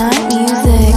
Midnight music.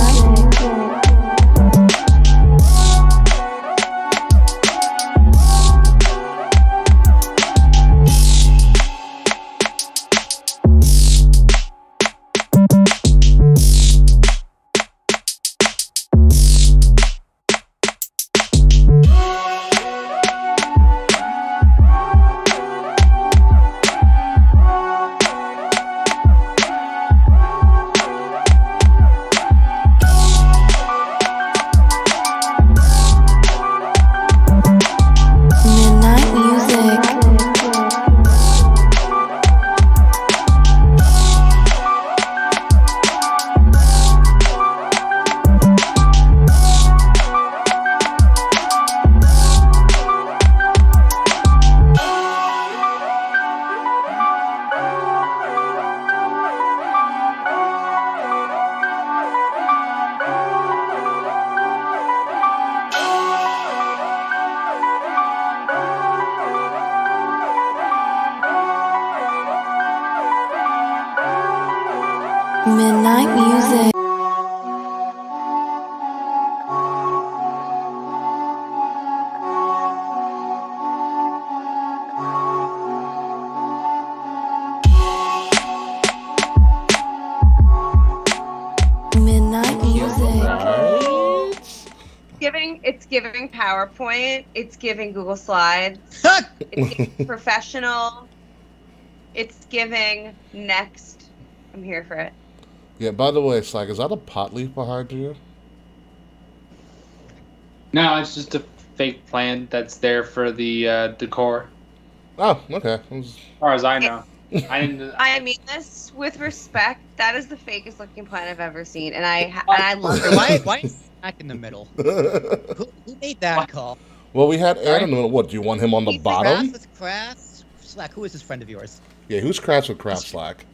Midnight music. Midnight music. It's giving PowerPoint. It's giving Google Slides. It's giving professional. It's giving next. I'm here for it. Yeah, by the way, Slack, is that a pot leaf behind you? No, it's just a fake plant that's there for the decor. Oh, okay. As far as I know. I mean this with respect. That is the fakest looking plant I've ever seen, and I love it. Why is Slack in the middle? Who made that call? Well, we had Aaron. What, do you want him on the bottom? Crass? Slack, who is this friend of yours? Yeah, who's Crass with Crap, Slack?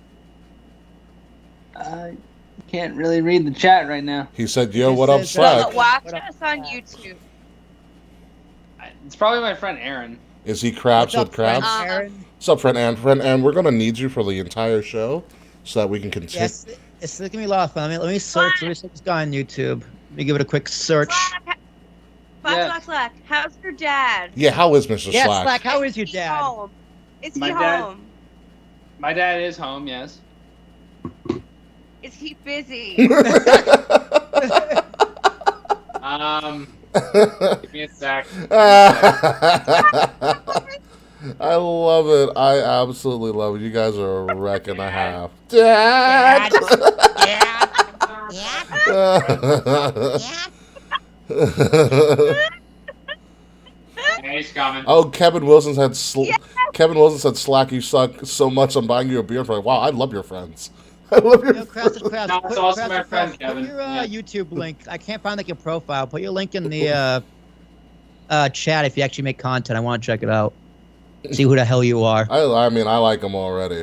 Can't really read the chat right now. He said, yo, what up, Slack? Watch us on YouTube. It's probably my friend Aaron. Is he Craps with Craps? What's up, friend Aaron? Friend Aaron, we're going to need you for the entire show so that we can continue. Yes, it's going to be a lot of fun. Let me search. Let me search this guy on YouTube. Let me give it a quick search. Slack. How's your dad? Yeah, how is Mr. Yeah, Slack? Slack, how is your dad? Home. Is he My dad- home? My dad is home, yes. Is he busy? Give me a sec. I love it. I absolutely love it. You guys are a wreck and a half. Dad! Yeah, he's coming. Oh, Kevin Wilson said, Slack, you suck so much, I'm buying you a beer. Wow, I love your friends. I love your friends. No, it's also my friend, Kevin. Put your YouTube link. I can't find your profile. Put your link in the chat if you actually make content. I want to check it out. See who the hell you are. I mean, I like them already.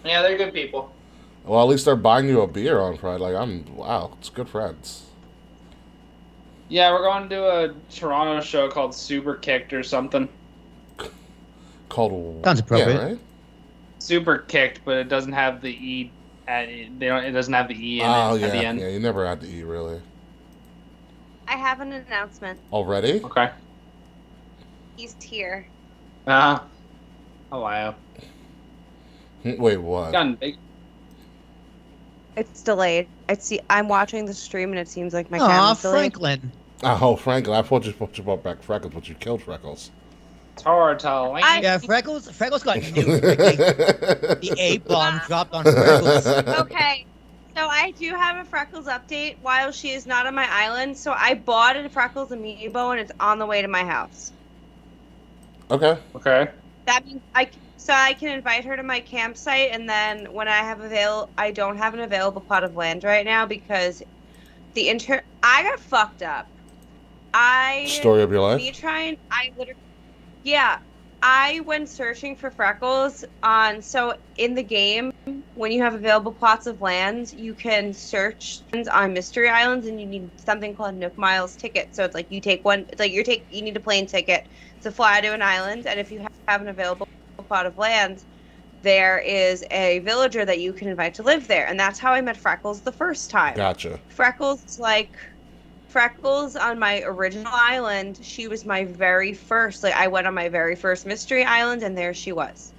Yeah, they're good people. Well, at least they're buying you a beer on Friday. Wow, it's good friends. Yeah, we're going to do a Toronto show called Super Kicked or something. Called Sounds appropriate. Yeah, right? Super Kicked, but it doesn't have the E at it. It doesn't have the E in it at the end. Yeah, you never had to eat, really. I have an announcement. Already? Okay. He's here. Oh, wow. Wait, what? Gotten big. It's delayed. I'm watching the stream and it seems like my camera's delayed. Franklin. Oh, Franklin. I thought you brought back Freckles, but you killed Freckles. It's hard to tell. Yeah, Freckles got nuked. The A-bomb dropped on Freckles. Okay, so I do have a Freckles update while she is not on my island. So I bought a Freckles amiibo and it's on the way to my house. Okay. That means I can invite her to my campsite, and then when I don't have an available plot of land right now because I got fucked up. Story of your life? I went searching for Freckles so in the game, when you have available plots of land, you can search on mystery islands, and you need something called Nook Miles ticket. So it's like you need a plane ticket to fly to an island, and if you have an available plot of land, there is a villager that you can invite to live there. And that's how I met Freckles the first time. Gotcha. Freckles on my original island, she was my very first, I went on my very first mystery island, and there she was.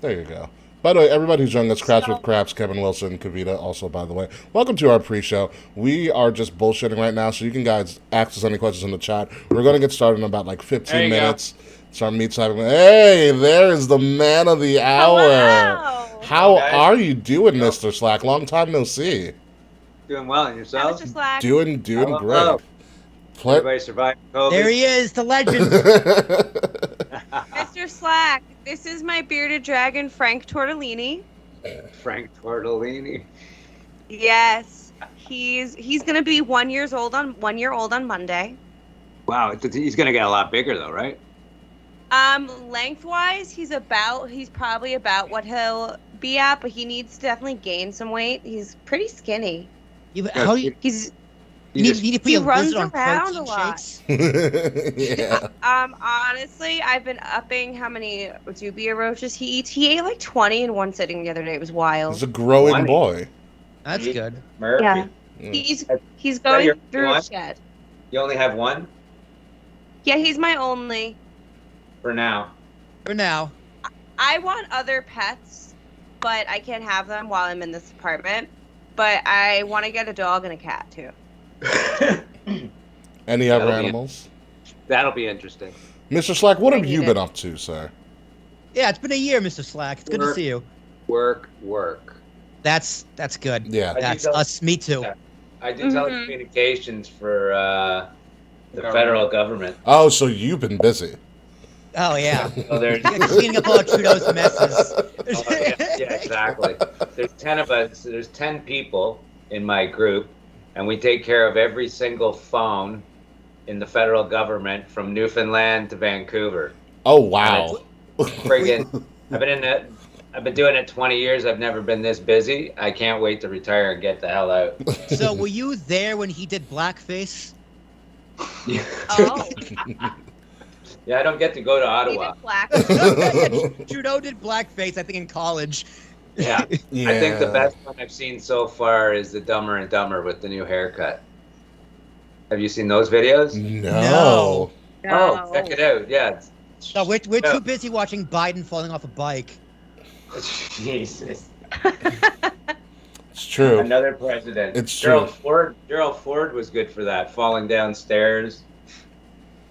There you go. By the way, everybody who's joining us, Craps with Craps, Kevin Wilson, Kavita, also, by the way, welcome to our pre-show. We are just bullshitting right now, so you can guys ask us any questions in the chat. We're going to get started in about 15 minutes. So our meet side. Hey, there's the man of the hour. Hello. How are you doing, Mr. Slack? Long time no see. Doing well, and yourself? Mr. Slack. Doing Hello. great. Everybody survived COVID. There he is, the legend. Mr. Slack, this is my bearded dragon, Frank Tortellini. Frank Tortellini. Yes, he's gonna be 1 year old on Monday. Wow, he's gonna get a lot bigger though, right? Lengthwise, he's probably about what he'll be at, but he needs to definitely gain some weight. He's pretty skinny. How you need to put He your runs lizard on around protein a lot. shakes? Yeah. Honestly, I've been upping how many dubia roaches he eats. He ate 20 in one sitting the other day. It was wild. He's a growing 20. boy. That's good. Murphy. Yeah. Mm. He's going your through one? a shed. You only have one Yeah, he's my only. for now. For now. I want other pets, but I can't have them while I'm in this apartment. But I want to get a dog and a cat too. Any other That'll be- animals? That'll be interesting. Mr. Slack, what I have you need been it. up to, sir? Yeah, it's been a year, Mr. Slack. It's good to Work. see you. Work. That's good. Yeah. That's tell- us. Me too. Yeah. I do Mhm. telecommunications for the federal government. Oh, so you've been busy. Oh yeah. So there's Cleaning up all Trudeau's messes. Oh, yeah, exactly. There's 10 of us. There's 10 people in my group, and we take care of every single phone in the federal government from Newfoundland to Vancouver. Oh, wow. Friggin', I've been doing it 20 years. I've never been this busy. I can't wait to retire and get the hell out. So were you there when he did blackface? Oh, Yeah, I don't get to go to he Ottawa. did black. Trudeau did blackface, I think, in college. Yeah. Yeah. I think the best one I've seen so far is the Dumber and Dumber with the new haircut. Have you seen those videos? No. Oh, check it out. Yeah. No, we're too busy watching Biden falling off a bike. Jesus. It's true. Another president. It's Gerald true. Ford was good for that, falling downstairs,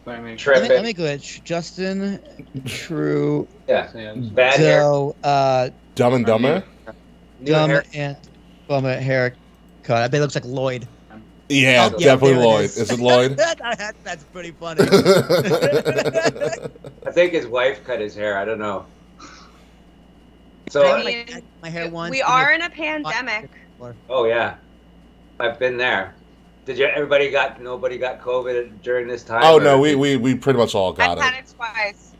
What I mean, tripping. Let me go ahead. Justin Trudeau, Yeah. Bad hair. Dumb and Dumber? New dumb hair. and bummer haircut. I bet it looks like Lloyd. Yeah, Oh, yeah, definitely there it Lloyd. is. Is it Lloyd? That's pretty funny. I think his wife cut his hair. I don't know. So, I mean, my hair once. we are in a pandemic. oh yeah, I've been there. Nobody got COVID during this time? Oh, or- no, we pretty much all got I've had it. it twice.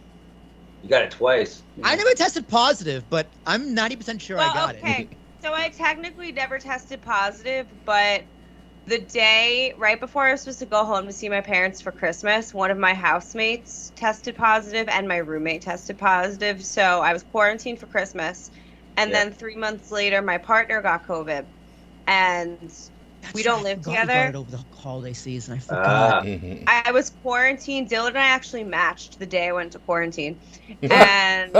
You got it twice. I never tested positive, but I'm 90% sure I got okay. it. So I technically never tested positive, but the day right before I was supposed to go home to see my parents for Christmas, one of my housemates tested positive and my roommate tested positive. So I was quarantined for Christmas. And Yeah. then 3 months later, my partner got COVID. And That's we don't right, I live forgot we together. got it over the holiday season. I forgot. Mhm. I was quarantined. Dylan and I actually matched the day I went to quarantine. And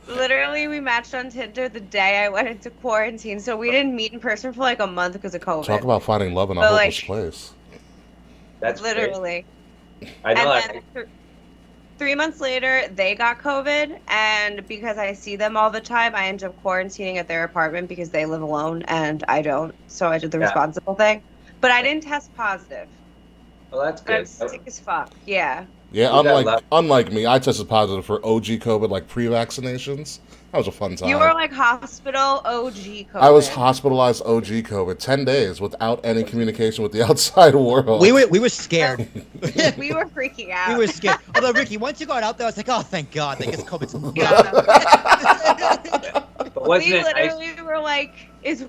literally we matched on Tinder the day I went into quarantine. So we didn't meet in person for a month because of COVID. Talk about finding love in a But, hopeless place. That's literally. Crazy. I know. And then 3 months later, they got COVID, and because I see them all the time, I ended up quarantining at their apartment because they live alone and I don't. So I did the Yeah. responsible thing. But I didn't test positive. well, that's I'm good. sick as fuck. Yeah. Yeah, You got unlike me, I tested positive for OG COVID, pre-vaccinations. That was a fun time. You were hospital OG COVID. I was hospitalized OG COVID, 10 days without any communication with the outside world. We were scared. We were freaking out. We were scared. Although Ricky, once you got out there, I was like, oh, thank God, I guess COVID's. But wasn't We it nice? literally were like, is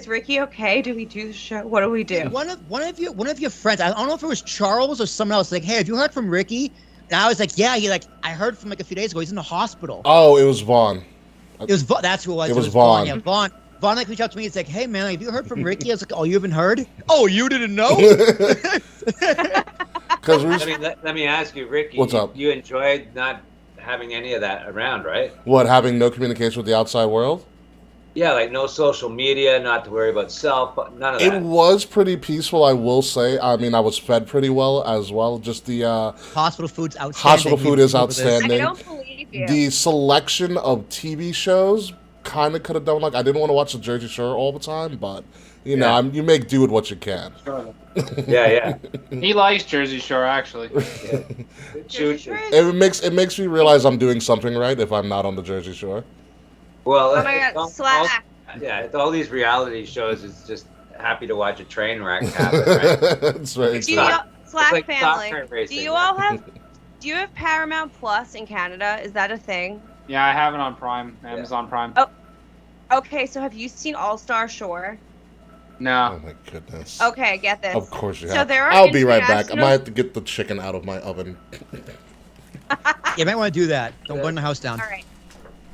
Ricky okay? Do we do the show? What do we do? One of your friends, I don't know if it was Charles or someone else, like, hey, have you heard from Ricky? And I was like, yeah, I heard from like a few days ago, he's in the hospital. Oh, it was Vaughn. It was that's who it was. It was Vaughn. Yeah, Vaughn like reached out to me. He's like, hey man, have you heard from Ricky? I was like, oh, you haven't heard? Oh, you didn't know? Because Let me ask you, Ricky. What's up? You enjoyed not having any of that around, right? What, having no communication with the outside world? Yeah, like no social media, not to worry about none of that. It was pretty peaceful, I will say. I mean, I was fed pretty well as well. Just the hospital food's outstanding. hospital food is I outstanding. don't believe you. The selection of TV shows kind of could have done like I didn't want to watch the Jersey Shore all the time, but you know, you make do with what you can. Yeah. He likes Jersey Shore, actually. It makes me realize I'm doing something right if I'm not on the Jersey Shore. Well, Oh my God, Slack. All these reality shows is just happy to watch a train wreck happen, right? That's very Do true. you, Slack like family, soccer racing. do you all have Paramount Plus in Canada? Is that a thing? Yeah, I have it on Prime, Amazon Prime. Oh. Okay, so have you seen All Star Shore? No. Oh my goodness. Okay, get this. Of course you So have. there are I'll be right back. I international- might have to get the chicken out of my oven. You might want to do that. Don't burn the house down. All right.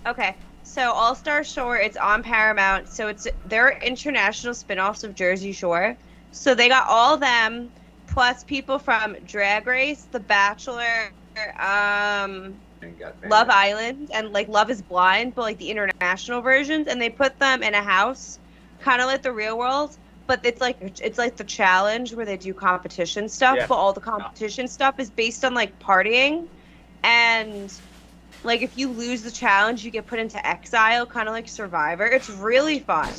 Okay. So All Star Shore, it's on Paramount. So there are international spin-offs of Jersey Shore. So they got all them, plus people from Drag Race, The Bachelor, Love Island, and like Love is Blind, but like the international versions, and they put them in a house, kind of like the Real World. But it's like the challenge where they do competition stuff, but all the competition stuff is based on like partying, and like if you lose the challenge, you get put into exile, kind of like Survivor. It's really fun.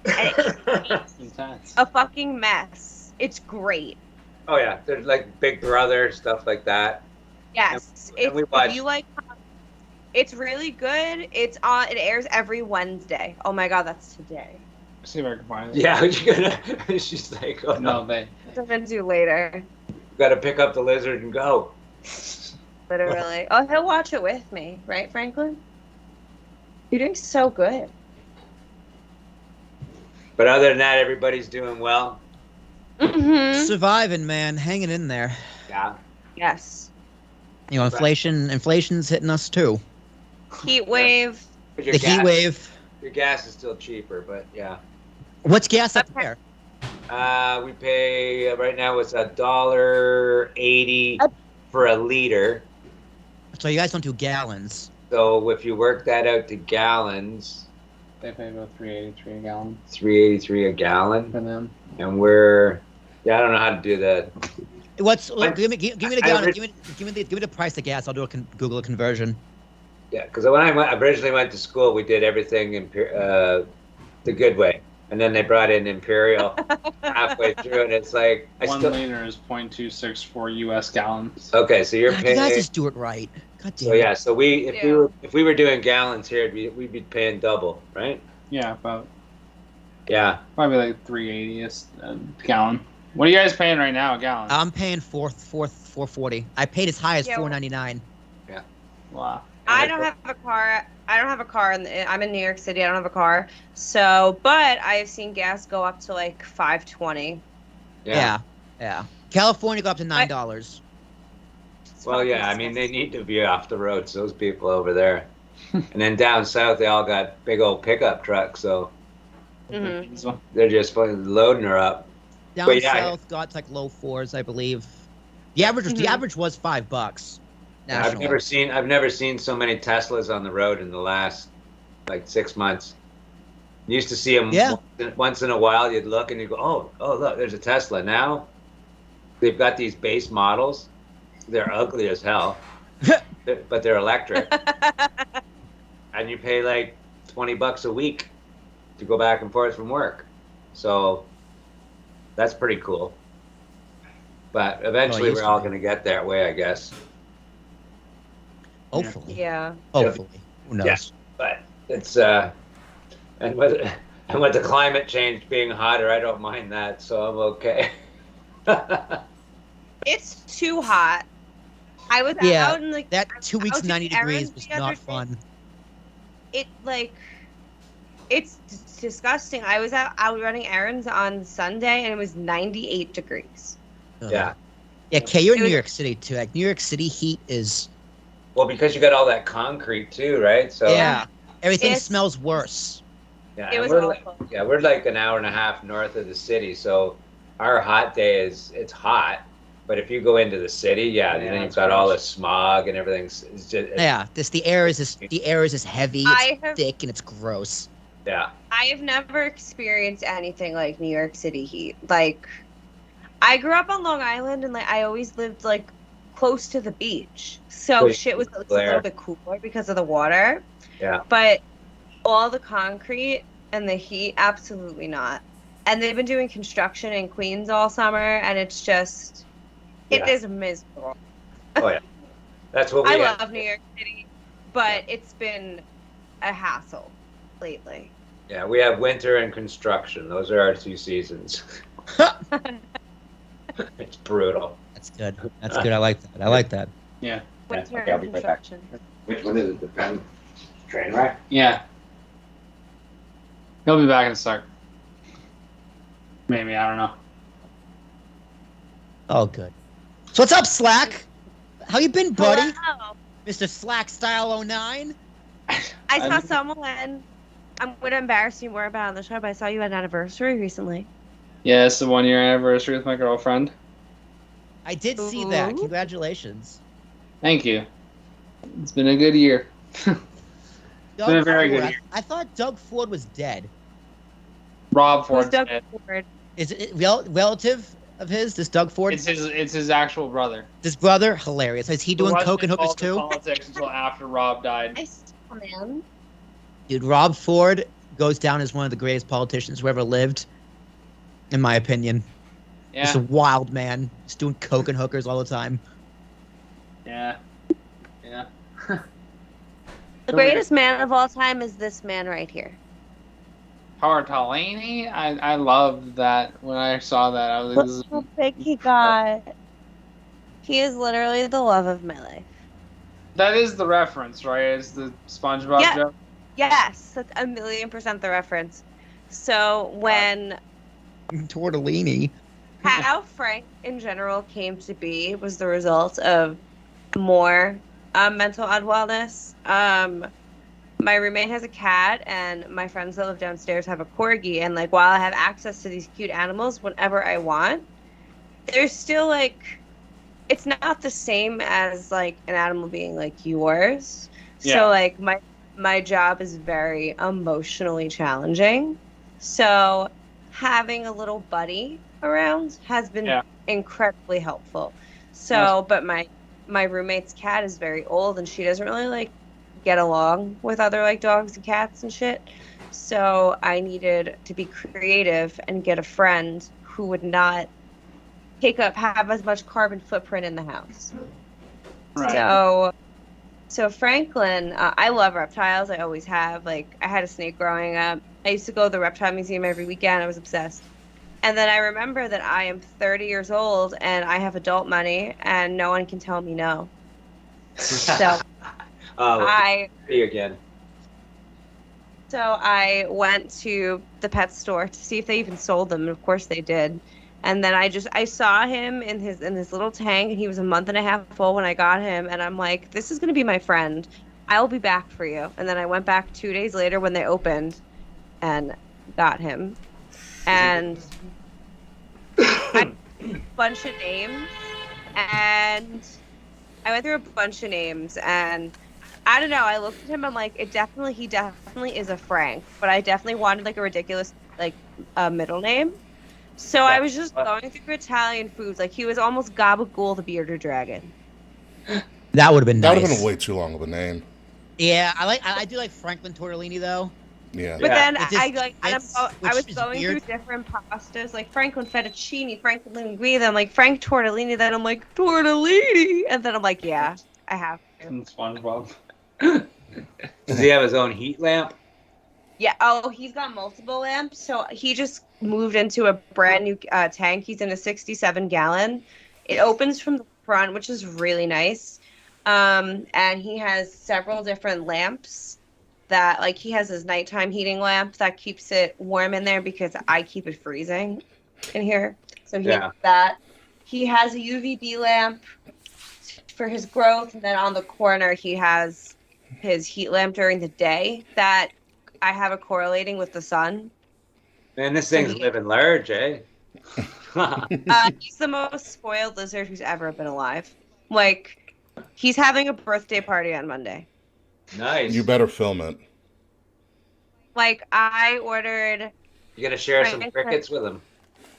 And it's Intense. a fucking mess. It's great. Oh yeah, there's like Big Brother stuff like that. Yes, And we if watch- you like. It's really good. It airs every Wednesday. Oh my God, that's today. See if I can find it. Yeah, you're gonna. She's like, oh No, no, they. I'm gonna do later. got to pick up the lizard and go. Literally. Oh, he'll watch it with me, right, Franklin? You're doing so good. But other than that, everybody's doing well. Mm-hmm. Surviving, man, hanging in there. Yeah. Yes. You know, inflation's hitting us too. Heat wave. But The heat wave. Your gas is still cheaper, but yeah. What's gas up Okay. there? We pay right now it's $1.80 for a liter. So you guys don't do gallons. So if you work that out to gallons, They pay about $3.83 a gallon $3.83 a gallon, for them. and I don't know how to do that. Give me the gallon. Give me the price of gas. I'll do a Google conversion. Yeah, because when I originally went to school, we did everything the good way, and then they brought in Imperial halfway through, and it's like 1 liter is 0.264 U.S. gallons. Okay, so you're God, you paying. guys just do it right. God damn So it. yeah, so if we were doing gallons here, we'd be paying double, right? Yeah, about Yeah. probably like $3.80 a gallon. What are you guys paying right now a gallon? I'm paying $4.40. I paid as high as Yeah, $4.99. Wow. I don't have a car. I'm in New York City. I don't have a car. So, but I've seen gas go up to like $5.20. Yeah. California go up to $9. Well, yeah, I mean, they need to be off the roads, those people over there. And then down south, they all got big old pickup trucks, so Mhm. So, they're just loading her up. Down But yeah, south got like low fours, I believe. The average was $5 I've nationally. never seen so many Teslas on the road in the last like 6 months. You used to see them once in a while. You'd look and you go, oh, look, there's a Tesla. Now they've got these base models. They're ugly as hell, but they're electric, and you pay like $20 a week to go back and forth from work. So that's pretty cool. But eventually, we're all going to get that way, I guess. Hopefully. Yeah. Hopefully. Who knows? Yeah. But it's and with the climate change being hotter, I don't mind that, so I'm okay. It's too hot. I was Yeah, out in like That 2 weeks, out to 90 degrees errands was the other not day. fun. It's disgusting. I was out running errands on Sunday and it was 98 degrees. Ugh. Yeah. Yeah, Kay, you're in It New was- York City too. Like New York City heat is Well, because you got all that concrete too, right? So yeah. Everything It's- smells worse. yeah, It and was we're awful. we're like an hour and a half north of the city, so our hot day it's hot. But if you go into the city, Yeah, then you've it's got all the gross. smog and everything's it's just Yeah, the air is heavy, I it's have- thick, and it's gross. yeah. I have never experienced anything like New York City heat. Like, I grew up on Long Island, and like I always lived like close to the beach, so Good shit was a glare. little bit cooler because of the water. Yeah. But all the concrete and the heat, absolutely not. And they've been doing construction in Queens all summer, and it's just, it Yeah. is miserable. Oh yeah. That's what we I have. love New York City, but it's been a hassle lately. Yeah, we have winter and construction. Those are our two seasons. It's brutal. That's good. That's good. I like that. I like that. Yeah. Winter okay, I'll and be right back. construction. Which one is it? The pen train wreck? Yeah. He'll be back in a sec. Maybe, I don't know. Oh, good. So what's up, Slack? How you been, buddy? Hello. Mr. Slack Style 09? I saw someone. I'm going to embarrass you more about it on the show, but I saw you had an anniversary recently. Yeah, it's the 1 year anniversary with my girlfriend. I did see that. Ooh. Congratulations. Thank you. It's been a good year. Doug been a very Ford, good year. I thought Doug Ford was dead. Rob Who's Ford's Doug dead. Ford? Is it relative of his? This Doug Ford? It's his actual brother. This brother? Hilarious. Is he doing Who coke and wasn't hookers involved in too? politics until after Rob died. I saw, man. Dude, Rob Ford goes down as one of the greatest politicians who ever lived, in my opinion. He's a Yeah, wild man. He's doing coke and hookers all the time. yeah, yeah. The greatest man of all time is this man right here. Tartellini? I loved that when I saw that. I was like, this Look is how big he got. He is literally the love of my life. that is the reference, right? It's the SpongeBob Yeah. joke. Yes, that's 1,000,000% the reference. So when Tortellini. how Frank in general came to be was the result of more mental unwellness. My roommate has a cat, and my friends that live downstairs have a corgi. And like, while I have access to these cute animals whenever I want, there's still like, it's not the same as like an animal being like yours. Yeah. So like my job is very emotionally challenging. So having a little buddy around has been Yeah. incredibly helpful. So, but my roommate's cat is very old, and she doesn't really like get along with other like dogs and cats and shit. So I needed to be creative and get a friend who would not have as much carbon footprint in the house. Right. So Franklin, I love reptiles. I always have. Like, I had a snake growing up. I used to go to the reptile museum every weekend. I was obsessed. And then I remember that I am 30 years old and I have adult money and no one can tell me no. So Oh, I again. went to the pet store to see if they even sold them, and of course they did. And then I saw him in his little tank, and he was a month and a half old when I got him, and I'm like, this is gonna be my friend. I will be back for you. And then I went back 2 days later when they opened and got him. And I a bunch of names, and I went through a bunch of names, and I don't know. I looked at him. I'm like, he definitely is a Frank, but I definitely wanted like a ridiculous like middle name. So I was just going through Italian foods. Like, he was almost Gabagool the bearded dragon. That would have been That nice. would have been way too long of a name. Yeah, I do like Franklin Tortellini though. Yeah. But then It just I fits, was which is going weird. through different pastas, like Franklin fettuccine, Franklin linguine. I'm like, Frank tortellini. Then I'm like, tortellini, and then I'm like, yeah, I have to. And SpongeBob. Does he have his own heat lamp? Yeah. Oh, he's got multiple lamps. So he just moved into a brand new tank. He's in a 67-gallon. It opens from the front, which is really nice. And he has several different lamps that, like, he has his nighttime heating lamp that keeps it warm in there because I keep it freezing in here. So he has that. he has a UVB lamp for his growth, and then on the corner he has his heat lamp during the day that I have it correlating with the sun. Man, this thing's living large, eh? He's the most spoiled lizard who's ever been alive. Like, he's having a birthday party on Monday. Nice. You better film it. Like, I ordered... You gotta share some crickets with him.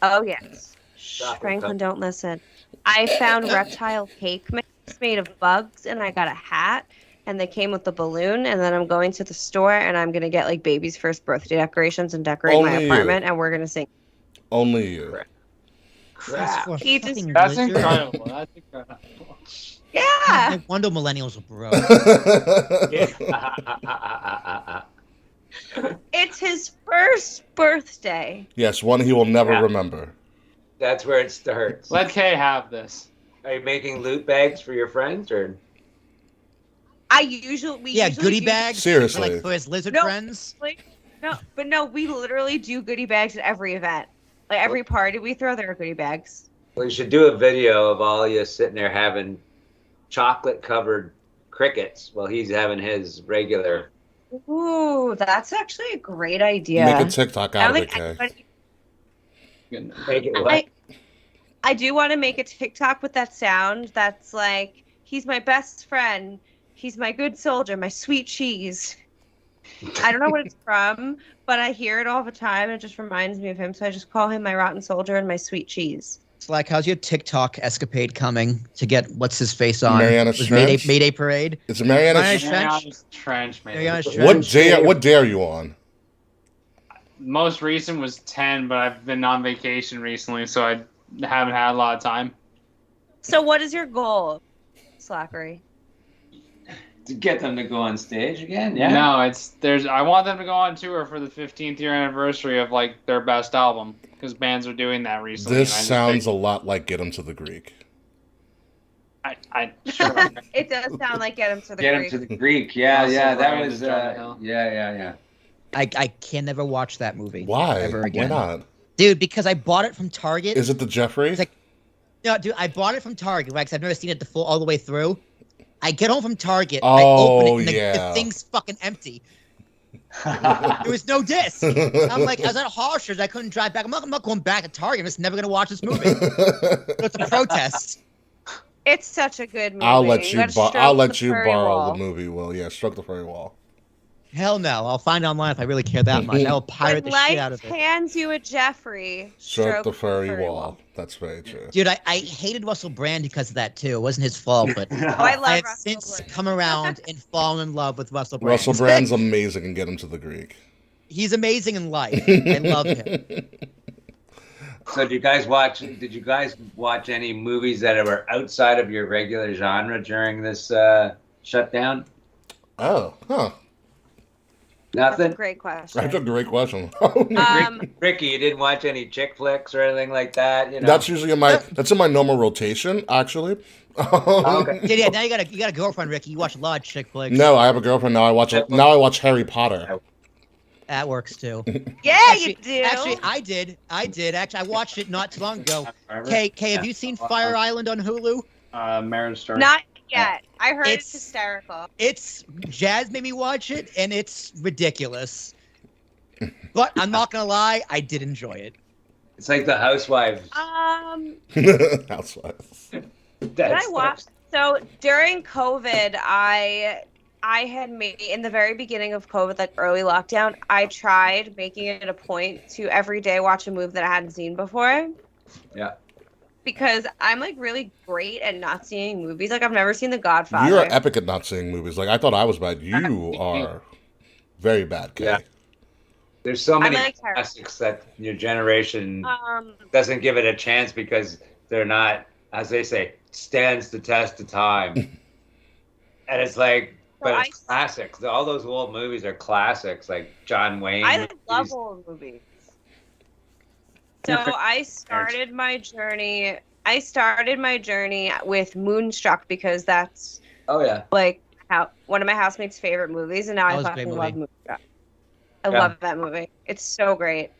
Oh, yes. Stop it, Franklin, Tom. don't listen. I found reptile cake mix made of bugs, and I got a hat, and they came with the balloon, and then I'm going to the store, and I'm going to get, like, baby's first birthday decorations and decorate my Only you. apartment, and we're going to sing. Only you. Crap. For a He just- fucking That's lizard? incredible. That's incredible. Yeah! No wonder millennials are broke. It's his first birthday. Yes, one he will never Yeah. remember. That's where it starts. Let Kay have this. Are you making loot bags for your friends, or? We usually goodie do- bags. Seriously. For, like, for his lizard No. friends. No, we literally do goodie bags at every event. Like every party we throw, there are goodie bags. Well, you should do a video of all you sitting there having chocolate-covered crickets while he's having his regular. Ooh, that's actually a great idea. Make a TikTok I out don't of it, think Kay. anybody- Make it what? I do want to make a TikTok with that sound that's like, he's my best friend, he's my good soldier, my sweet cheese. I don't know what it's from, but I hear it all the time. It just reminds me of him, so I just call him my rotten soldier and my sweet cheese. It's like, how's your TikTok escapade coming to get what's his face on? Mariana Was Trench? Mayday Parade. It's Mariana. Mariana Sh- Mariana's Trench, man. Mariana Trench. What day are you on? Most recent was 10, but I've been on vacation recently, so I haven't had a lot of time. So what is your goal, Slackery? To get them to go on stage again, yeah. No, I want them to go on tour for the 15th year anniversary of like their best album, because bands are doing that recently. This and I just sounds a think- lot like Get Him to the Greek. Sure. It does sound like Get Him to the Get Greek. him to the Greek. Yeah, Russell yeah, that Brand was. and Jonah Hill. Yeah. I can never watch that movie. Why? Ever Why again. not? Dude, because I bought it from Target. Is it the Jeffrey? It's like- No, dude, I bought it from Target, right? Because I've never seen it all the way through. I get home from Target, I open it, and the thing's fucking empty. There was no disc. I'm like, I was at Harshers, I couldn't drive back. I'm not going back to Target. I'm just never gonna watch this movie. It's a protest. It's such a good movie. I'll let you. gotta stroke I'll the let you furry borrow wall. the movie. Well, yeah, stroke the furry wall. Hell no. I'll find it online if I really care that much. I will pirate When the shit life out of it. hands you a Jeffrey, Stroke the furry wall. That's very true. Dude, I hated Russell Brand because of that too. It wasn't his fault, but Oh, I love I have Russell since Brand. come around and fallen in love with Russell Brand. Russell Brand's amazing, and Get Him to the Greek. He's amazing in life. I love him. So did you guys watch any movies that were outside of your regular genre during this shutdown? Oh, huh. That's a Nothing? great question. That's a great question. Ricky, you didn't watch any chick flicks or anything like that? You know? That's usually in my normal rotation, actually. Okay. Yeah, now you got a girlfriend, Ricky. You watch a lot of chick flicks. No, I have a girlfriend now. I watch Harry Potter. That works too. Yeah, Actually- you do. Actually, I did. Actually, I watched it not too long ago. Remember? Kay, have you seen Fire Island on Hulu? Marriage Story. Not yet. I heard it's It's- hysterical. It's Jazz made me watch it, and it's ridiculous. But I'm not gonna lie, I did enjoy it. It's like the Housewives. Housewives. Did I watch? So during COVID, I had made in the very beginning of COVID, like early lockdown, I tried making it a point to every day watch a movie that I hadn't seen before. Yeah. Because I'm like really great at not seeing movies. Like I've never seen The Godfather. You're epic at not seeing movies. Like I thought I was bad. You are very bad, Kay. Yeah. There's so many like her. classics that your generation Um, doesn't give it a chance because they're not, as they say, stands the test of time. And it's like, but it's classics. All those old movies are classics, like John Wayne. I movies. love old movies. So I started my journey. With Moonstruck because that's Oh yeah. like one of my housemates' favorite movies, and now That I was a great fucking love movie. Moonstruck. I Yeah. love that movie. It's so great.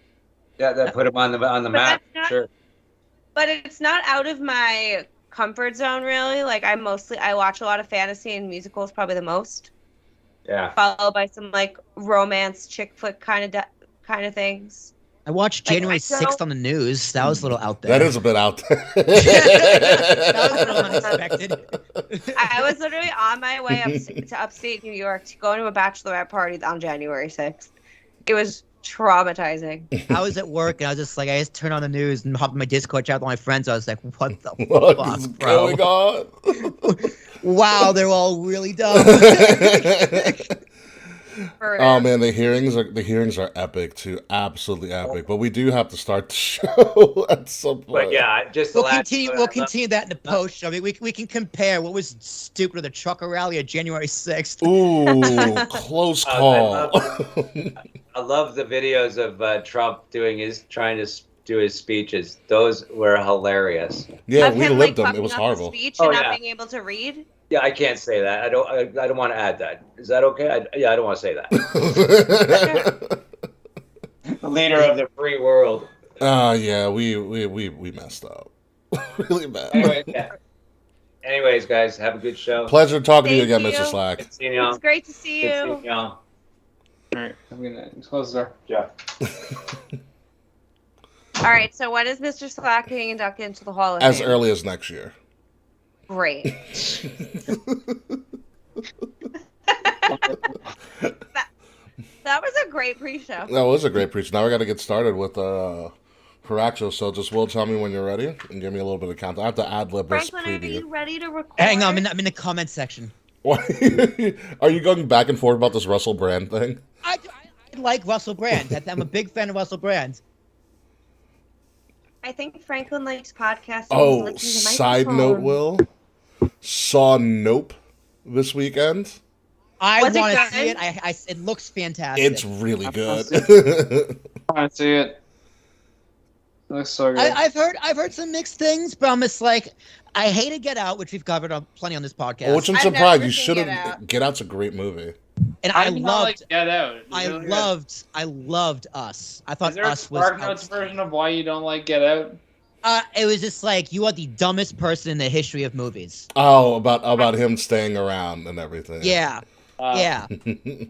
Yeah, that put him on the But map. that's not- Sure. but it's not out of my comfort zone really. Like I watch a lot of fantasy and musicals, probably the most. Yeah. Followed by some like romance chick flick kind of things. I watched Like, January I 6th on the news. That was a little out there. That is a bit out there. That was a little unexpected. I was literally on my way to upstate New York to go to a bachelorette party on January 6th. It was traumatizing. I was at work and I was just like, I just turned on the news and hopped in my Discord chat with all my friends. I was like, what the What fuck, is bro? going on? Wow, they're all really dumb. Oh man, the hearings are epic too, absolutely epic. But we do have to start the show at some point. But yeah, just the We'll last. continue that in the post show. I mean, we can compare what was stupid with the trucker rally of January 6th. Ooh, close call. I love the videos of Trump trying to do his speeches. Those were hilarious. Yeah, Of we him, lived like, them. It was fucking up the horrible. speech Oh, and not yeah. being able to read. Yeah, I can't say that. I don't want to add that. Is that okay? I don't want to say that. The leader of the free world. Yeah, we messed up. Really bad. Anyways, guys, have a good show. Pleasure talking to you Thank again, you. Mr. Slack. Good seeing y'all. It's great to see Good you. seeing y'all. All right, I'm gonna close the door. Yeah. All right, so when is Mr. Slack getting inducted into the Hall of As Fame? early as next year. Great. That was a great pre-show. That was a great preach. Now we got to get started with Paraxo. So just will tell me when you're ready and give me a little bit of count. I have to ad lib this Franklin, are preview. you ready to record? Hang on, I'm in the comment section. Why- Are you going back and forth about this Russell Brand thing? I like Russell Brand. I'm a big fan of Russell Brand. I think Franklin likes podcasts. Oh, and he's licking the side note, microphone. Will. Saw Nope this weekend. I Was it want to good? see it. It looks fantastic. It's really good. I want to see it. It looks so good. I've heard some mixed things, but I'm just like, I hated Get Out, which we've covered plenty on this podcast. Which I'm I've surprised. never You seen should Get have. Out. Get Out's a great movie. And I I did not like loved, Get Out. It's I really good. loved Us. I thought Is there a Us was. Spark Notes version of why you don't like Get Out? It was just like, you are the dumbest person in the history of movies. Oh, about him staying around and everything. Yeah, yeah.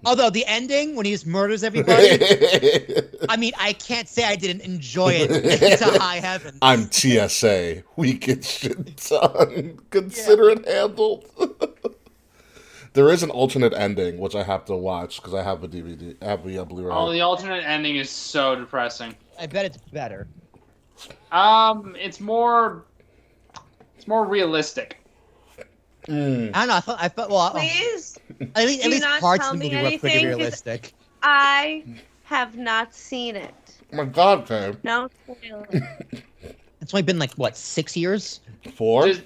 Although the ending when he just murders everybody, I mean, I can't say I didn't enjoy it to high heaven. I'm TSA. We get shit done. Consider it handled. There is an alternate ending which I have to watch because I have a DVD. I have a Blu-ray. Oh, the alternate ending is so depressing. I bet it's better. It's more realistic. I don't know. I felt well. Please, At least do not parts tell of the me movie were pretty anything, 'cause realistic. I have not seen it. Oh my God, Tim. No spoilers. It's only been like what, 6 years? 4? Just,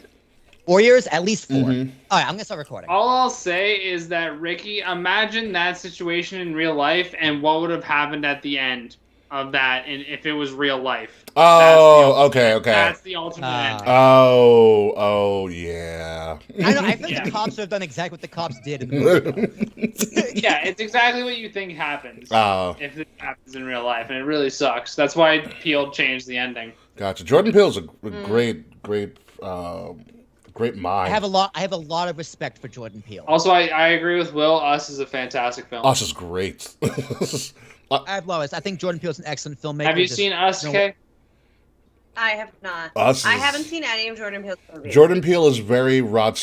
4 years? At least 4. Mhm. All right, I'm gonna start recording. all I'll say is that, Ricky, imagine that situation in real life and what would have happened at the end of that if it was real life. Oh, okay. That's the alternate ending. Oh, yeah. I know. I think Yeah. the cops have done exactly what the cops did in the movie. Yeah, it's exactly what you think happens Oh, if it happens in real life, and it really sucks. That's why Peel changed the ending. gotcha. Jordan Peele's a great mind. I have a lot of respect for Jordan Peele. Also, I agree with Will. Us is a fantastic film. Us is great. I have Lois. I think Jordan Peele's an excellent filmmaker. Have you Just- seen Us, no- Kay? I have not. Us I is- haven't seen any of Jordan Peele's movies. Jordan Peele is very Rod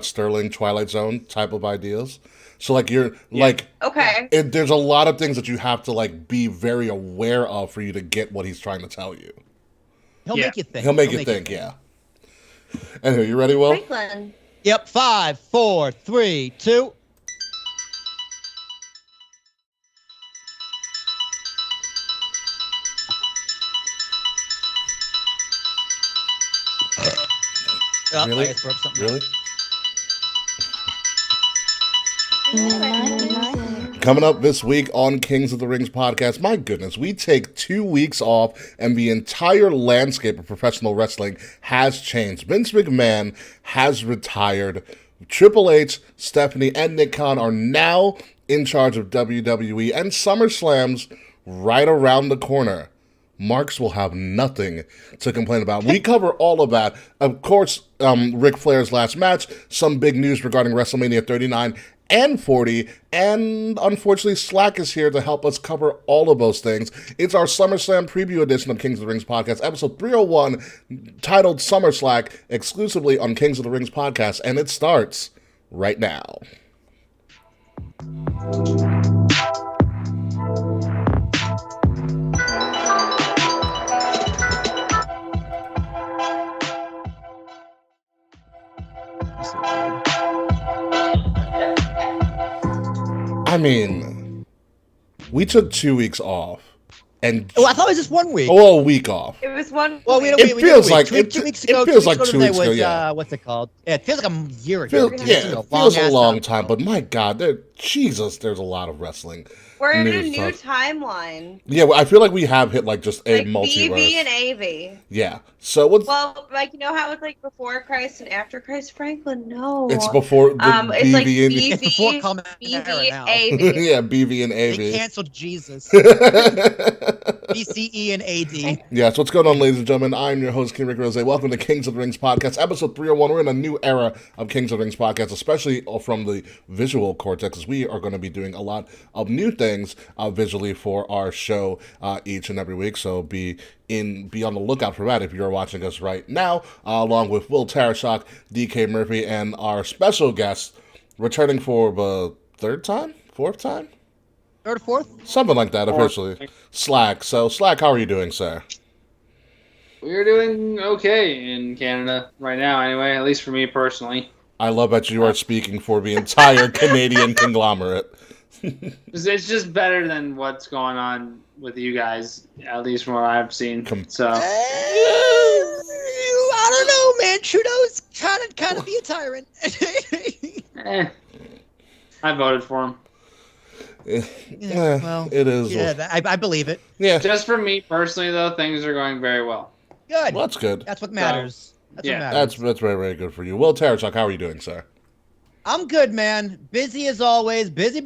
Sterling, Twilight Zone type of ideas. So like Okay. there's a lot of things that you have to like be very aware of for you to get what he's trying to tell you. He'll Yeah. make you think. He'll make you think, yeah. Anyway, you ready, Will? Franklin. Yep. 5, 4, 3, 2. Oh, Really? I just broke something. Really? Midnight music. Coming up this week on Kings of the Rings podcast, my goodness, we take 2 weeks off and the entire landscape of professional wrestling has changed. Vince McMahon has retired. Triple H, Stephanie, and Nick Khan are now in charge of WWE, and SummerSlam's right around the corner. Marks will have nothing to complain about. We cover all of that. Of course, Ric Flair's last match, some big news regarding WrestleMania 39 and 40, and unfortunately Slack is here to help us cover all of those things. It's our SummerSlam preview edition of Kings of the Rings podcast, episode 301, titled Summer Slack, exclusively on Kings of the Rings podcast, and it starts right now. I mean, we took 2 weeks off, and I thought it was just 1 week. a week off. It was one. Well, week. It feels like two weeks ago. It feels like 2 weeks ago. Was, Yeah. what's it called? Yeah, it feels like a year ago. It feels a long time. But my God, there's a lot of wrestling. We're in a news new stuff. timeline. Yeah, I feel like we have hit like just a Like multiverse. BV and AV. Yeah. So what's Well, like you know how it's like before Christ and after Christ, Franklin? No. it's before the it's like BV and BV, It's before Common Era BV, now. AV. yeah, BV and They AV. canceled Jesus. BCE and AD. Yeah, so what's going on, ladies and gentlemen? I'm your host, King Rick Rose. Welcome to Kings of the Rings podcast, episode 301. We're in a new era of Kings of the Rings podcast, especially from the visual cortex, as we are going to be doing a lot of new things visually for our show each and every week. So be on the lookout for that if you're watching us right now, along with Will Tarashok, DK Murphy, and our special guest returning for the fourth time? Third or fourth? Something like that, officially. Slack. So, Slack, how are you doing, sir? We're doing okay in Canada right now, anyway. At least for me personally. I love that you are speaking for the entire Canadian conglomerate. It's just better than what's going on with you guys, at least from what I've seen. So I don't know, man. Trudeau's kind of be a tyrant. I voted for him. Yeah, well, it is. Yeah, I believe it. Yeah. Just for me personally, though, things are going very well. Good. Well, that's good. That's what matters. That's yeah. what matters. That's very, very good for you. Will Tarachuk, how are you doing, sir? I'm good, man. Busy as always. Busy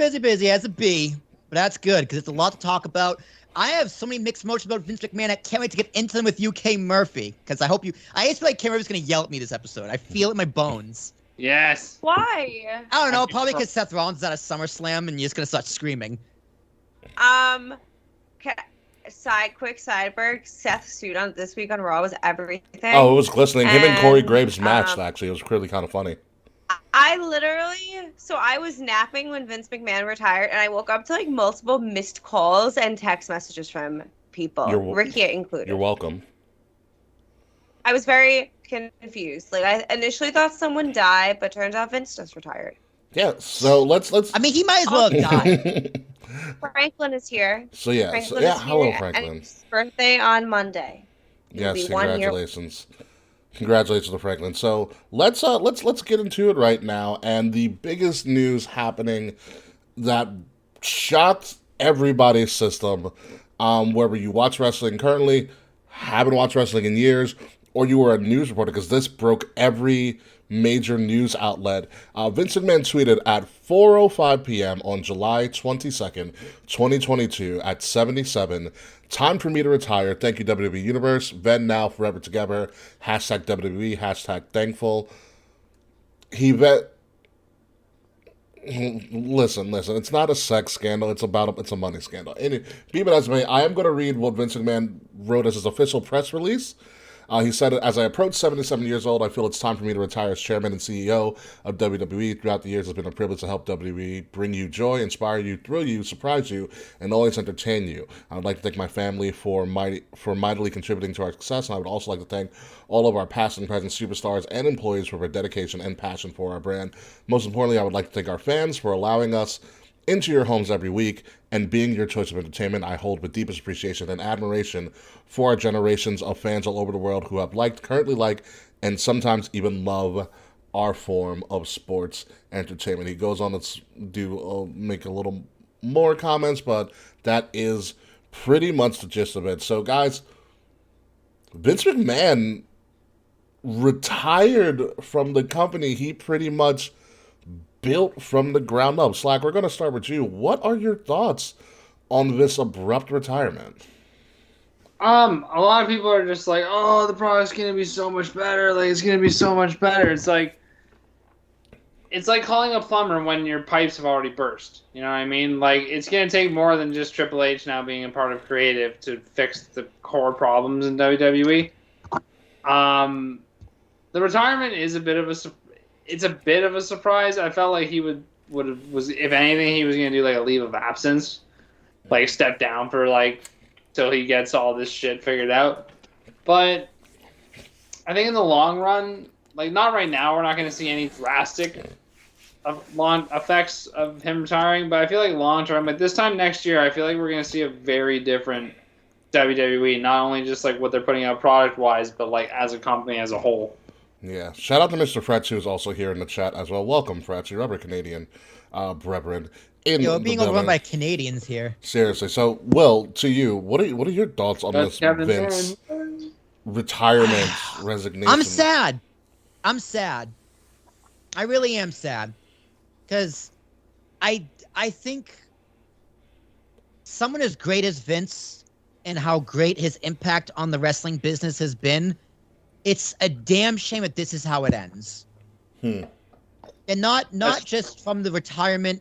as a bee. But that's good, because it's a lot to talk about. I have so many mixed emotions about Vince McMahon. I can't wait to get into them with you, K. Murphy. Because I just feel like K. Murphy's going to yell at me this episode. I feel it in my bones. Yes. Why? I don't know. Probably because Seth Rollins is at a SummerSlam and you're just going to start screaming. Quick sidebar. Seth's suit on this week on Raw was everything. Oh, it was glistening. Him and Corey Graves matched, um, actually. It was really kind of funny. I was napping when Vince McMahon retired, and I woke up to like multiple missed calls and text messages from people, Ricky included. You're welcome. I was very confused. Like I initially thought someone died, but turns out Vince just retired. Yeah, so let's. I mean, he might as well have died. Franklin is here. So yeah, Franklin is hello, here, Franklin. And his birthday on Monday. It'll Yes, be 1 year. congratulations. Congratulations to Franklin. So let's get into it right now. And the biggest news happening that shocked everybody's system, whether you watch wrestling currently, haven't watched wrestling in years, or you were a news reporter, because this broke every major news outlet. Vince McMahon tweeted at 4:05 p.m. on July 22nd, 2022 at 77, "Time for me to retire. Thank you, WWE Universe. Then, now, forever together. Hashtag WWE. Hashtag thankful." Listen. It's not a sex scandal. It's a money scandal. Be it as may, I am going to read what Vince McMahon wrote as his official press release. He said, "As I approach 77 years old, I feel it's time for me to retire as chairman and CEO of WWE. Throughout the years, it's been a privilege to help WWE bring you joy, inspire you, thrill you, surprise you, and always entertain you. I would like to thank my family for mightily contributing to our success, and I would also like to thank all of our past and present superstars and employees for their dedication and passion for our brand. Most importantly, I would like to thank our fans for allowing us into your homes every week and being your choice of entertainment. I hold with deepest appreciation and admiration for our generations of fans all over the world who have liked, currently like, and sometimes even love our form of sports entertainment." He goes on to make a little more comments, but that is pretty much the gist of it. So, guys, Vince McMahon retired from the company he pretty much built from the ground up. Slack, we're going to start with you. What are your thoughts on this abrupt retirement? A lot of people are just like, oh, the product's gonna be so much better. Like, it's gonna be so much better. It's like calling a plumber when your pipes have already burst. You know what I mean? Like, it's gonna take more than just Triple H now being a part of creative to fix the core problems in WWE. The retirement is a bit of a surprise. I felt like he was if anything, he was gonna do like a leave of absence, like step down for like till he gets all this shit figured out. But I think in the long run, like not right now, we're not going to see any drastic effects of him retiring. But I feel like long term, like this time next year, I feel like we're going to see a very different WWE. Not only just like what they're putting out product wise, but like as a company as a whole. Yeah. Shout out to Mr. Fretz, who's also here in the chat as well. Welcome, Fretz, your other Canadian brethren. Being overrun by Canadians here. Seriously. So, Will, to you, what are your thoughts on this Vince retirement resignation? I'm sad. I really am sad. Because I think someone as great as Vince and how great his impact on the wrestling business has been, it's a damn shame that this is how it ends. And not just from the retirement,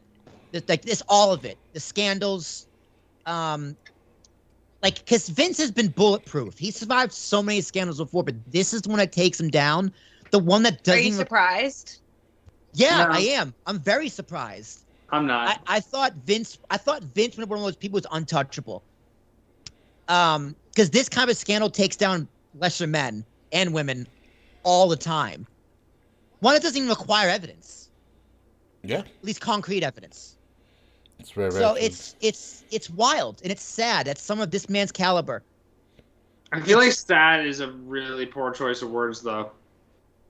like this, all of it, the scandals, because Vince has been bulletproof. He survived so many scandals before, but this is the one that takes him down. The one that doesn't. Are you surprised? Yeah, No. I am. I'm very surprised. I'm not. I thought Vince was one of those people was untouchable. Because this kind of scandal takes down lesser men and women all the time. One that doesn't even require evidence. Yeah. At least concrete evidence. It's very, very So true. it's wild and it's sad that some of this man's caliber. I feel like sad is a really poor choice of words, though.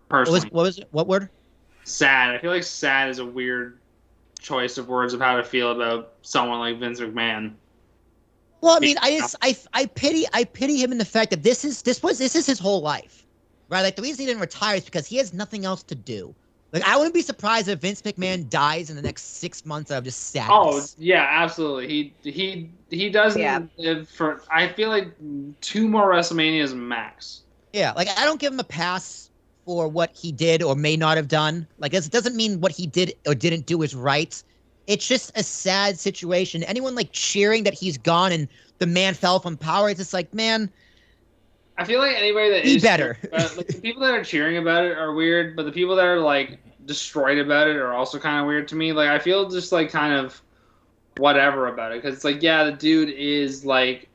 Personally. What was it? What word? Sad. I feel like sad is a weird choice of words of how to feel about someone like Vince McMahon. Well, I mean, I pity him in the fact that this is his whole life, right? Like the reason he didn't retire is because he has nothing else to do. Like I wouldn't be surprised if Vince McMahon dies in the next 6 months of just sadness. Oh yeah, absolutely. He doesn't live for. I feel like 2 more WrestleManias max. Yeah, like I don't give him a pass for what he did or may not have done. Like it doesn't mean what he did or didn't do is right. It's just a sad situation. Anyone like cheering that he's gone and the man fell from power, it's just like, man, I feel like anybody that be is better. like the people that are cheering about it are weird, but the people that are like destroyed about it are also kind of weird to me. Like I feel just like kind of whatever about it because it's like yeah, the dude is like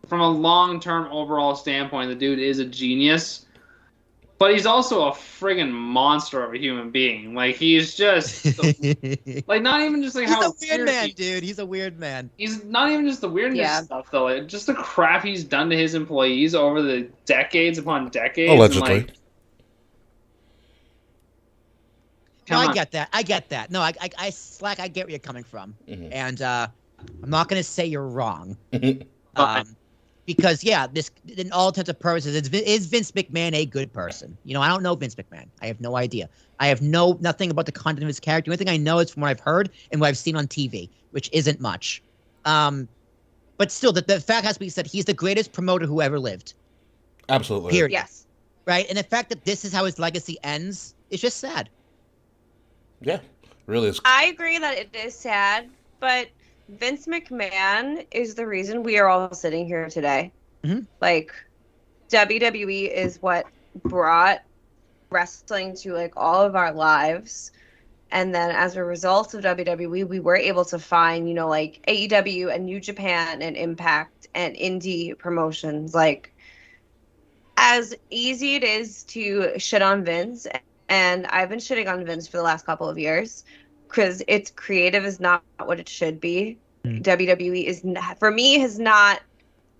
from a long-term overall standpoint, the dude is a genius. But he's also a friggin' monster of a human being. Like he's just like not even just like he's how a weird man, dude. He's a weird man. He's not even just the weirdness stuff though. Like, just the crap he's done to his employees over the decades upon decades. Allegedly. And, like, No, I get that. No, I Slack. I get where you're coming from, and I'm not gonna say you're wrong, because yeah, this in all intents and purposes, is Vince McMahon a good person? You know, I don't know Vince McMahon. I have no idea. I have nothing about the content of his character. The only thing I know is from what I've heard and what I've seen on TV, which isn't much. But still, the fact has to be said. He's the greatest promoter who ever lived. Absolutely. Period. Yes. Right, and the fact that this is how his legacy ends is just sad. Yeah, really is. I agree that it is sad, but Vince McMahon is the reason we are all sitting here today. Mm-hmm. Like, WWE is what brought wrestling to like all of our lives. And then as a result of WWE, we were able to find, you know, like AEW and New Japan and Impact and indie promotions. Like, as easy it is to shit on Vince, and I've been shitting on Vince for the last couple of years, because its creative is not what it should be. WWE is, for me, has not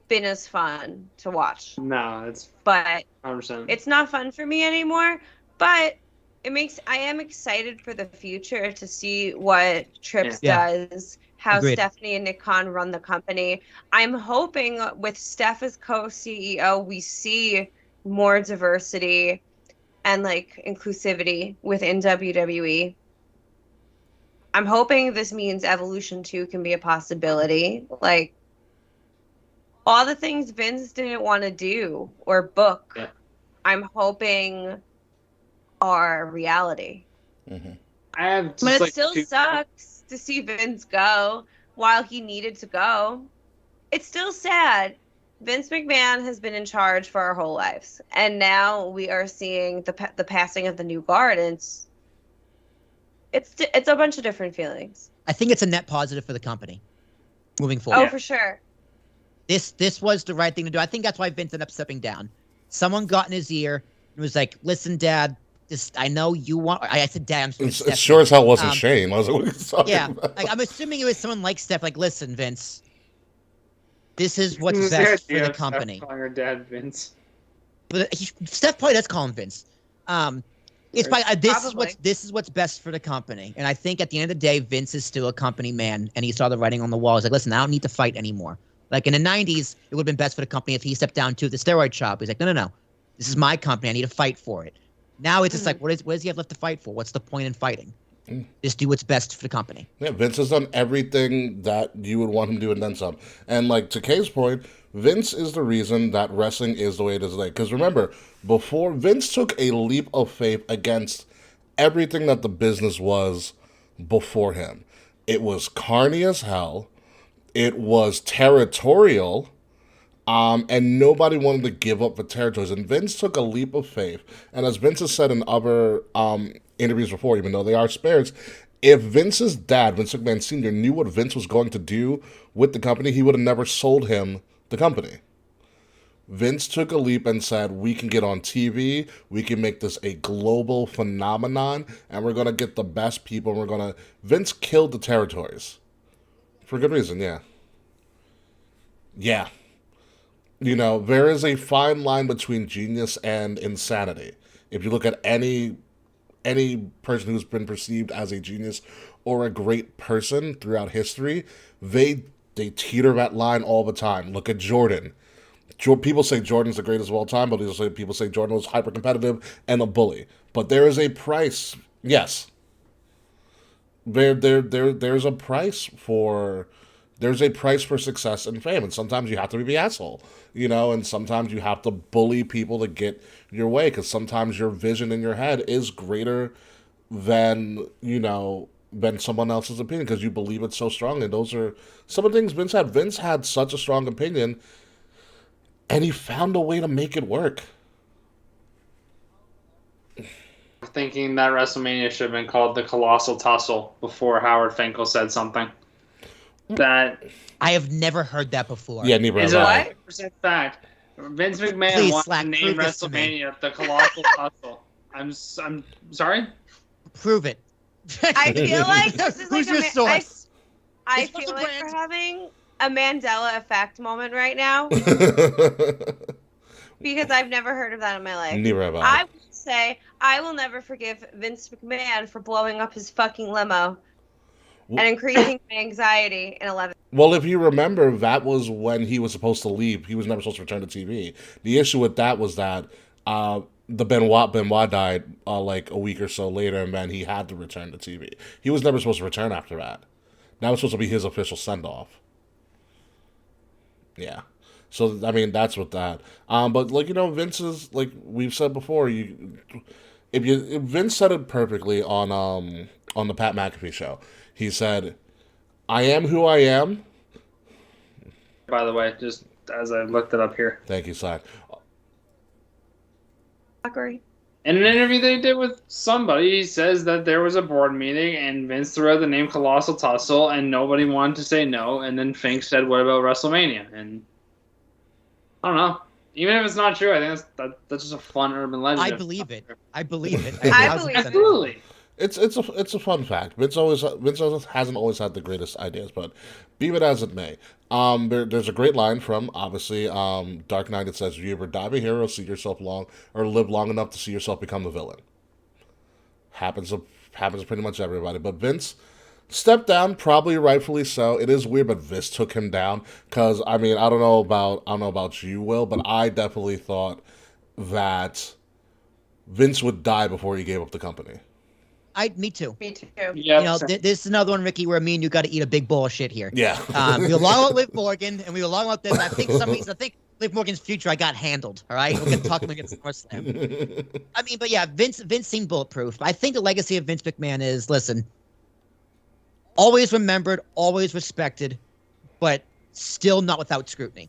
been as fun to watch. no, it's But 100%. it's not fun for me anymore. But I am excited for the future to see what Trips does, how Agreed. Stephanie and Nick Khan run the company. I'm hoping with Steph as co-CEO, we see more diversity and like inclusivity within WWE. I'm hoping this means Evolution 2 can be a possibility. Like, all the things Vince didn't want to do or book, Yeah. I'm hoping are reality. Mm-hmm. I have just But it like still sucks to see Vince go while he needed to go. It's still sad. Vince McMahon has been in charge for our whole lives, and now we are seeing the passing of the new guard. And it's a bunch of different feelings. I think it's a net positive for the company moving Oh, forward. for sure. This was the right thing to do. I think that's why Vince ended up stepping down. Someone got in his ear and was like, "Listen, Dad, I know you want." I said, "Dad, I'm It sure as hell wasn't Shane. I was like, what are you talking yeah, about? like, I'm assuming it was someone like Steph. Like, listen, Vince, this is what's best for the company. Calling her dad Vince. But Steph probably does call him Vince. It's probably, this is what's best for the company. And I think at the end of the day, Vince is still a company man, and he saw the writing on the wall. He's like, listen, I don't need to fight anymore. Like in the 90s, it would have been best for the company if he stepped down to the steroid shop. He's like, no. This is my company. I need to fight for it. Now it's just like, what does he have left to fight for? What's the point in fighting? Just do what's best for the company. Yeah, Vince has done everything that you would want him to do and then some. And like to Kay's point, Vince is the reason that wrestling is the way it is today. Because remember, before Vince took a leap of faith against everything that the business was before him. It was carny as hell. It was territorial. And nobody wanted to give up the territories. And Vince took a leap of faith. And as Vince has said in other interviews before, even though they are spares, if Vince's dad, Vince McMahon Sr., knew what Vince was going to do with the company, he would have never sold him the company. Vince took a leap and said, we can get on TV, we can make this a global phenomenon, and we're going to get the best people, and we're going to... Vince killed the territories. For good reason, yeah. Yeah. You know, there is a fine line between genius and insanity. If you look at any person who's been perceived as a genius or a great person throughout history, they teeter that line all the time. Look at Jordan. People say Jordan's the greatest of all time, but people say Jordan was hyper competitive and a bully. But there is a price. Yes. There's a price for success and fame, and sometimes you have to be the asshole, you know, and sometimes you have to bully people to get your way, because sometimes your vision in your head is greater than, you know, than someone else's opinion, because you believe it so strongly. Those are some of the things Vince had. Vince had such a strong opinion, and he found a way to make it work. Thinking that WrestleMania should have been called the Colossal Tussle before Howard Finkel said something. That I have never heard that before. Yeah, neither is have a I. 100% fact. Vince McMahon Please, wanted Slack, to name prove this to me. WrestleMania the Colossal Tussle. I'm sorry? Prove it. I feel like this is Who's like your source? I It's feel Russell like Brand. we're having a Mandela effect moment right now because I've never heard of that in my life. Neither have I will say I will never forgive Vince McMahon for blowing up his fucking limo and increasing my anxiety in 11. Well, if you remember, that was when he was supposed to leave. He was never supposed to return to TV. The issue with that was that the Benoit died like a week or so later, and then he had to return to TV. He was never supposed to return after that. That was supposed to be his official send-off. Yeah. So, I mean, that's what that. But, like, you know, Vince is, like we've said before, if Vince said it perfectly on the Pat McAfee show. He said, I am who I am. By the way, just as I looked it up here. Thank you, Cy. In an interview they did with somebody, he says that there was a board meeting and Vince threw out the name Colossal Tussle and nobody wanted to say no. And then Fink said, what about WrestleMania? And I don't know. Even if it's not true, I think that's just a fun urban legend. I believe it. I believe it. I believe it. Absolutely. It's a fun fact. Vince hasn't always had the greatest ideas, but be it as it may. There's a great line from obviously Dark Knight that says, "You ever die a hero, see yourself live long enough to see yourself become the villain." Happens to pretty much everybody, but Vince stepped down, probably rightfully so. It is weird, but Vince took him down because I mean I don't know about you, Will, but I definitely thought that Vince would die before he gave up the company. Me too. Me too. Yep. You know, this is another one, Ricky, where me and you got to eat a big bowl of shit here. Yeah. We were long about Liv Morgan, and we were long about this. I think for some reason, I think Liv Morgan's future I got handled. All right, we're gonna talk him against SummerSlam. I mean, but yeah, Vince seemed bulletproof. I think the legacy of Vince McMahon is, listen, always remembered, always respected, but still not without scrutiny.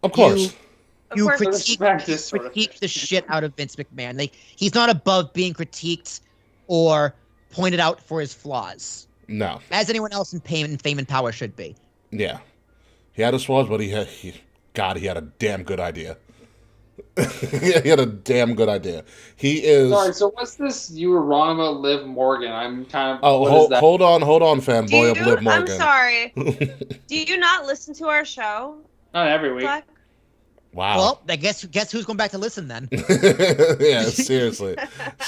Of course. You Of course. critique the shit out of Vince McMahon. Like, he's not above being critiqued or pointed out for his flaws, No. as anyone else in fame and power should be. Yeah. He had his flaws, but he had a damn good idea. He had a damn good idea. He is. Sorry, so what's this? You were wrong about Liv Morgan. I'm kind of. Oh, hold on, fanboy of Liv Morgan. I'm sorry. Do you not listen to our show? Not every week. Black? Wow. Well, I guess who's going back to listen then? Yeah, seriously,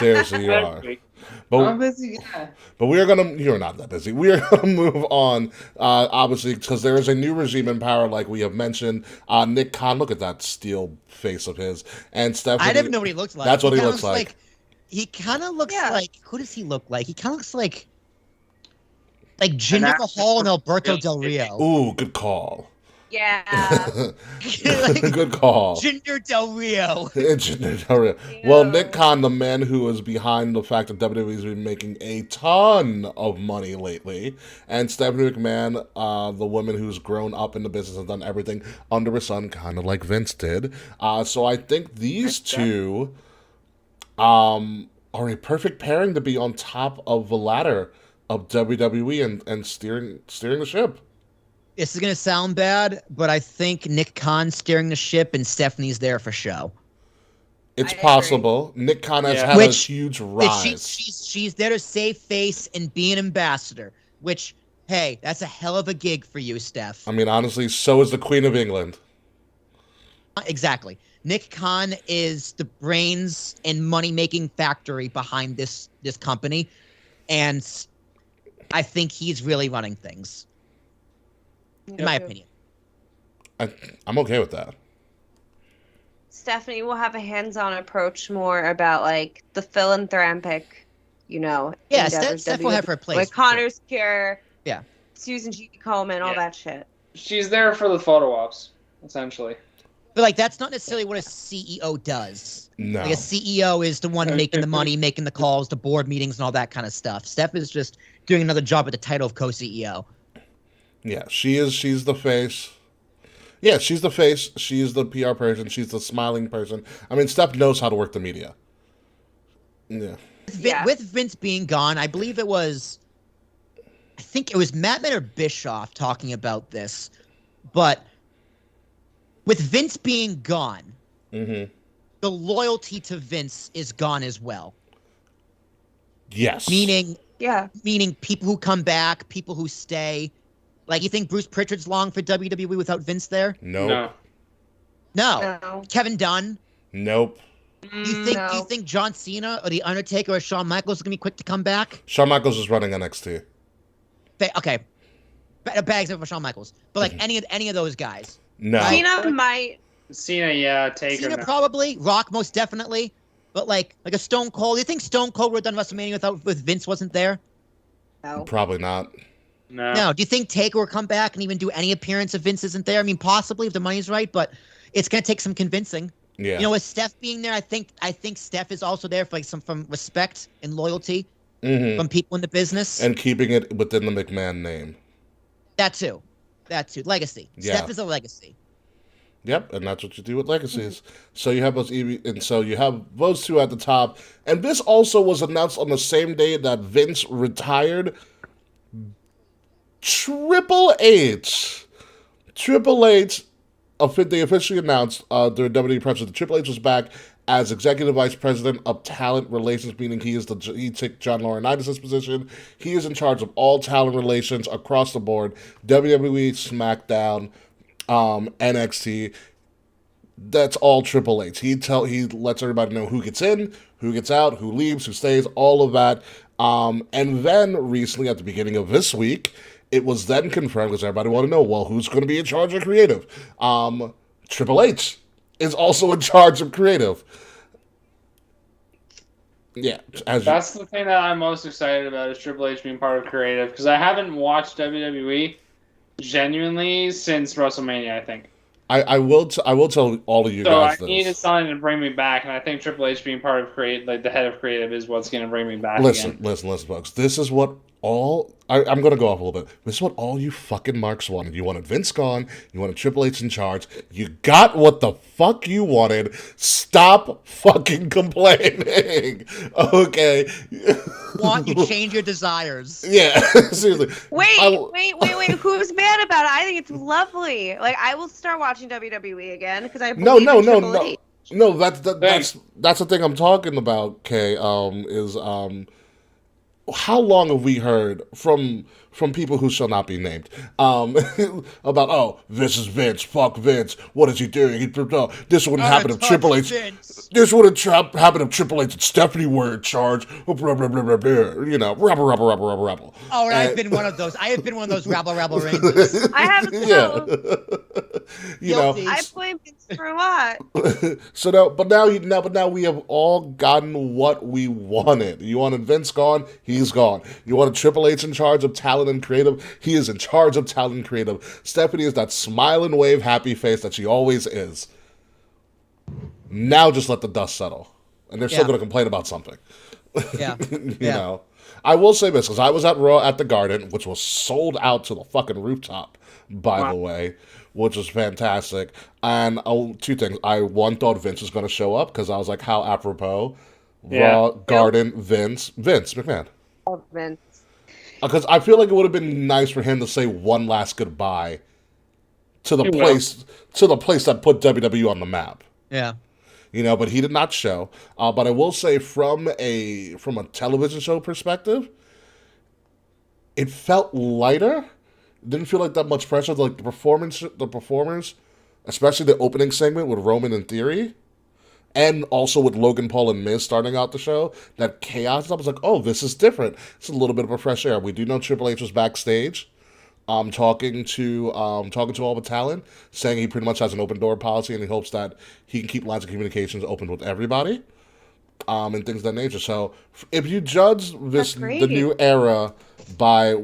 you are. Every week. But, I'm busy. Yeah. but we are gonna. You're not that busy. We are gonna move on. Obviously, because there is a new regime in power, like we have mentioned. Nick Khan, look at that steel face of his, and Stephanie. I didn't know what he looks like. That's what he kinda looks like. He kind of looks Yeah. like. Who does he look like? He kind of looks like Jinder Mahal and Alberto Del Rio. Ooh, good call. Yeah. Good call. Jinder Del Rio. Well, Ew. Nick Khan, the man who is behind the fact that WWE's been making a ton of money lately, and Stephanie McMahon, the woman who's grown up in the business and done everything under the sun, kind of like Vince did. So I think these two are a perfect pairing to be on top of the ladder of WWE and steering the ship. This is gonna sound bad, but I think Nick Khan's steering the ship and Stephanie's there for show. It's I possible. Nick Khan has had a huge rise. She's there to save face and be an ambassador. Which, hey, that's a hell of a gig for you, Steph. I mean, honestly, so is the Queen of England. Exactly. Nick Khan is the brains and money-making factory behind this company, and I think he's really running things, in my opinion. I'm okay with that. Stephanie will have a hands-on approach more about like the philanthropic, Yeah, endeavors, Steph will have her place. like Connor's Cure, Yeah. Susan G. Komen, all that shit. She's there for the photo ops, essentially. But like, that's not necessarily what a CEO does. No. Like, a CEO is the one making the money, making the calls, the board meetings, and all that kind of stuff. Steph is just doing another job with the title of co-CEO. Yeah, she's the face. Yeah, she's the face. She's the PR person. She's the smiling person. I mean, Steph knows how to work the media. Yeah. With Vince being gone, I believe it was, I think it was Mattman or Bischoff talking about this, but with Vince being gone, Mm-hmm. the loyalty to Vince is gone as well. Yes. Meaning people who come back, people who stay. Like, you think Bruce Pritchard's long for WWE without Vince there? Nope. No. No. Kevin Dunn? Nope. You think John Cena or The Undertaker or Shawn Michaels is going to be quick to come back? Shawn Michaels is running NXT. Okay. Bad example for Shawn Michaels. But, like, any of those guys. No. Cena might. Cena, yeah, Taker. Cena no. probably. Rock most definitely. But, like a Stone Cold. You think Stone Cold would have done WrestleMania with Vince wasn't there? No. Probably not. No. Do you think Taker will come back and even do any appearance if Vince isn't there? I mean, possibly if the money's right, but it's going to take some convincing. Yeah. You know, with Steph being there, I think Steph is also there for like from respect and loyalty from people in the business. And keeping it within the McMahon name. That too. Legacy. Yeah. Steph is a legacy. Yep, and that's what you do with legacies. So you have those two at the top, and this also was announced on the same day that Vince retired. Triple H, they officially announced during WWE press that Triple H was back as Executive Vice President of Talent Relations, meaning he took John Laurinaitis' position. He is in charge of all talent relations across the board, WWE, SmackDown, NXT. That's all Triple H. He lets everybody know who gets in, who gets out, who leaves, who stays, all of that. And then recently, at the beginning of this week, it was then confirmed, because everybody wanted to know, well, who's going to be in charge of creative? Triple H is also in charge of creative. Yeah, That's the thing that I'm most excited about is Triple H being part of creative, because I haven't watched WWE genuinely since WrestleMania, I think. I will tell all of you So guys I needed this. something to bring me back, and I think Triple H being part of creative, like the head of creative, is what's going to bring me back again. Listen, folks. This is what I'm going to go off a little bit. This is what all you fucking marks wanted. You wanted Vince gone. You wanted Triple H in charge. You got what the fuck you wanted. Stop fucking complaining. Okay. You change your desires. Yeah, seriously. Wait. Who's mad about it? I think it's lovely. Like, I will start watching WWE again because I No, believe in Triple H. no. That's the thing I'm talking about. Kay, is how long have we heard from people who shall not be named about this is Vince, fuck Vince, what is he doing? This wouldn't happen if Triple H. Vince. This wouldn't happen if Triple H and Stephanie were in charge. Blah, blah, blah, blah, blah, you know, rabble. Oh, and I've been one of those. I have been one of those rabble rangers. I have as well. You know, I blame Vince for a lot. so now we have all gotten what we wanted. You wanted Vince gone, he's gone. You wanted Triple H in charge of talent and creative, he is in charge of talent and creative. Stephanie is that smile and wave happy face that she always is. Now just let the dust settle. And they're still going to complain about something. Yeah. you know. I will say this, because I was at Raw at the Garden, which was sold out to the fucking rooftop, by the way, which was fantastic. And two things. I, thought Vince was going to show up, because I was like, how apropos. Raw, Garden, Vince McMahon. Oh, Vince. Because I feel like it would have been nice for him to say one last goodbye to the place that put WWE on the map. Yeah. You know, but he did not show. But I will say, from a television show perspective, it felt lighter. It didn't feel like that much pressure. Like the performers, especially the opening segment with Roman and Theory, and also with Logan Paul and Miz starting out the show, that chaos. I was like, oh, this is different. It's a little bit of a fresh air. We do know Triple H was backstage, talking to all the talent, saying he pretty much has an open door policy and he hopes that he can keep lines of communications open with everybody, and things of that nature. So if you judge the new era by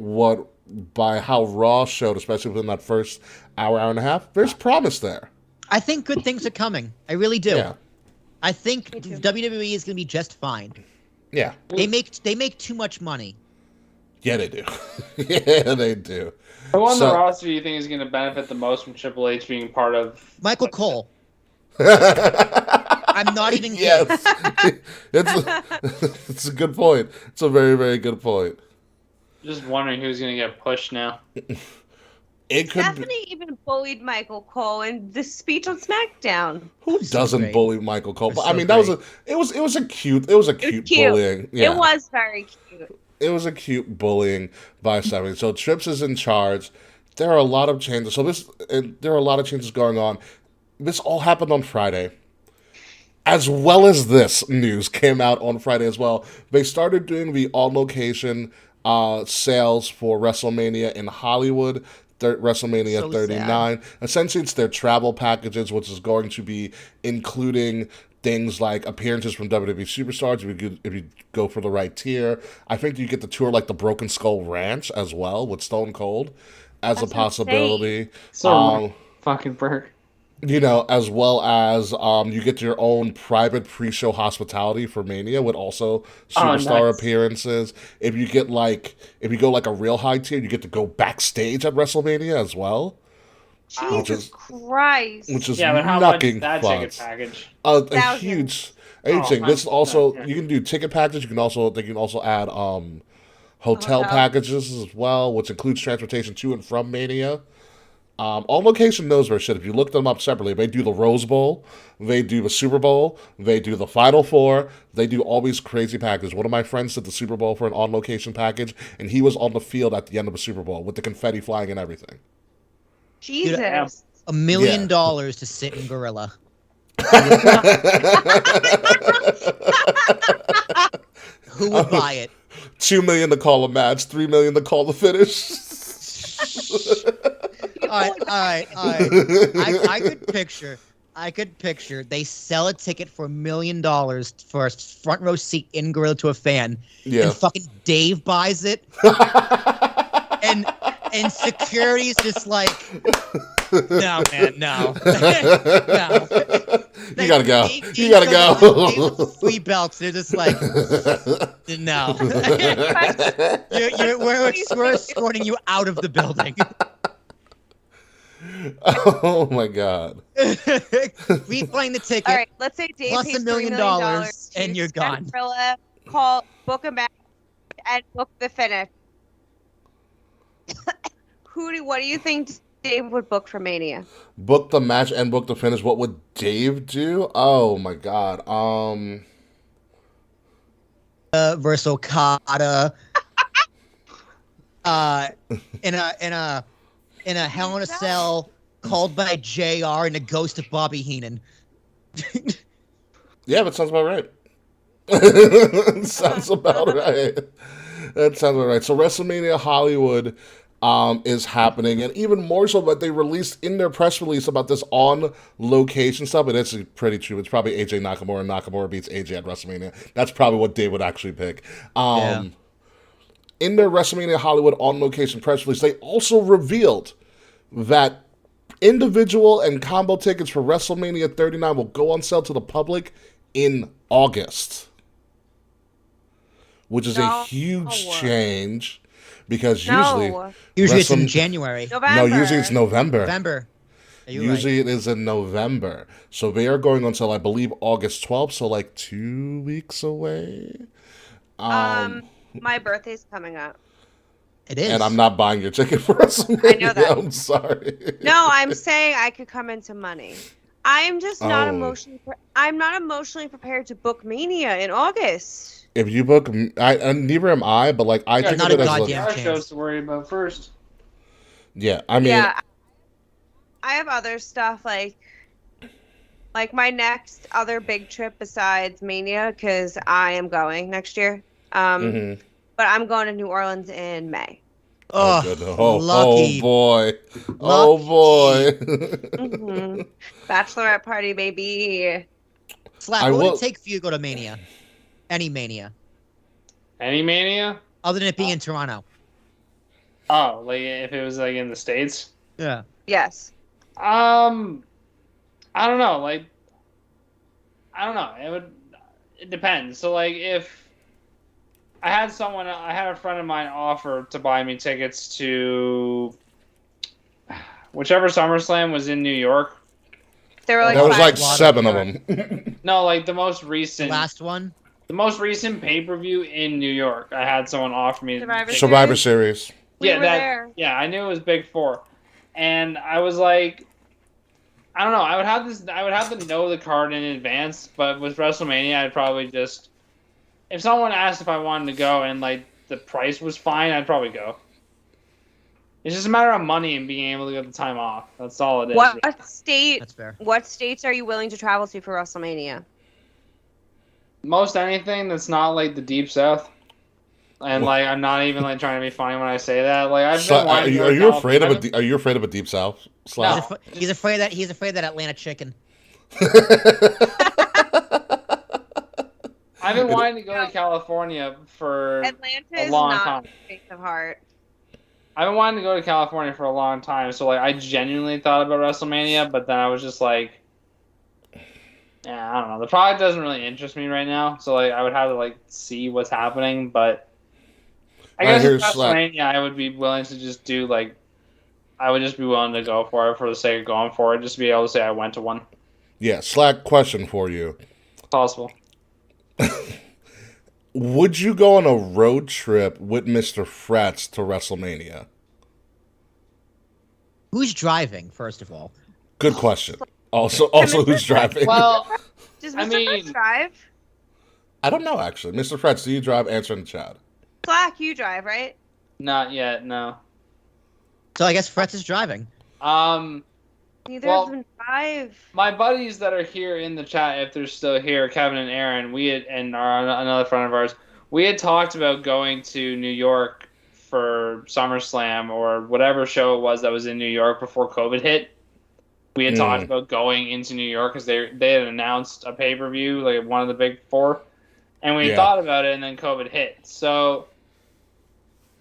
how Raw showed, especially within that first hour and a half, there's promise there. I think good things are coming. I really do. Yeah. I think WWE is going to be just fine. Yeah. They make too much money. Yeah, they do. Yeah, they do. Who on the roster do you think is going to benefit the most from Triple H being part of... Michael Cole. I'm not even kidding. Yes. It's a good point. It's a very, very good point. Just wondering who's going to get pushed now. Stephanie even bullied Michael Cole in the speech on SmackDown. Who doesn't bully Michael Cole? But I mean, it was a cute bullying. Yeah. It was very cute. It was a cute bullying by Stephanie. So Trips is in charge. There are a lot of changes. There are a lot of changes going on. This all happened on Friday. As well as this news came out on Friday as well. They started doing the on-location sales for Wrestlemania in Hollywood. WrestleMania 39. Sad. Essentially, it's their travel packages, which is going to be including things like appearances from WWE superstars if you go for the right tier. I think you get to tour like the Broken Skull Ranch as well with Stone Cold as a possibility. So fucking perk. You know, as well as you get your own private pre-show hospitality for Mania with also superstar appearances. If you go like a real high tier, you get to go backstage at WrestleMania as well. Jesus Christ! Which is but how much is that ticket package? A huge thing. This is also you can do ticket package. They can also add hotel packages as well, which includes transportation to and from Mania. On location knows their shit. If you look them up separately, they do the Rose Bowl, they do the Super Bowl, they do the Final Four, they do all these crazy packages. One of my friends did the Super Bowl for an on-location package, and he was on the field at the end of the Super Bowl with the confetti flying and everything. Jesus. $1 million to sit in Gorilla. Who would buy it? $2 million to call a match, $3 million to call the finish. All right. I could picture I could picture they sell a ticket for $1 million for a front row seat in gorilla to a fan, Yeah. and fucking Dave buys it, and security's just like, no, man, no, no. You gotta go. Dave You gotta Dave's go. 3 belts. They're just like, no. We're escorting you out of the building. Oh my god. Refund the ticket. All right, let's say Dave Plus pays $1 million, $3 million and you're to gone. Gorilla, book a match, and book the finish. What do you think Dave would book for Mania? Book the match and book the finish. What would Dave do? Oh my god. Versus Okada. In a Hell in a Cell called by JR and a ghost of Bobby Heenan. Yeah, that sounds about right. Sounds about right. That sounds about right. So WrestleMania Hollywood is happening, and even more so, but they released in their press release about this on-location stuff, and it's pretty true. It's probably AJ Nakamura, and Nakamura beats AJ at WrestleMania. That's probably what Dave would actually pick. Yeah. In their WrestleMania Hollywood on-location press release, they also revealed that individual and combo tickets for WrestleMania 39 will go on sale to the public in August, which is a huge change because Usually it's in January. No, usually it's November. November. Usually it is in November. So they are going until, I believe, August 12th, so like 2 weeks away. My birthday's coming up. It is. And I'm not buying your ticket for WrestleMania. I know that. I'm sorry. No, I'm saying I could come into money. I am just not I'm not emotionally prepared to book Mania in August. If you book, neither am I, but like I think of it as Our shows to worry about first. Yeah, I mean, yeah, I have other stuff like my next other big trip besides Mania because I am going next year. But I'm going to New Orleans in May. Lucky. Oh boy. Oh boy. Bachelorette party, baby. Slap, what would it take for you to go to Mania? Any Mania? Any Mania? Other than it being in Toronto. Oh, like if it was like in the States? Yeah. Yes. I don't know. Like, I don't know. It depends. So like if I had a friend of mine offer to buy me tickets to whichever SummerSlam was in New York. There were was like 7 of them. No, like the most recent. The last one? The most recent pay-per-view in New York. I had someone offer me Survivor Series. We were there. Yeah, I knew it was Big 4. And I was like, I don't know. I would have to know the card in advance, but with WrestleMania, I'd probably just, if someone asked if I wanted to go and like the price was fine, I'd probably go. It's just a matter of money and being able to get the time off. That's all it is. That's fair. What states are you willing to travel to for WrestleMania? Most anything that's not like the Deep South. And like I'm not even like trying to be funny when I say that. Like are you afraid of a Deep South? No. He's afraid that Atlanta chicken. I've been wanting to go to California for Atlanta a is long not time. a place of heart. I've been wanting to go to California for a long time, so like I genuinely thought about WrestleMania, but then I was just like, yeah, I don't know. The product doesn't really interest me right now, so like I would have to like see what's happening. But I guess with WrestleMania, I would be willing to just do like, I would just be willing to go for it for the sake of going for it, just to be able to say I went to one. Yeah, Slack, question for you. Possible. Would you go on a road trip with Mr. Frets to WrestleMania? Who's driving, first of all? Good question. Also, who's driving? Well, does Mr. Frets drive? I don't know, actually. Mr. Frets, do you drive? Answer in the chat. Slack, you drive, right? Not yet, no. So I guess Frets is driving. Neither of them drive. My buddies that are here in the chat, if they're still here, Kevin and Aaron, another friend of ours, we had talked about going to New York for SummerSlam or whatever show it was that was in New York before COVID hit. we had talked about going into New York because they had announced a pay-per-view, like one of the big four, and we thought about it, and then COVID hit. So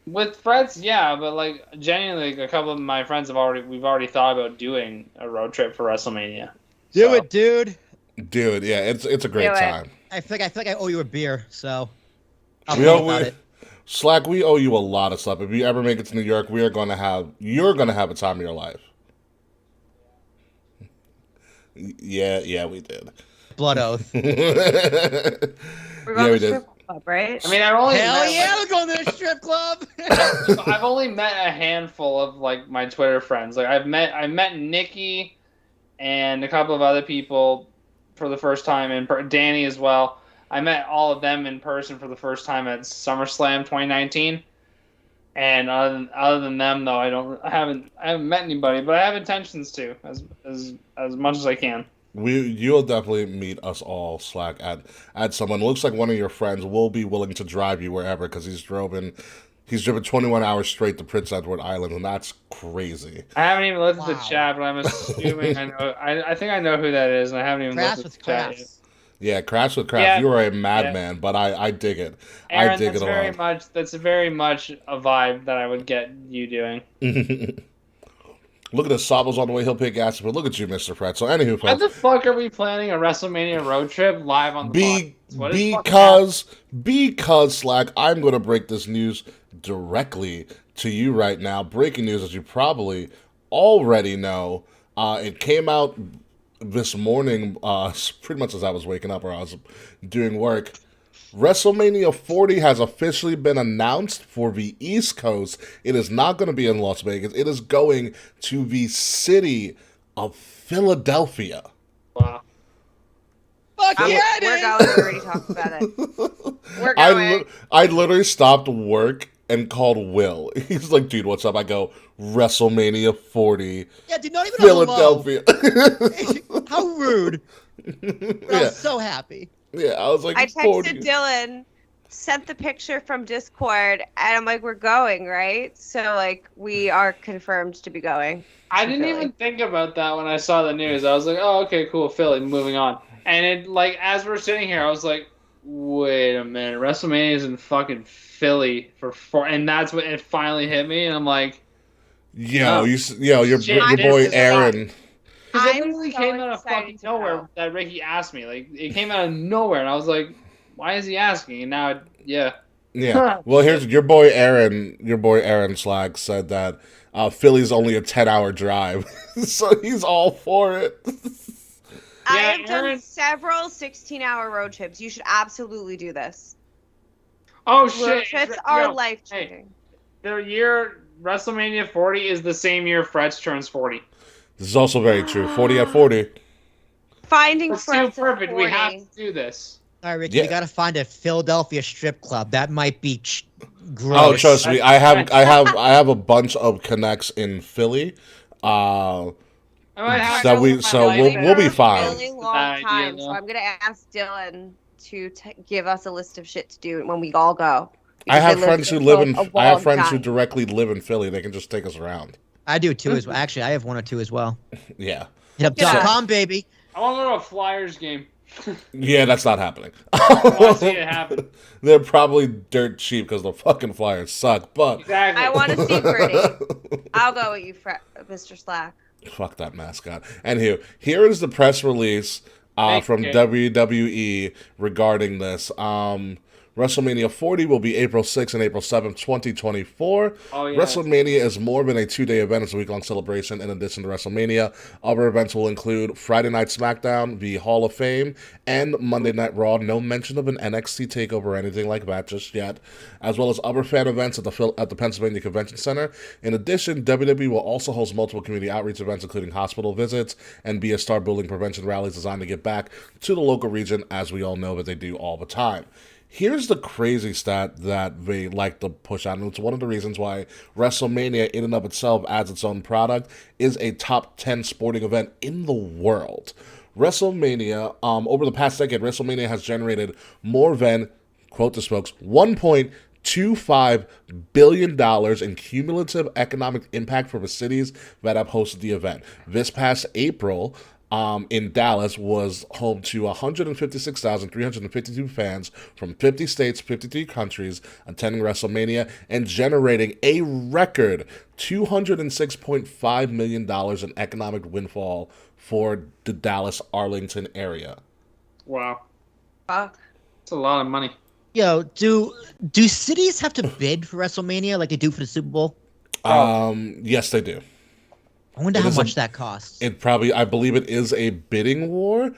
with Fred's, yeah, but like genuinely, like, a couple of my friends we've already thought about doing a road trip for WrestleMania. Do it, dude. Dude, yeah, it's a great time. I feel like I owe you a beer, so I'll We think owe about it. Slack, we owe you a lot of stuff. If you ever make it to New York, you're gonna have a time of your life. Yeah, we did. Blood oath. We're going to strip club, right? I mean, I've only Hell yeah, we're going to the strip club. I've only met a handful of like my Twitter friends. Like I met Nikki and a couple of other people for the first time, and Danny as well. I met all of them in person for the first time at SummerSlam 2019. And other than them, though, I haven't met anybody, but I have intentions to as much as I can. You'll definitely meet us all, Slack, at someone. It looks like one of your friends will be willing to drive you wherever, because he's driven 21 hours straight to Prince Edward Island, and that's crazy. I haven't even looked at the chat, but I'm assuming I know. I think I know who that is, and I haven't even looked at the chat yet. Yeah, Crash with Craft. Yeah, you are a madman, but I dig it. Aaron, I dig it a lot. That's very much a vibe that I would get you doing. Look at the Sabo's on the way. He'll pick gas, but look at you, Mr. Fred. So anywho, folks, why the fuck are we planning a WrestleMania road trip live on the because Slack, I'm going to break this news directly to you right now. Breaking news, as you probably already know, it came out this morning, pretty much as I was waking up or I was doing work. WrestleMania 40 has officially been announced for the East Coast. It is not going to be in Las Vegas. It is going to the city of Philadelphia. Wow. Fuck yeah, it We're is. going. We already talked about it. We're going. I literally stopped work and called Will. He's like, dude, what's up? I go, WrestleMania 40. Yeah, dude, not even Philadelphia. How rude. I was so happy. Yeah, I was like, I texted 40. Dylan, sent the picture from Discord, and I'm like, we're going, right? So, like, we are confirmed to be going. I didn't even think about that when I saw the news. I was like, oh, okay, cool, Philly, moving on. And it, like, as we're sitting here, I was like, wait a minute, WrestleMania is in fucking Philly for 4, and that's when it finally hit me, and I'm like, your boy Aaron. Because it literally came out of fucking nowhere that Ricky asked me. Like, it came out of nowhere, and I was like, why is he asking? And now, Yeah. Well, here's your boy Aaron Slag said that Philly's only a 10-hour drive. So he's all for it. I have done several 16-hour road trips. You should absolutely do this. Oh, shit. Road trips are life-changing. The year WrestleMania 40 is the same year Fred's turns 40. This is also very true. 40 at 40. Finding That's friends so perfect. at We 40. have to do this. All right, Ricky, we gotta find a Philadelphia strip club. That might be gross. Oh, trust me, I have a bunch of connects in Philly. We'll be fine. A really long time, so I'm gonna ask Dylan to give us a list of shit to do when we all go. I have friends who directly live in Philly. They can just take us around. I do too as well. Actually, I have one or two as well. Yeah. Hit up .com, baby. I want to go to a Flyers game. Yeah, that's not happening. I want to see it happen. They're probably dirt cheap because the fucking Flyers suck. But exactly. I want to see Pretty. I'll go with you, Mr. Slack. Fuck that mascot. Anywho, here is the press release from WWE regarding this. WrestleMania 40 will be April 6th and April 7th, 2024. Oh, yeah. WrestleMania is more than a 2-day event. It's a week-long celebration in addition to WrestleMania. Other events will include Friday Night SmackDown, the Hall of Fame, and Monday Night Raw. No mention of an NXT takeover or anything like that just yet, as well as other fan events at the Pennsylvania Convention Center. In addition, WWE will also host multiple community outreach events, including hospital visits and BSR bullying prevention rallies designed to get back to the local region, as we all know that they do all the time. Here's the crazy stat that they like to push out, and it's one of the reasons why WrestleMania in and of itself, as its own product, is a top 10 sporting event in the world. WrestleMania, over the past decade, WrestleMania has generated more than, quote this folks, 1.2 $25 billion in cumulative economic impact for the cities that have hosted the event. This past April, in Dallas was home to 156,352 fans from 50 states, 53 countries attending WrestleMania and generating a record $206.5 million in economic windfall for the Dallas-Arlington area. Wow. Fuck. That's a lot of money. Yo, do cities have to bid for WrestleMania like they do for the Super Bowl? Yes, they do. I wonder how much that costs. I believe it is a bidding war.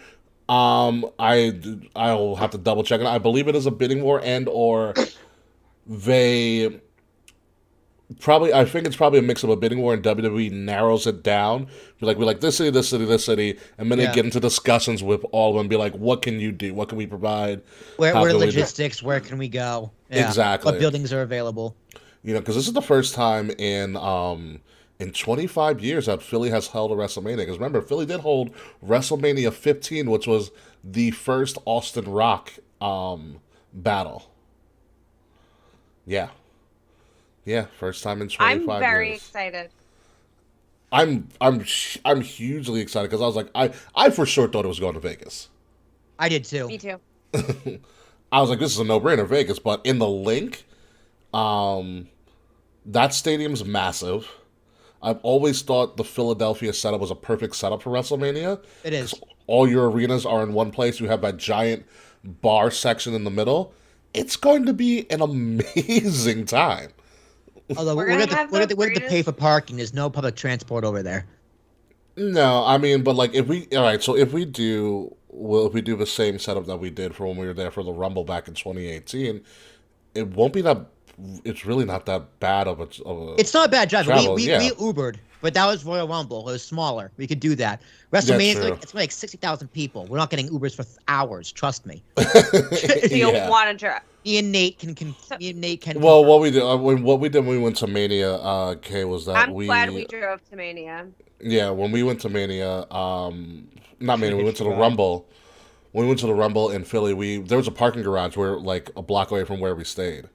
I'll have to double check it. I believe it is a bidding war, and or they probably. I think it's probably a mix of a bidding war, and WWE narrows it down. We like this city, this city, this city, and then they get into discussions with all of them. Be like, what can you do? What can we provide? Where are logistics? Where can we go? Yeah. Exactly. What buildings are available? You know, because this is the first time in 25 years that Philly has held a WrestleMania. Because remember, Philly did hold WrestleMania 15, which was the first Austin Rock battle. Yeah. Yeah, first time in 25 years. I'm very excited. I'm hugely excited because I was like, I for sure thought it was going to Vegas. I did too. Me too. I was like, this is a no-brainer, Vegas. But in the link, that stadium's massive. I've always thought the Philadelphia setup was a perfect setup for WrestleMania. It is. All your arenas are in one place. You have that giant bar section in the middle. It's going to be an amazing time. Although we're going to have to pay for parking. There's no public transport over there. No, I mean, but like if we do the same setup that we did for when we were there for the Rumble back in 2018, it won't be that. It's really not that bad of a. It's not a bad drive. Travel, We Ubered, but that was Royal Rumble. It was smaller. We could do that. WrestleMania, it's like 60,000 people. We're not getting Ubers for hours. Trust me. You don't want to drive. Me and Nate can. Well, what we did when we went to Mania, Kay, was that I'm glad we drove to Mania. Yeah, when we went to Mania, not Mania, we went to the Rumble. When we went to the Rumble in Philly, there was a parking garage where like a block away from where we stayed.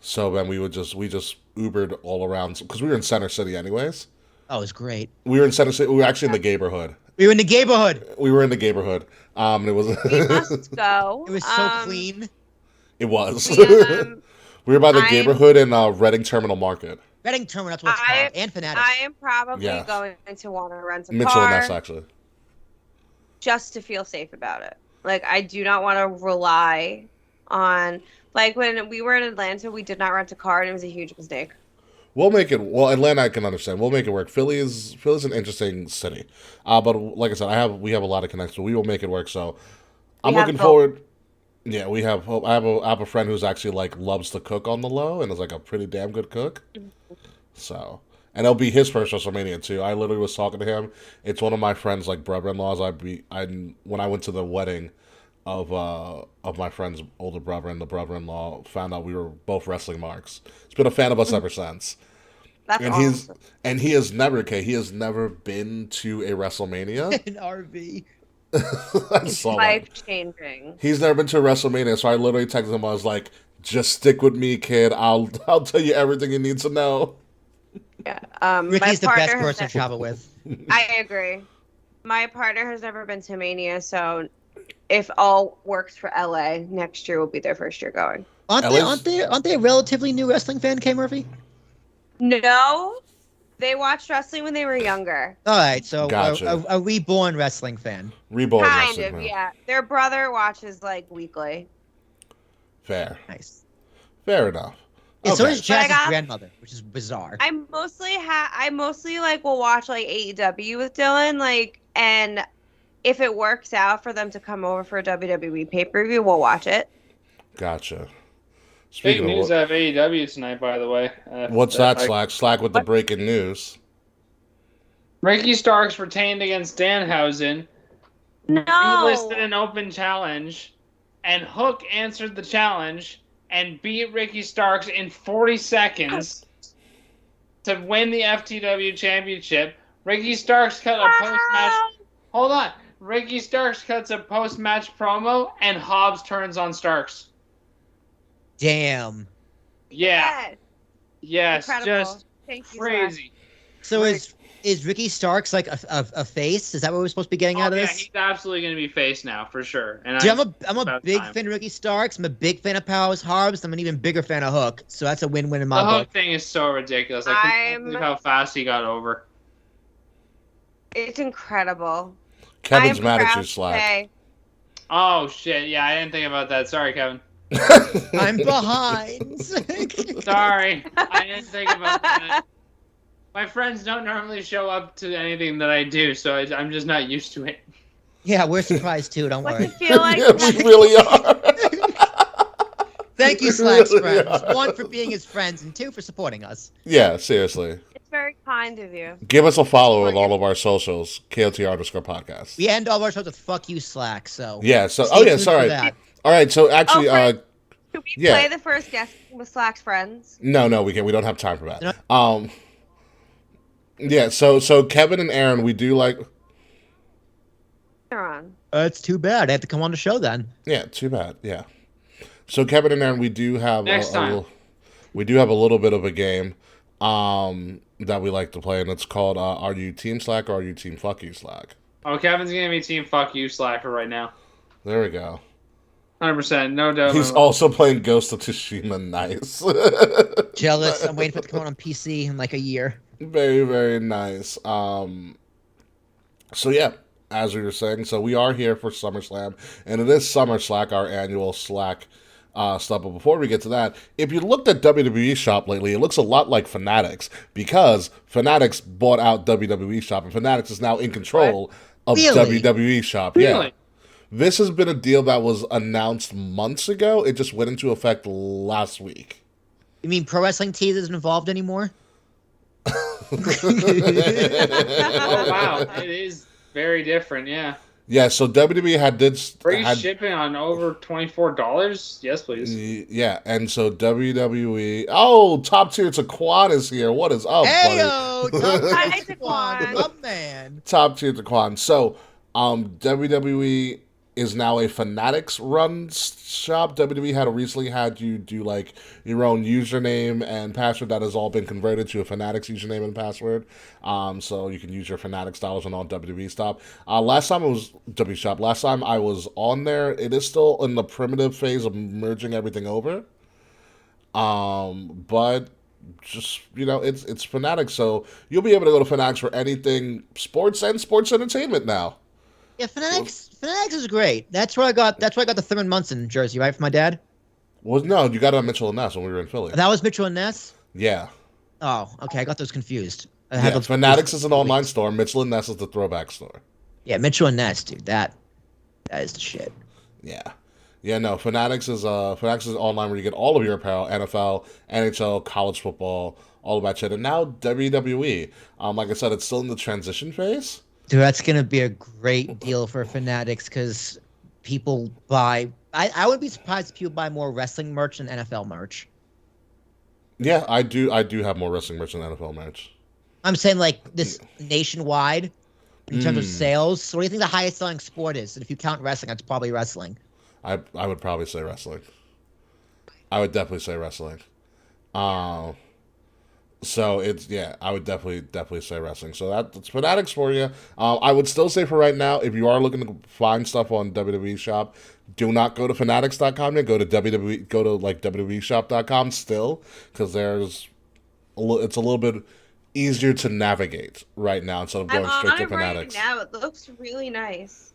So then we just Ubered all around because we were in Center City anyways. Oh, it was great. We were in Center City. We were actually in the neighborhood. We were in the neighborhood. It was. We must go. It was so clean. It was. We were by the neighborhood in Reading Terminal Market. Reading Terminal, that's what it's called. And Fanatics. I am probably going to want to rent a Mitchell car. and Ness, actually. Just to feel safe about it. Like, I do not want to rely on... Like, when we were in Atlanta, we did not rent a car, and it was a huge mistake. We'll make it... Well, Atlanta, I can understand. We'll make it work. Philly is an interesting city. But like I said, we have a lot of connections. We will make it work, so... I'm looking forward... Yeah, we have hope. I have a friend who's actually, like, loves to cook on the low, and is, like, a pretty damn good cook. So... And it'll be his first WrestleMania, too. I literally was talking to him. It's one of my friend's, like, brother-in-laws. When I went to the wedding... of my friend's older brother and the brother-in-law found out we were both wrestling marks. He's been a fan of us ever since. That's awesome. He has never been to a WrestleMania. An RV. It's life-changing. He's never been to a WrestleMania, so I literally texted him. I was like, "Just stick with me, kid. I'll tell you everything you need to know." Yeah. Ricky's the best person to travel with. I agree. My partner has never been to Mania, so. If all works for LA, next year will be their first year going. Aren't they a relatively new wrestling fan, Kay Murphy? No, they watched wrestling when they were younger. All right, so gotcha. a reborn wrestling fan. Reborn kind wrestling of, fan. yeah. Their brother watches like weekly. Fair. Nice. Fair enough. And so is Jazz's grandmother, which is bizarre. I mostly like will watch like AEW with Dylan, like, and if it works out for them to come over for a WWE pay-per-view, we'll watch it. Gotcha. Big news out of AEW tonight, by the way. What's that, Slack? Slack with the breaking news. Ricky Starks retained against Danhausen. No. He listed an open challenge, and Hook answered the challenge and beat Ricky Starks in 40 seconds to win the FTW championship. Ricky Starks cut a post-match... Hold on. Ricky Starks cuts a post-match promo, and Hobbs turns on Starks. Damn. Yeah. Yes. Incredible. Just Thank you, crazy. So is Ricky Starks like a face? Is that what we're supposed to be getting out of Yeah, this? he's absolutely going to be face now for sure. And Dude, I'm a about big time. fan of Ricky Starks. I'm a big fan of Powers Harbs. I'm an even bigger fan of Hook. So that's a win-win in my The book. Hook thing is so ridiculous. I can't believe how fast he got over. It's incredible. Kevin's I'm mad at proud you, to Slack. say- Oh shit! Yeah, I didn't think about that. Sorry, Kevin. I'm behind. Sorry, I didn't think about that. My friends don't normally show up to anything that I do, so I'm just not used to it. Yeah, we're surprised too. Don't What's worry. it feel like? Yeah, we really are. Thank you, Slack's Really friends. are. 1 for being his friends, and 2 for supporting us. Yeah, seriously. It's very kind of you. Give us a follow with all of our socials, KOTR_podcast. We end all our shows with "fuck you, Slack." So Yeah, so, stay oh yeah, tuned for sorry. that. All right, so actually, Can we yeah. play the first guest with Slack's friends? no, we can't. We don't have time for that. No. Yeah, so Kevin and Aaron, we do like, They're on. It's too bad. I have to come on the show then. yeah, too bad, yeah. So Kevin and Aaron, we do have Next time. we do have a little bit of a game that we like to play, and it's called Are You Team Slack or Are You Team Fuck You Slack? Oh, Kevin's gonna be team fuck you slacker right now. There we go. 100%, no doubt. He's also playing Ghost of Tsushima. Nice. Jealous. I'm waiting for it to come out on PC in like a year. Very, very nice. So yeah, as we were saying, so we are here for SummerSlam, and it is Summer Slack, our annual Slack stuff. But before we get to that, if you looked at WWE Shop lately, it looks a lot like Fanatics, because Fanatics bought out WWE Shop, and Fanatics is now in control of Really? WWE Shop. Really? Yeah. This has been a deal that was announced months ago. It just went into effect last week. You mean Pro Wrestling Tees isn't involved anymore? Oh wow, it is very different. Yeah, Yeah, so WWE free had shipping on over $24. Yes, please. yeah, and so WWE. Oh, top tier Taquan is here. What is up, buddy? Heyo, Hi, Top Taquan. Taquan, my man. Top tier Taquan. So, WWE is now a Fanatics run shop. WWE had recently had you do like your own username and password that has all been converted to a Fanatics username and password. So you can use your Fanatics dollars on all WWE stuff. Last time it was W Shop. Last time I was on there, it is still in the primitive phase of merging everything over. But just, it's Fanatics, so you'll be able to go to Fanatics for anything sports and sports entertainment now. Yeah, Fanatics is great. That's where I got the Thurman Munson jersey, right, for my dad. Well, no, you got it on Mitchell and Ness when we were in Philly. That was Mitchell and Ness. Yeah. Oh, okay, I got those confused. Yeah, Fanatics is an online store. Mitchell and Ness is the throwback store. Yeah, Mitchell and Ness, dude. That is the shit. Yeah. Yeah, no, Fanatics is online where you get all of your apparel, NFL, NHL, college football, all of that shit. And now WWE. Like I said, it's still in the transition phase. Dude, that's gonna be a great deal for Fanatics because people buy. I would be surprised if people buy more wrestling merch than NFL merch. Yeah, I do have more wrestling merch than NFL merch. I'm saying like this nationwide in terms of sales. So what do you think the highest selling sport is? And if you count wrestling, it's probably wrestling. I would probably say wrestling. I would definitely say wrestling. So I would definitely say wrestling. So that's Fanatics for you. I would still say for right now, if you are looking to find stuff on WWE Shop, do not go to Fanatics.com yet. Go to WWEshop.com still, because it's a little bit easier to navigate right now instead of going straight to Fanatics. Right now, it looks really nice.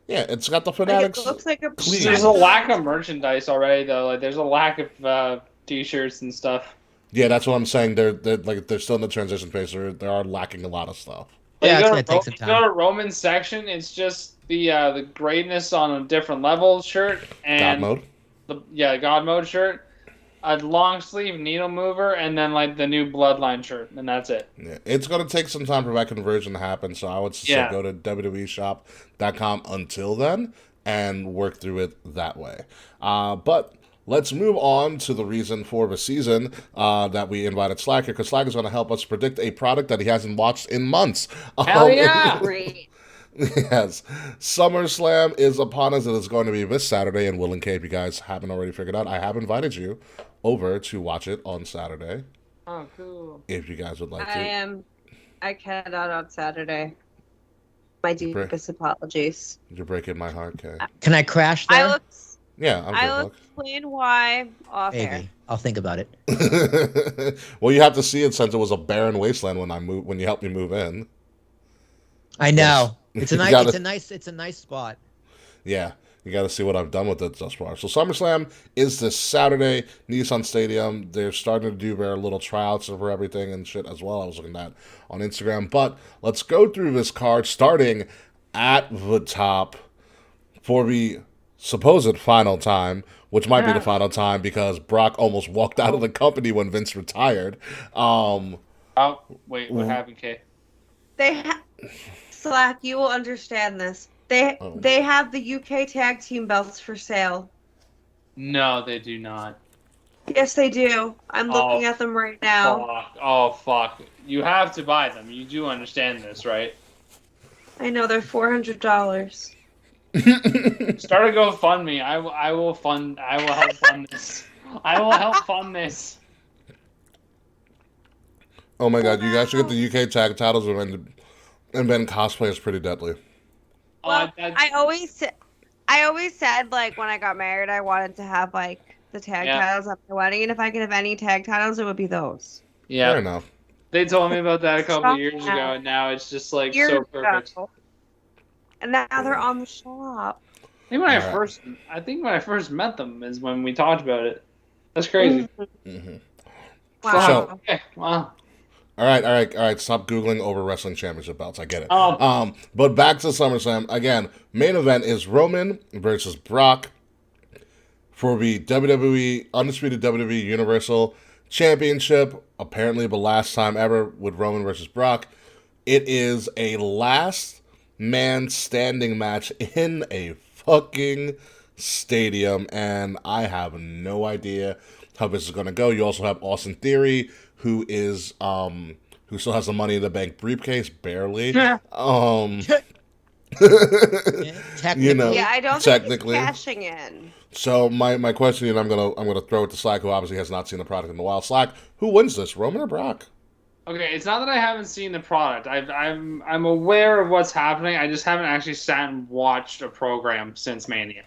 Yeah, it's got the Fanatics. It looks like a. Please. There's a lack of merchandise already, though. Like, there's a lack of t-shirts and stuff. Yeah, that's what I'm saying. They're still in the transition phase. They are lacking a lot of stuff. Yeah, it's You gonna take some You go time. to Roman's section, it's just the greatness on a different level shirt and God mode. God mode shirt, a long sleeve needle mover, and then like the new Bloodline shirt, and that's it. Yeah, it's going to take some time for that conversion to happen, so I would say go to WWEshop.com until then and work through it that way. But let's move on to the reason for the season that we invited Slack here, because Slack is going to help us predict a product that he hasn't watched in months. Hell yeah! Great. Yes. SummerSlam is upon us. It is going to be this Saturday in Will and Cape. You guys haven't already figured out, I have invited you over to watch it on Saturday. Oh, cool. If you guys would like to. I cannot on Saturday. My deepest apologies. You're breaking my heart, Kay. Can I crash there? Yeah, I'm I'll explain why off air. Maybe. I'll think about it. Well, you have to see it since it was a barren wasteland when you helped me move in. I know. It's a You nice. gotta- It's a nice spot. Yeah, you got to see what I've done with it thus far. So SummerSlam is this Saturday, Nissan Stadium. They're starting to do their little tryouts for everything and shit as well. I was looking at on Instagram. But let's go through this card, starting at the top for the supposed final time, which might be the final time because Brock almost walked out of the company when Vince retired. Oh, wait, what happened, Kay? Slack, you will understand this. They have the UK tag team belts for sale. No, they do not. Yes, they do. I'm looking at them right now. Fuck. Oh, fuck. You have to buy them. You do understand this, right? I know they're $400. Start a GoFundMe. I will help fund this. I will help fund this. Oh my god, you guys should get the UK tag titles and then cosplay is pretty deadly. Well, I always said like when I got married, I wanted to have like the tag titles at my wedding, and if I could have any tag titles, it would be those. Yeah, fair enough. They told me about that a couple of years ago, and now it's just like so perfect. And now they're on the shop. I think when I first met them is when we talked about it. That's crazy. Mm-hmm. Wow. So, Okay, wow. All right. Stop Googling over wrestling championship belts. I get it. But back to SummerSlam. Again, main event is Roman versus Brock for the WWE, Undisputed WWE Universal Championship. Apparently the last time ever with Roman versus Brock. It is a last man standing match in a fucking stadium. And I have no idea how this is going to go. You also have Austin Theory, who still has the Money in the Bank briefcase, barely. Technically. Yeah, I don't think he's cashing in. So my question, and I'm gonna throw it to Slack, who obviously has not seen the product in a while. Slack, who wins this, Roman or Brock? Okay, it's not that I haven't seen the product. I'm aware of what's happening. I just haven't actually sat and watched a program since Mania.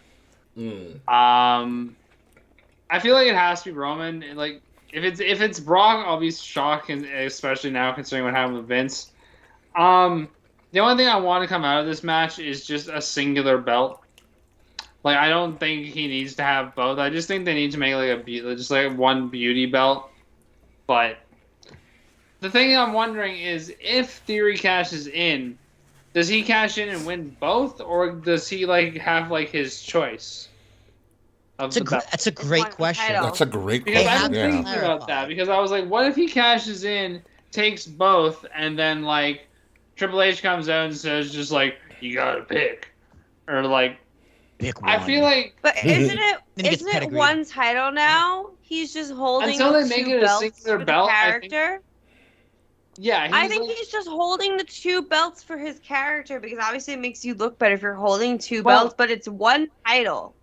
I feel like it has to be Roman. Like if it's Brock, I'll be shocked, especially now considering what happened with Vince. The only thing I want to come out of this match is just a singular belt. Like I don't think he needs to have both. I just think they need to make like one beauty belt. But the thing I'm wondering is if Theory cashes in, does he cash in and win both, or does he like have like his choice? That's a great question. That's a great because question. I've been thinking about that because I was like, what if he cashes in, takes both, and then like Triple H comes out and says just like you gotta pick, or like pick one. I feel like, but isn't it one title now? He's just holding until they make it a singular belt. Character. I think like, he's just holding the two belts for his character because obviously it makes you look better if you're holding two belts, but it's one title.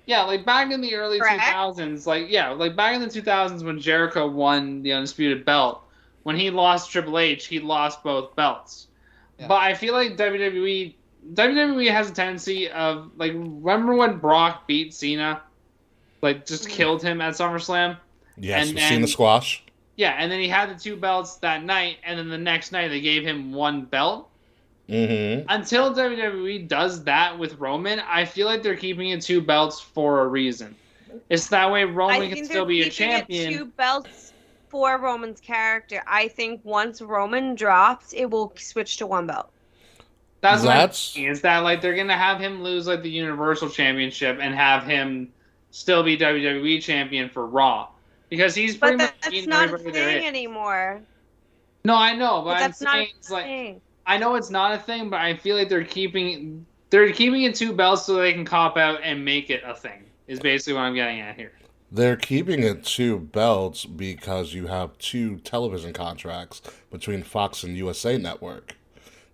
Yeah, like back in the early 2000s, like back in the 2000s when Jericho won the Undisputed Belt, when he lost Triple H, he lost both belts. Yeah. But I feel like WWE has a tendency of, like, remember when Brock beat Cena? Like, just killed him at SummerSlam? Yes, we've seen the squash. Yeah, and then he had the two belts that night, and then the next night they gave him one belt. Mm-hmm. Until WWE does that with Roman, I feel like they're keeping it two belts for a reason. It's that way Roman can still be a champion. Two belts for Roman's character. I think once Roman drops, it will switch to one belt. That's what I'm saying, is that like they're gonna have him lose like the Universal Championship and have him still be WWE champion for Raw because he's pretty much beating everybody there is. That's not a thing anymore. No, I know, but that's I'm saying it's like. I know it's not a thing, but I feel like they're keeping it two belts so they can cop out and make it a thing. Is basically what I'm getting at here. They're keeping it two belts because you have two television contracts between Fox and USA Network.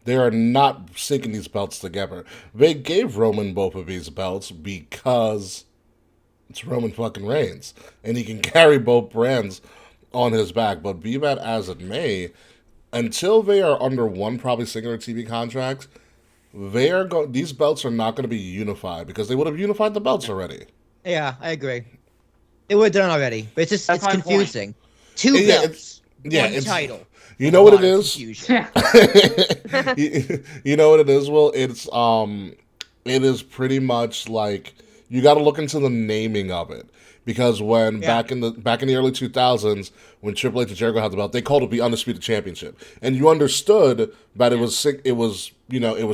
They are not syncing these belts together. They gave Roman both of these belts because It's Roman fucking Reigns, and he can carry both brands on his back. But be that as it may, until they are under one probably singular TV contract, these belts are not going to be unified because they would have unified the belts already. Yeah, I agree. They would have done already, but it's just That's it's my confusing. Two Yeah, belts, one it's title. You know what it A lot of is? confusion. You know what it is, Will? It is pretty much like you got to look into the naming of it because when back in the early 2000s when Triple H and Jericho had the belt, they called it the Undisputed Championship, and you understood that it was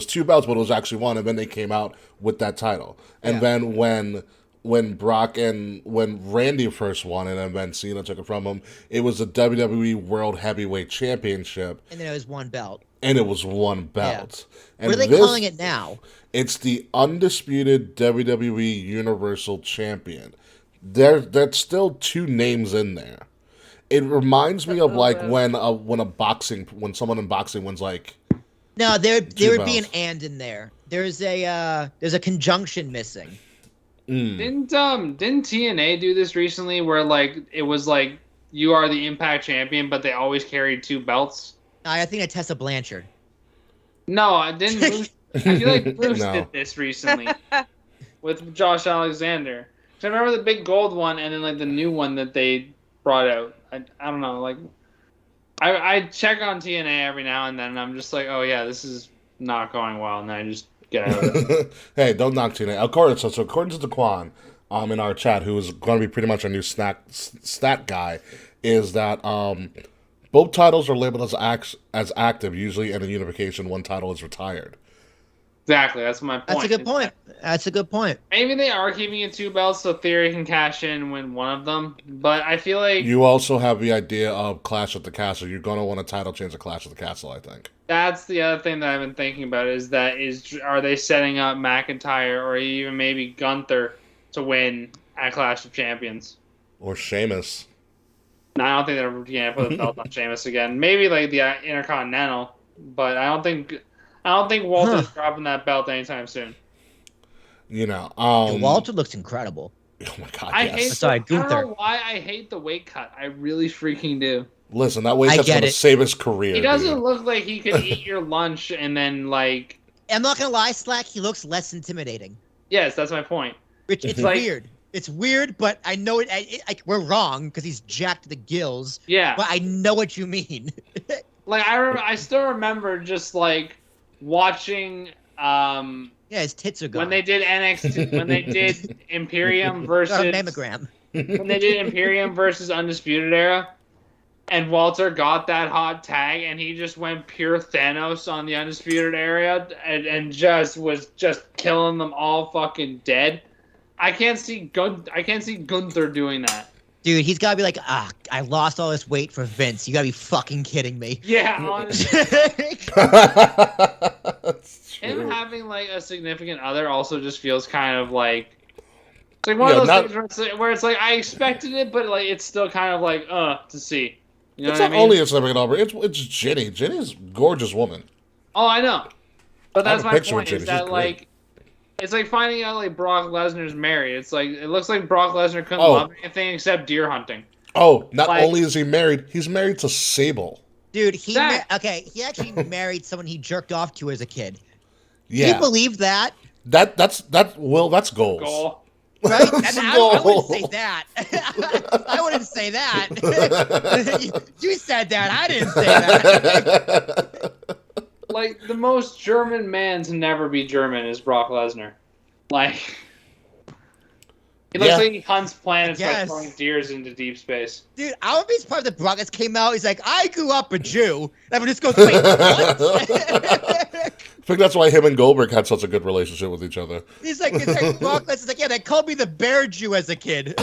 two belts, but it was actually one, and then they came out with that title, and then when Randy first won it and then Cena took it from him, it was the WWE World Heavyweight Championship. And then it was one belt. And it was one belt. Yeah. And What are they calling it now? It's the Undisputed WWE Universal Champion. There's still two names in there. It reminds me of like when someone in boxing wins like. No, there would be belts. an and in there. There's a conjunction missing. Didn't TNA do this recently where like it was like you are the Impact champion, but they always carried two belts? I think it's Tessa Blanchard. No, I didn't. I feel like Bruce No. did this recently with Josh Alexander. 'Cause I remember the big gold one and then like the new one that they brought out. I don't know, like I check on TNA every now and then and I'm just like, oh yeah, this is not going well, and then I just get out of it. Hey, don't knock TNA. According to Daquan, in our chat, who is going to be pretty much our new stat guy, is that both titles are labeled as active usually, and in unification, one title is retired. Exactly, that's my point. That's a good point. That's a good point. Maybe they are keeping it two belts so Theory can cash in and win one of them, but I feel like You also have the idea of Clash at the Castle. You're going to want a title change at Clash at the Castle, I think. that's the other thing that I've been thinking about are they setting up McIntyre or even maybe Gunther to win at Clash of Champions? Or Sheamus. No, I don't think they're going to put a belt on Sheamus again. Maybe like the Intercontinental, but I don't think Walter's dropping that belt anytime soon. Walter looks incredible. Oh my God, I yes. I don't know why I hate the weight cut. I really freaking do. Listen, that weight cut's going to save his career. He doesn't look like he could eat your lunch and then like. I'm not gonna lie, Slack. He looks less intimidating. Yes, that's my point. Which it's like, weird. It's weird, but I know it. We're wrong because he's jacked to the gills. Yeah. But I know what you mean. Like I still remember just like watching. Yeah, his tits are gone. When they did NXT, when they did Imperium versus mammogram. When they did Imperium versus Undisputed Era, and Walter got that hot tag, and he just went pure Thanos on the Undisputed Era, and just was just killing them all fucking dead. I can't see Gunther doing that. Dude, he's gotta be like, I lost all this weight for Vince. You gotta be fucking kidding me. Yeah, honestly. Him having like a significant other also just feels kind of like it's like one of those things where it's like I expected it, but like it's still kind of like to see. You know it's what not I mean? only a significant other. It's Jenny. Jenny's a gorgeous woman. Oh, I know, but that's I have a my picture of point. Jenny. Is that She's like great. it's like finding out like Brock Lesnar's married. It's like it looks like Brock Lesnar couldn't love anything except deer hunting. Oh, not Like- only is he married, he's married to Sable. Dude, he actually married someone he jerked off to as a kid. Yeah. Can you believe that? That's goals. Goal. Right? I wouldn't say Goal. that. I wouldn't say that. you said that. I didn't say that. Like the most German man to never be German is Brock Lesnar. Like he looks like he hunts planets by Yes. throwing deers into deep space. Dude, I would be surprised if Brock just came out. He's like, I grew up a Jew. And I would just go, wait, what? I think that's why him and Goldberg had such a good relationship with each other. It's like Brock Lesnar's like, yeah, they called me the Bear Jew as a kid.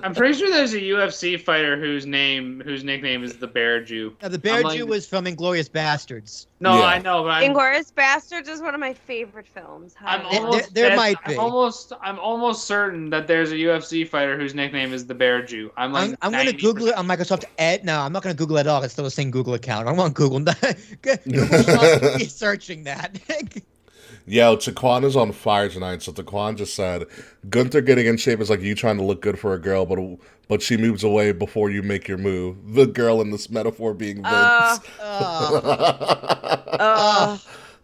I'm pretty sure there's a UFC fighter whose nickname is the Bear Jew. Now, the Bear Jew was from Inglourious Bastards. No, Yeah. I know, but I'm Inglourious Bastards is one of my favorite films. I'm Highly. almost There might be. I'm almost certain that there's a UFC fighter whose nickname is the Bear Jew. I'm like I'm going to 90%. Google it on Microsoft Edge. No, I'm not going to Google it at all. It's still the same Google account. I want Google. Google searching that. Yo, Taquan is on fire tonight. So Taquan just said, Gunther getting in shape is like you trying to look good for a girl, but she moves away before you make your move. The girl in this metaphor being Vince.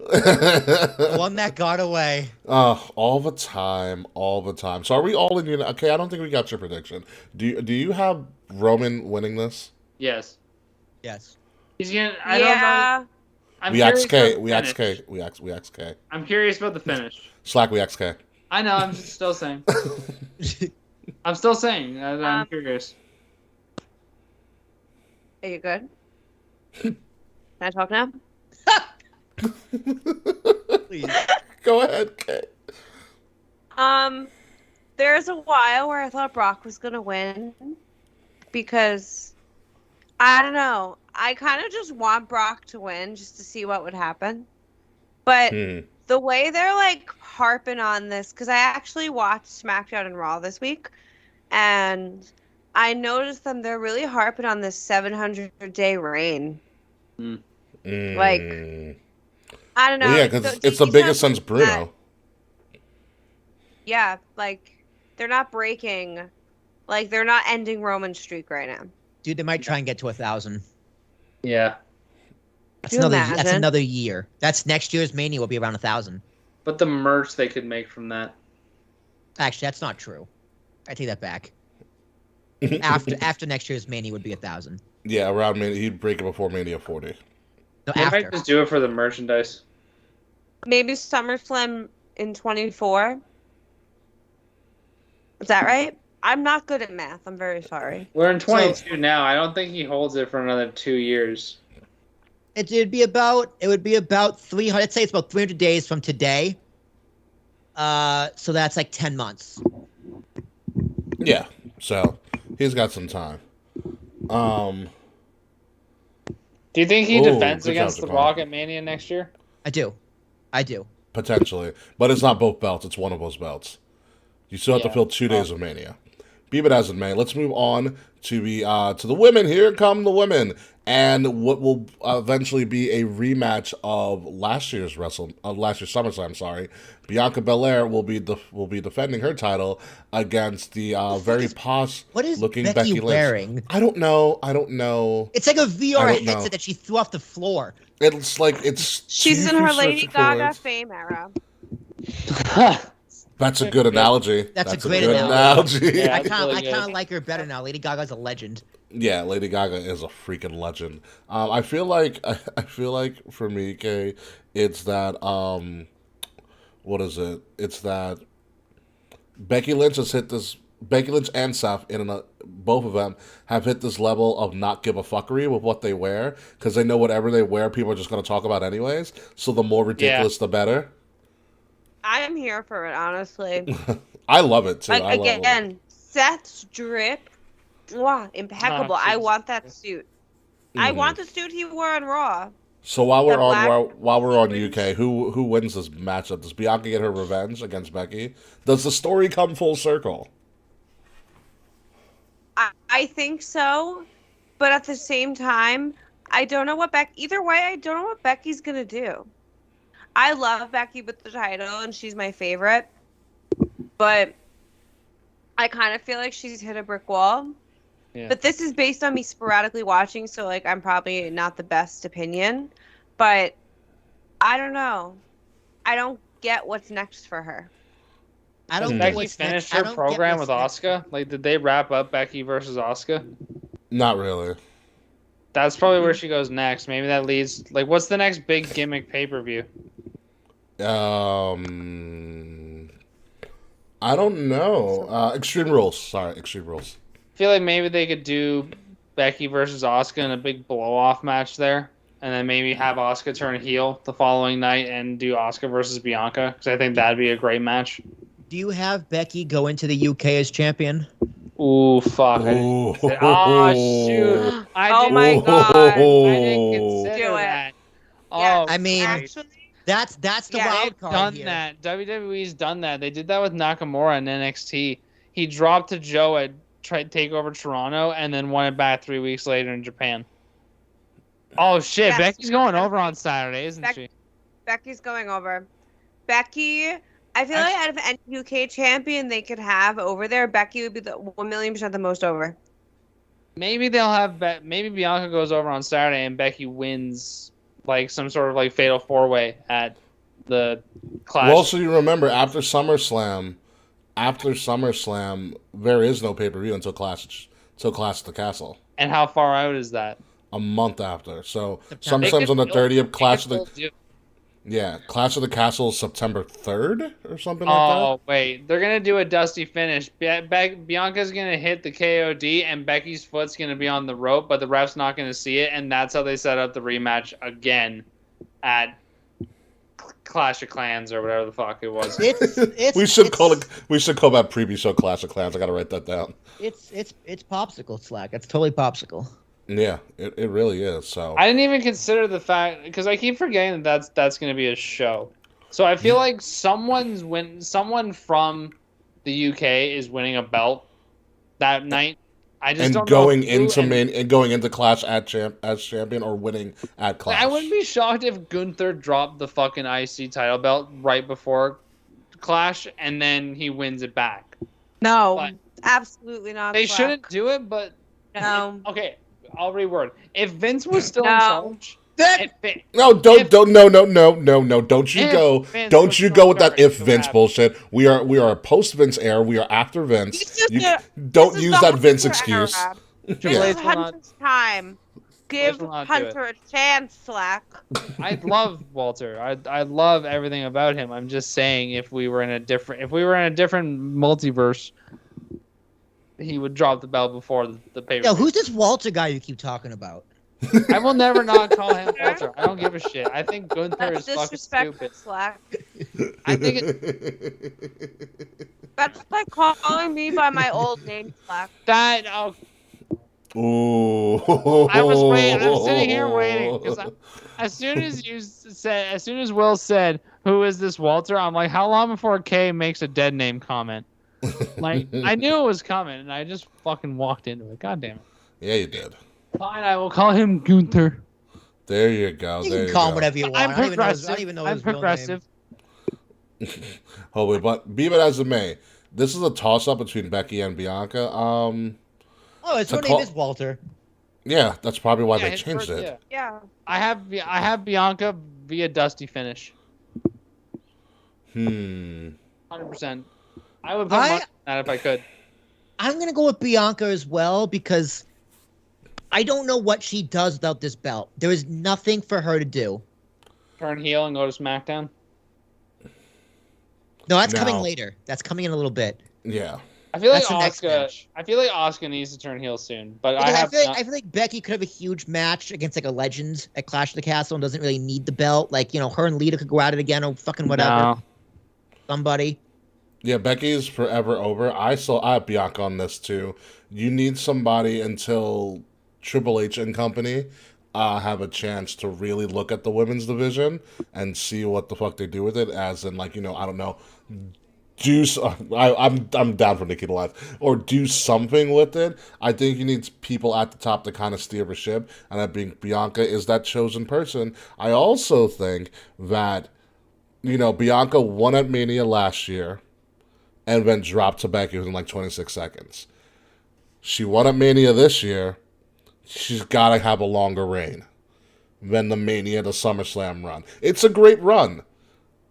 The one that got away. All the time. So are we all in unit? Okay, I don't think we got your prediction. Do you have Roman winning this? Yes. Yes. He's gonna. I don't know. We XK. I'm curious about the finish. Slack, we XK. I know. I'm just still saying. I'm still saying. I'm curious. Are you good? Can I talk now? Please. Go ahead, Kay. There's a while where I thought Brock was gonna win because I don't know. I kind of just want Brock to win just to see what would happen. But the way they're like harping on this, because I actually watched SmackDown and Raw this week, and I noticed they're really harping on this 700-day reign. Like, I don't know. Well, yeah, because it's the biggest since Bruno. Yeah, like, they're not breaking, like, they're not ending Roman's streak right now. Dude, they might try and get to 1,000. Yeah. That's another year. That's next year's Mania will be around 1,000. But the merch they could make from that. Actually, that's not true. I take that back. After next year's Mania would be 1,000. Yeah, around Mania, he'd break it before Mania 40. No, They might just do it for the merchandise. Maybe SummerSlam in 24. Is that right? I'm not good at math. I'm very sorry. We're in 22 now. I don't think he holds it for another 2 years. It would be about 300. Let's say it's about 300 days from today. So that's like 10 months. Yeah, so he's got some time. Do you think he defends against The Rock at Mania next year? I do. Potentially, but it's not both belts. It's one of those belts. You still have to fill 2 days of Mania. Be it as it may. Let's move on to the women. Here come the women, and what will eventually be a rematch of last year's SummerSlam. Sorry, Bianca Belair will be defending her title against the very posh-looking Becky Lynch. Wearing? I don't know. It's like a VR headset that she threw off the floor. It's like she's in her Lady Gaga fame era. That's a good analogy. That's a great analogy. Yeah, I kind of like her better now. Lady Gaga's a legend. Yeah, Lady Gaga is a freaking legend. I feel like for me, Kay, it's that what is it? It's that Becky Lynch has hit this. Becky Lynch and Seth, both of them have hit this level of not give a fuckery with what they wear because they know whatever they wear, people are just going to talk about anyways. So the more ridiculous, the better. I'm here for it, honestly. I love it too. Like, again, Seth's drip, impeccable. I want that suit. I want the suit he wore on Raw. So while we're on UK, who wins this matchup? Does Bianca get her revenge against Becky? Does the story come full circle? I think so, but at the same time, I don't know what either way, I don't know what Becky's gonna do. I love Becky with the title, and she's my favorite. But I kind of feel like she's hit a brick wall. Yeah. But this is based on me sporadically watching, so like I'm probably not the best opinion. But I don't know. I don't get what's next for her. I don't Did get Becky what's finish next. her program with Asuka? Like, did they wrap up Becky versus Asuka? Not really. That's probably where she goes next. Maybe that leads. Like, what's the next big gimmick pay-per-view? I don't know. Extreme Rules. Sorry, Extreme Rules. I feel like maybe they could do Becky versus Asuka in a big blow-off match there, and then maybe have Asuka turn heel the following night and do Asuka versus Bianca, because I think that'd be a great match. Do you have Becky go into the UK as champion? Ooh, fuck. Ooh. Oh, shoot. Oh my God. I didn't consider Do it. that. Yeah, Oh, I mean, actually, that's the wild card done here. that. WWE's done that. They did that with Nakamura in NXT. He dropped to Joe at TakeOver Toronto and then won it back 3 weeks later in Japan. Oh shit, Yes. Becky's going over on Saturday, isn't she? Becky's going over. Becky, I feel like out of any UK champion they could have over there, Becky would be the 1,000,000% the most over. Maybe they'll have maybe Bianca goes over on Saturday and Becky wins like some sort of like fatal 4-way at the Clash. Well, so you remember after SummerSlam, there is no pay-per-view until Clash at the Castle. And how far out is that? A month after. So September. SummerSlam's on the 30th. Clash of the do- Clash of the Castle is September 3rd or something like Oh wait, they're gonna do a dusty finish. Bianca's gonna hit the KOD, and Becky's foot's gonna be on the rope, but the ref's not gonna see it, and that's how they set up the rematch again at Clash of Clans or whatever the fuck it was. that. We should call that preview show Clash of Clans. I gotta write that down. It's popsicle slack. It's totally popsicle. Yeah, it really is. So I didn't even consider the fact because I keep forgetting that that's going to be a show. So I feel like someone from the UK is winning a belt that night. I just don't know going into Clash as champion or winning at Clash. I wouldn't be shocked if Gunther dropped the fucking IC title belt right before Clash and then he wins it back. No, But absolutely not. they Slack. shouldn't do it, but No. okay, I'll reword. If Vince was still in No. charge, No, don't no. Don't you go with that if Vince bullshit. We are a post Vince era. We are after Vince. Don't use that Vince excuse. This Yeah. is Hunter's time. Give will not do Hunter a chance, Slack. I love Walter. I love everything about him. I'm just saying if we were in a different multiverse, he would drop the belt before the paper. Yo, who's this Walter guy you keep talking about? I will never not call him Walter. I don't give a shit. I think Gunther That's is fucking disrespectful, stupid. Slack. I think That's like calling me by my old name, Slack. that. Ooh. I was waiting. I'm sitting here waiting because as soon as Will said, "Who is this Walter?" I'm like, how long before Kay makes a dead name comment? Like I knew it was coming, and I just fucking walked into it. God damn it. Yeah, you did. Fine, I will call him Gunther. There you go. You there can call him go. whatever you want. I'm I don't progressive. even know I'm his real progressive. name. Oh wait, but be it as it may, this is a toss-up between Becky and Bianca. Oh, his To real call- name is Walter. Yeah, that's probably why Yeah, they his changed first- it. yeah. Yeah. I have Bianca via dusty finish. 100%. I would put money on that if I could. I'm gonna go with Bianca as well because I don't know what she does without this belt. There is nothing for her to do. Turn heel and go to SmackDown. No, that's No. coming later. That's coming in a little bit. Yeah. I feel like That's the next Asuka. match. I feel like Asuka needs to turn heel soon, but Because I feel like Becky could have a huge match against like a legend at Clash of the Castle and doesn't really need the belt. Like, her and Lita could go at it again or fucking whatever. No. Somebody. Yeah, Becky's forever over. I have Bianca on this too. You need somebody until Triple H and company have a chance to really look at the women's division and see what the fuck they do with it. As in, like, I don't know, I'm down for Nikki to live or do something with it. I think you need people at the top to kind of steer the ship, and I think Bianca is that chosen person. I also think that Bianca won at Mania last year and then dropped to Becky within like 26 seconds. She won at Mania this year. She's got to have a longer reign than the Mania to SummerSlam run. It's a great run,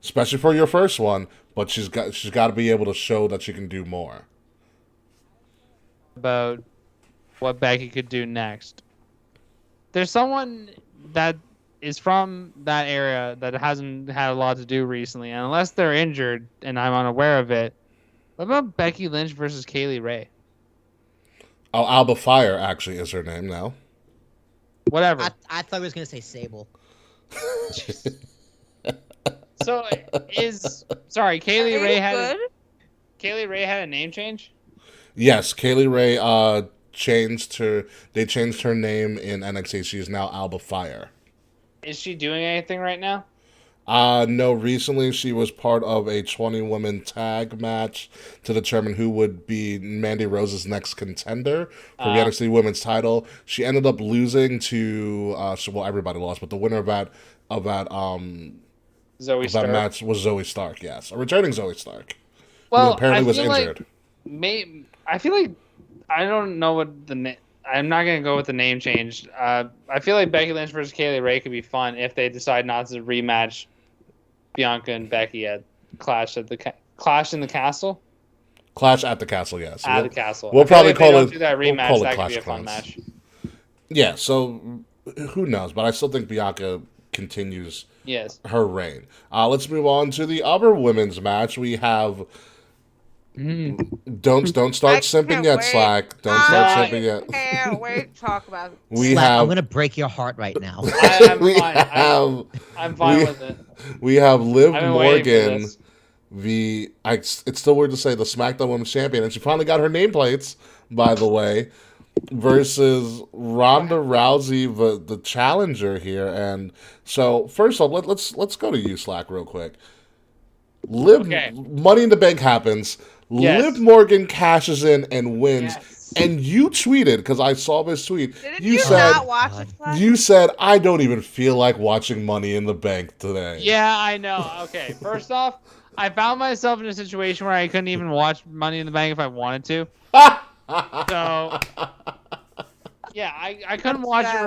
especially for your first one, but she's got to be able to show that she can do more. About what Becky could do next. There's someone that is from that area that hasn't had a lot to do recently, and unless they're injured and I'm unaware of it. What about Becky Lynch versus Kaylee Ray? Oh, Alba Fire actually is her name now. Whatever. I thought he was going to say Sable. So Kaylee Are Ray you had good? Kaylee Ray had a name change? Yes, Kaylee Ray changed her name in NXT. She's now Alba Fire. Is she doing anything right now? No, recently she was part of a 20-woman tag match to determine who would be Mandy Rose's next contender for the NXT Women's title. She ended up losing to, everybody lost, but the winner of that Zoe That Stark. match was Zoe Stark, yes. A returning Zoe Stark. Well, who apparently I was feel injured. I feel like I don't know what the name. I'm not gonna go with the name change. I feel like Becky Lynch versus Kaylee Ray could be fun if they decide not to rematch Bianca and Becky at Clash in the Castle. Clash at the Castle, yes. At the Castle. We'll I feel probably like if they call don't it. do that We'll rematch. call it That could Clash be a fun Clans. match. Yeah, so who knows? But I still think Bianca continues Yes. her reign. Let's move on to the other women's match. We have. Don't start I simping can't yet, wait. Slack. Don't start I simping yet. can't wait to talk about it. We Slack, I'm have. gonna break your heart right now. I'm we fine. have. I'm fine we- with it. We have Liv I've been waiting for Morgan, this. it's still weird to say the SmackDown Women's Champion, and she finally got her nameplates, by the way, versus Ronda Rousey, the challenger here. And so, first off, let's go to you, Slack, real quick. Money in the Bank happens. Yes. Liv Morgan cashes in and wins. Yes. And you tweeted, because I saw this tweet. Didn't You you said not watch it? Flash? you said I don't even feel like watching Money in the Bank today. Yeah, I know. Okay, first off, I found myself in a situation where I couldn't even watch Money in the Bank if I wanted to. So, yeah, I couldn't watch it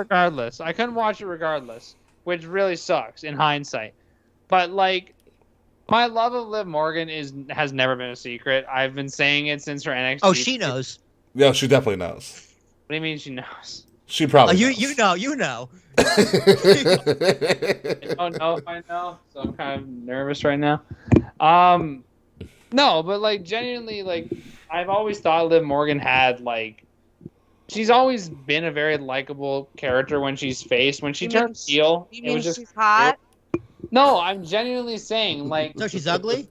regardless. Which really sucks in hindsight. But like, my love of Liv Morgan has never been a secret. I've been saying it since her NXT. Oh, she knows. Yeah, she definitely knows. What do you mean she knows? She Oh, probably you knows. you know. I don't know if I know, so I'm kind of nervous right now. No, but like genuinely, like I've always thought Liv Morgan had like, she's always been a very likable character when she's faced. When she turned heel, You it mean was just she's hot? no. I'm genuinely saying like, So she's ugly?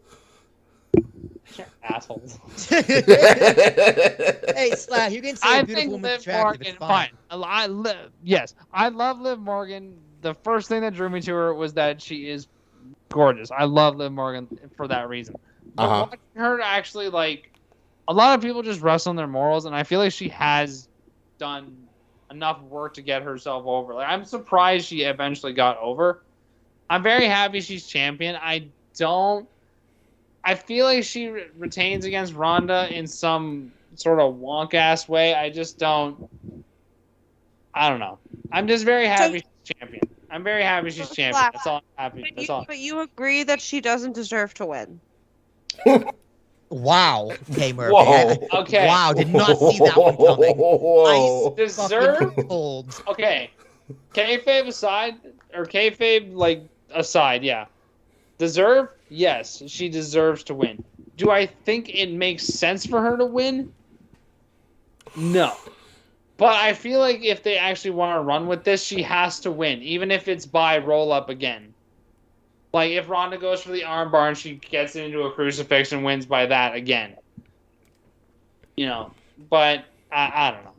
assholes. Hey, Slack, you can say I a beautiful think woman's Liv attractive. Morgan, It's fine. Yes, I love Liv Morgan. The first thing that drew me to her was that she is gorgeous. I love Liv Morgan for that reason. But watching her actually, like, a lot of people just wrestle on their morals, and I feel like she has done enough work to get herself over. Like, I'm surprised she eventually got over. I'm very happy she's champion. I feel like she retains against Ronda in some sort of wonk-ass way. I don't know. I'm just very happy she's champion. I'm very happy she's champion. That's all I'm happy. That's all. But you agree that she doesn't deserve to win. Wow. Okay, Murphy. Whoa. Okay. Wow, did not see that one coming. Whoa. Ice Deserve? fucking cold. Okay. Kayfabe aside, or kayfabe, like, aside, yeah. Deserve? Yes, she deserves to win. Do I think it makes sense for her to win? No. But I feel like if they actually want to run with this, she has to win, even if it's by roll-up again. Like, if Ronda goes for the armbar and she gets into a crucifix and wins by that again. You know, but I don't know.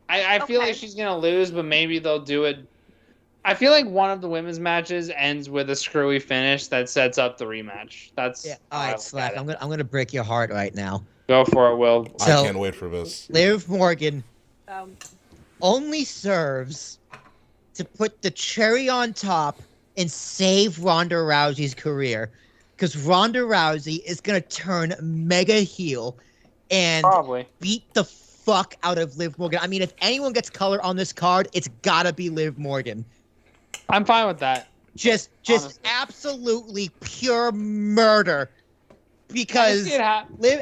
I feel like she's going to lose, but maybe they'll do it. I feel like one of the women's matches ends with a screwy finish that sets up the rematch. That's Yeah. All right, Slack. I'm gonna break your heart right now. Go for it, Will. I So- can't wait for this. Liv Morgan only serves to put the cherry on top and save Ronda Rousey's career, because Ronda Rousey is gonna turn mega heel and Probably. beat the fuck out of Liv Morgan. I mean, if anyone gets color on this card, it's gotta be Liv Morgan. I'm fine with that. Just Honestly. absolutely pure murder. Because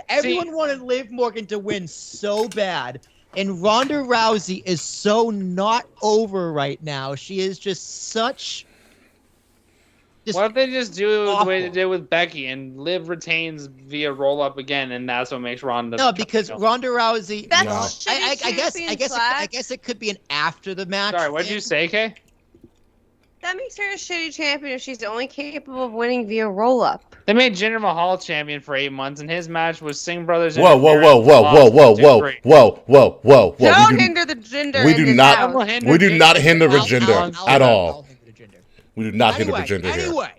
everyone wanted Liv Morgan to win so bad, and Ronda Rousey is so not over right now. She is just such. What if they just do the way they awful. did with Becky and Liv retains via roll up again, and that's what makes Ronda? No, because Ronda Rousey. That's No. I guess it could be an after the match. Sorry, what'd you say, Kay? That makes her a shitty champion if she's only capable of winning via roll-up. They made Jinder Mahal champion for 8 months, and his match was Singh Brothers. Whoa, whoa, interference whoa, and whoa, loss whoa, to whoa, Duke whoa, Bree. whoa, whoa, whoa, whoa. Don't hinder the gender. we do in this not- house. Will hinder We do not hinder the I'll- gender I'll at I'll all. hinder the gender. We do not hinder the gender here. Anyway,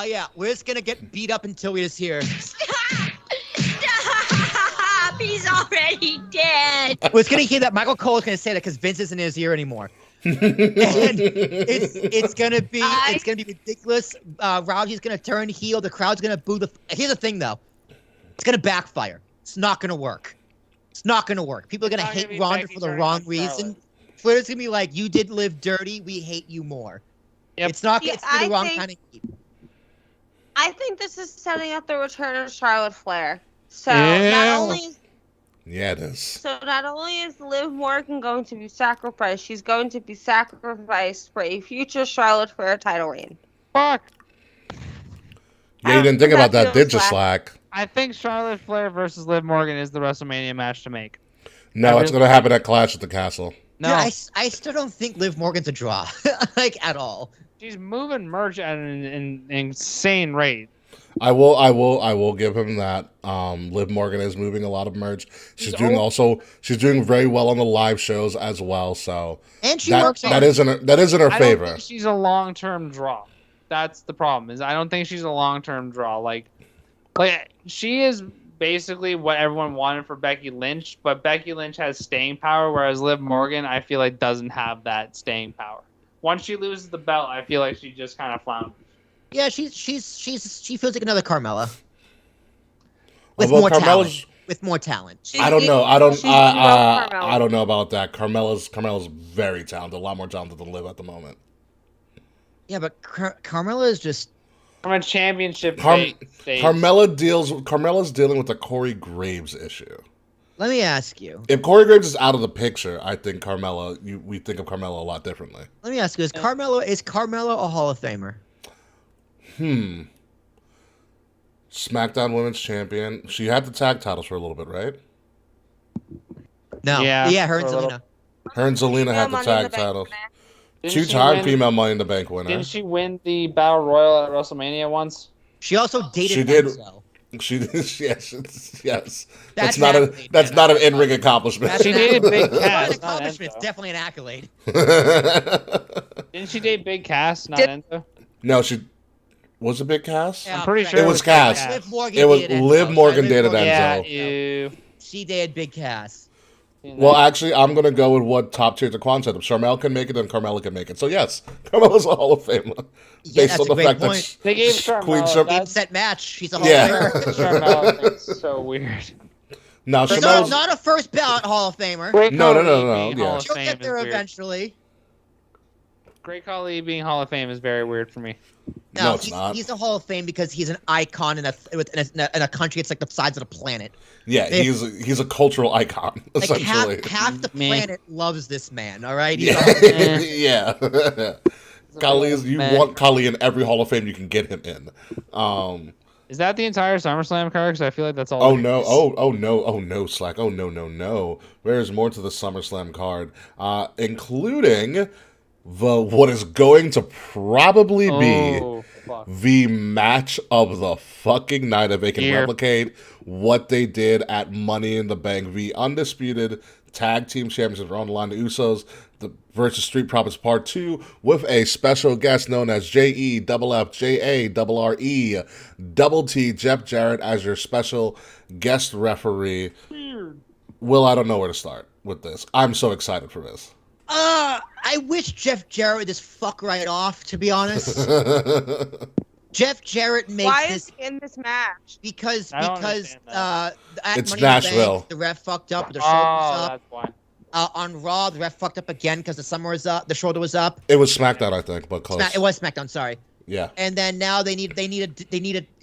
yeah, we're just gonna get beat up until we just hear. Stop! He's already dead. Well, it's gonna hear that Michael Cole is gonna say that because Vince isn't in his ear anymore. And it's gonna be ridiculous. Rousey's gonna turn heel. The crowd's gonna boo the. Here's the thing, though. It's gonna backfire. It's not gonna work. It's not gonna work. People are gonna hate Ronda for the wrong reason. Twitter's gonna be like, "You did live dirty. We hate you more." Yep. It's not. It's the wrong kind of heat. I think this is setting up the return of Charlotte Flair. So Yeah. not only Yeah, it is. So not only is Liv Morgan going to be sacrificed, she's going to be sacrificed for a future Charlotte Flair title reign. Fuck. Yeah, you didn't think about that, did you, Slack? I think Charlotte Flair versus Liv Morgan is the WrestleMania match to make. No, it's going to happen at Clash at the Castle. No, Yeah, I still don't think Liv Morgan's a draw, like at all. she's moving merch at an insane rate. I will give him that. Liv Morgan is moving a lot of merch. She's doing very well on the live shows as well. So And she works that is in her I favor. don't think she's a long-term draw. That's the problem. Is I don't think she's a long-term draw. Like she is basically what everyone wanted for Becky Lynch, but Becky Lynch has staying power, whereas Liv Morgan, I feel like, doesn't have that staying power. Once she loses the belt, I feel like she just kind of flounders. Yeah, she feels like another Carmella. With Although more Carmella's- talent. With more talent. I don't know. I She's no Carmella. don't know about that. Carmella's very talented, a lot more talented than Liv at the moment. Yeah, but Carmella is just. From a championship phase. Carmella's dealing with the Corey Graves issue. Let me ask you. If Corey Graves is out of the picture, I think we think of Carmella a lot differently. Let me ask you: Is Carmella a Hall of Famer? SmackDown Women's Champion. She had the tag titles for a little bit, right? No. Yeah, her and for a little- Zelina. Her and Zelina had the Money in tag the Bank titles. winner. Didn't she Two-time win- female Money in the Bank winner. Didn't she win the Battle Royal at WrestleMania once? She also dated She did. Enzo. She yes. That's That's not an a accolade, that's man. not an in-ring accomplishment. That's She an dated accolade. Big Cass, It's not an not accomplishment. It's Enzo. definitely an accolade. Didn't she date Big Cass, not Did- Enzo? No, she was it Big Cass? Yeah, I'm pretty right. sure It was Cass. Liv Morgan It was dated Enzo. Liv Sorry, Morgan Liv dated Morgan- Enzo. Yeah, ew. She dated Big Cass. Well, actually, I'm gonna go with what top tier Daquan said. If Charmel can make it, then Carmella can make it. So yes, Carmella's a Hall of Famer. Yeah, Based that's on a the great fact point. They gave Queen Charmel. Char- Game set match. She's a Hall Yeah. of Famer. Charmel thing's so weird. now She's Charmel's not a first ballot Hall of Famer. Great No, Khali no, being yeah. Hall of She'll Fame get is there weird. eventually. Great Khali being Hall of Fame is very weird for me. No, it's not. He's a Hall of Fame because he's an icon in a country that's like the size of the planet. yeah, he's a cultural icon Like essentially. half the Me. planet loves this man. All right. He's Yeah, a- yeah. Kali's, you Man. want Kali in every Hall of Fame you can get him in. Is that the entire SummerSlam card? Because I feel like that's all. Oh it no! is. Oh no! Slack! Oh no! There's more to the SummerSlam card, including what is going to probably be Oh, fuck. the match of the fucking night if they can Here. replicate what they did at Money in the Bank. The undisputed tag team champions are on the line. The Usos versus Street Profits Part 2 with a special guest known as JEFFJARRE Jeff Jarrett as your special guest referee. Will, I don't know where to start with this. I'm so excited for this. I wish Jeff Jarrett would just fuck right off. To be honest, Jeff Jarrett makes Why this is he in this match? because I don't understand at It's Money in the Nashville. Bank, the ref fucked up. The shoulder was Oh, up. that's why. On Raw, the ref fucked up again because the summer was up. The shoulder was up. It was SmackDown, I think, but close. It was SmackDown. Sorry. Yeah. And then now they need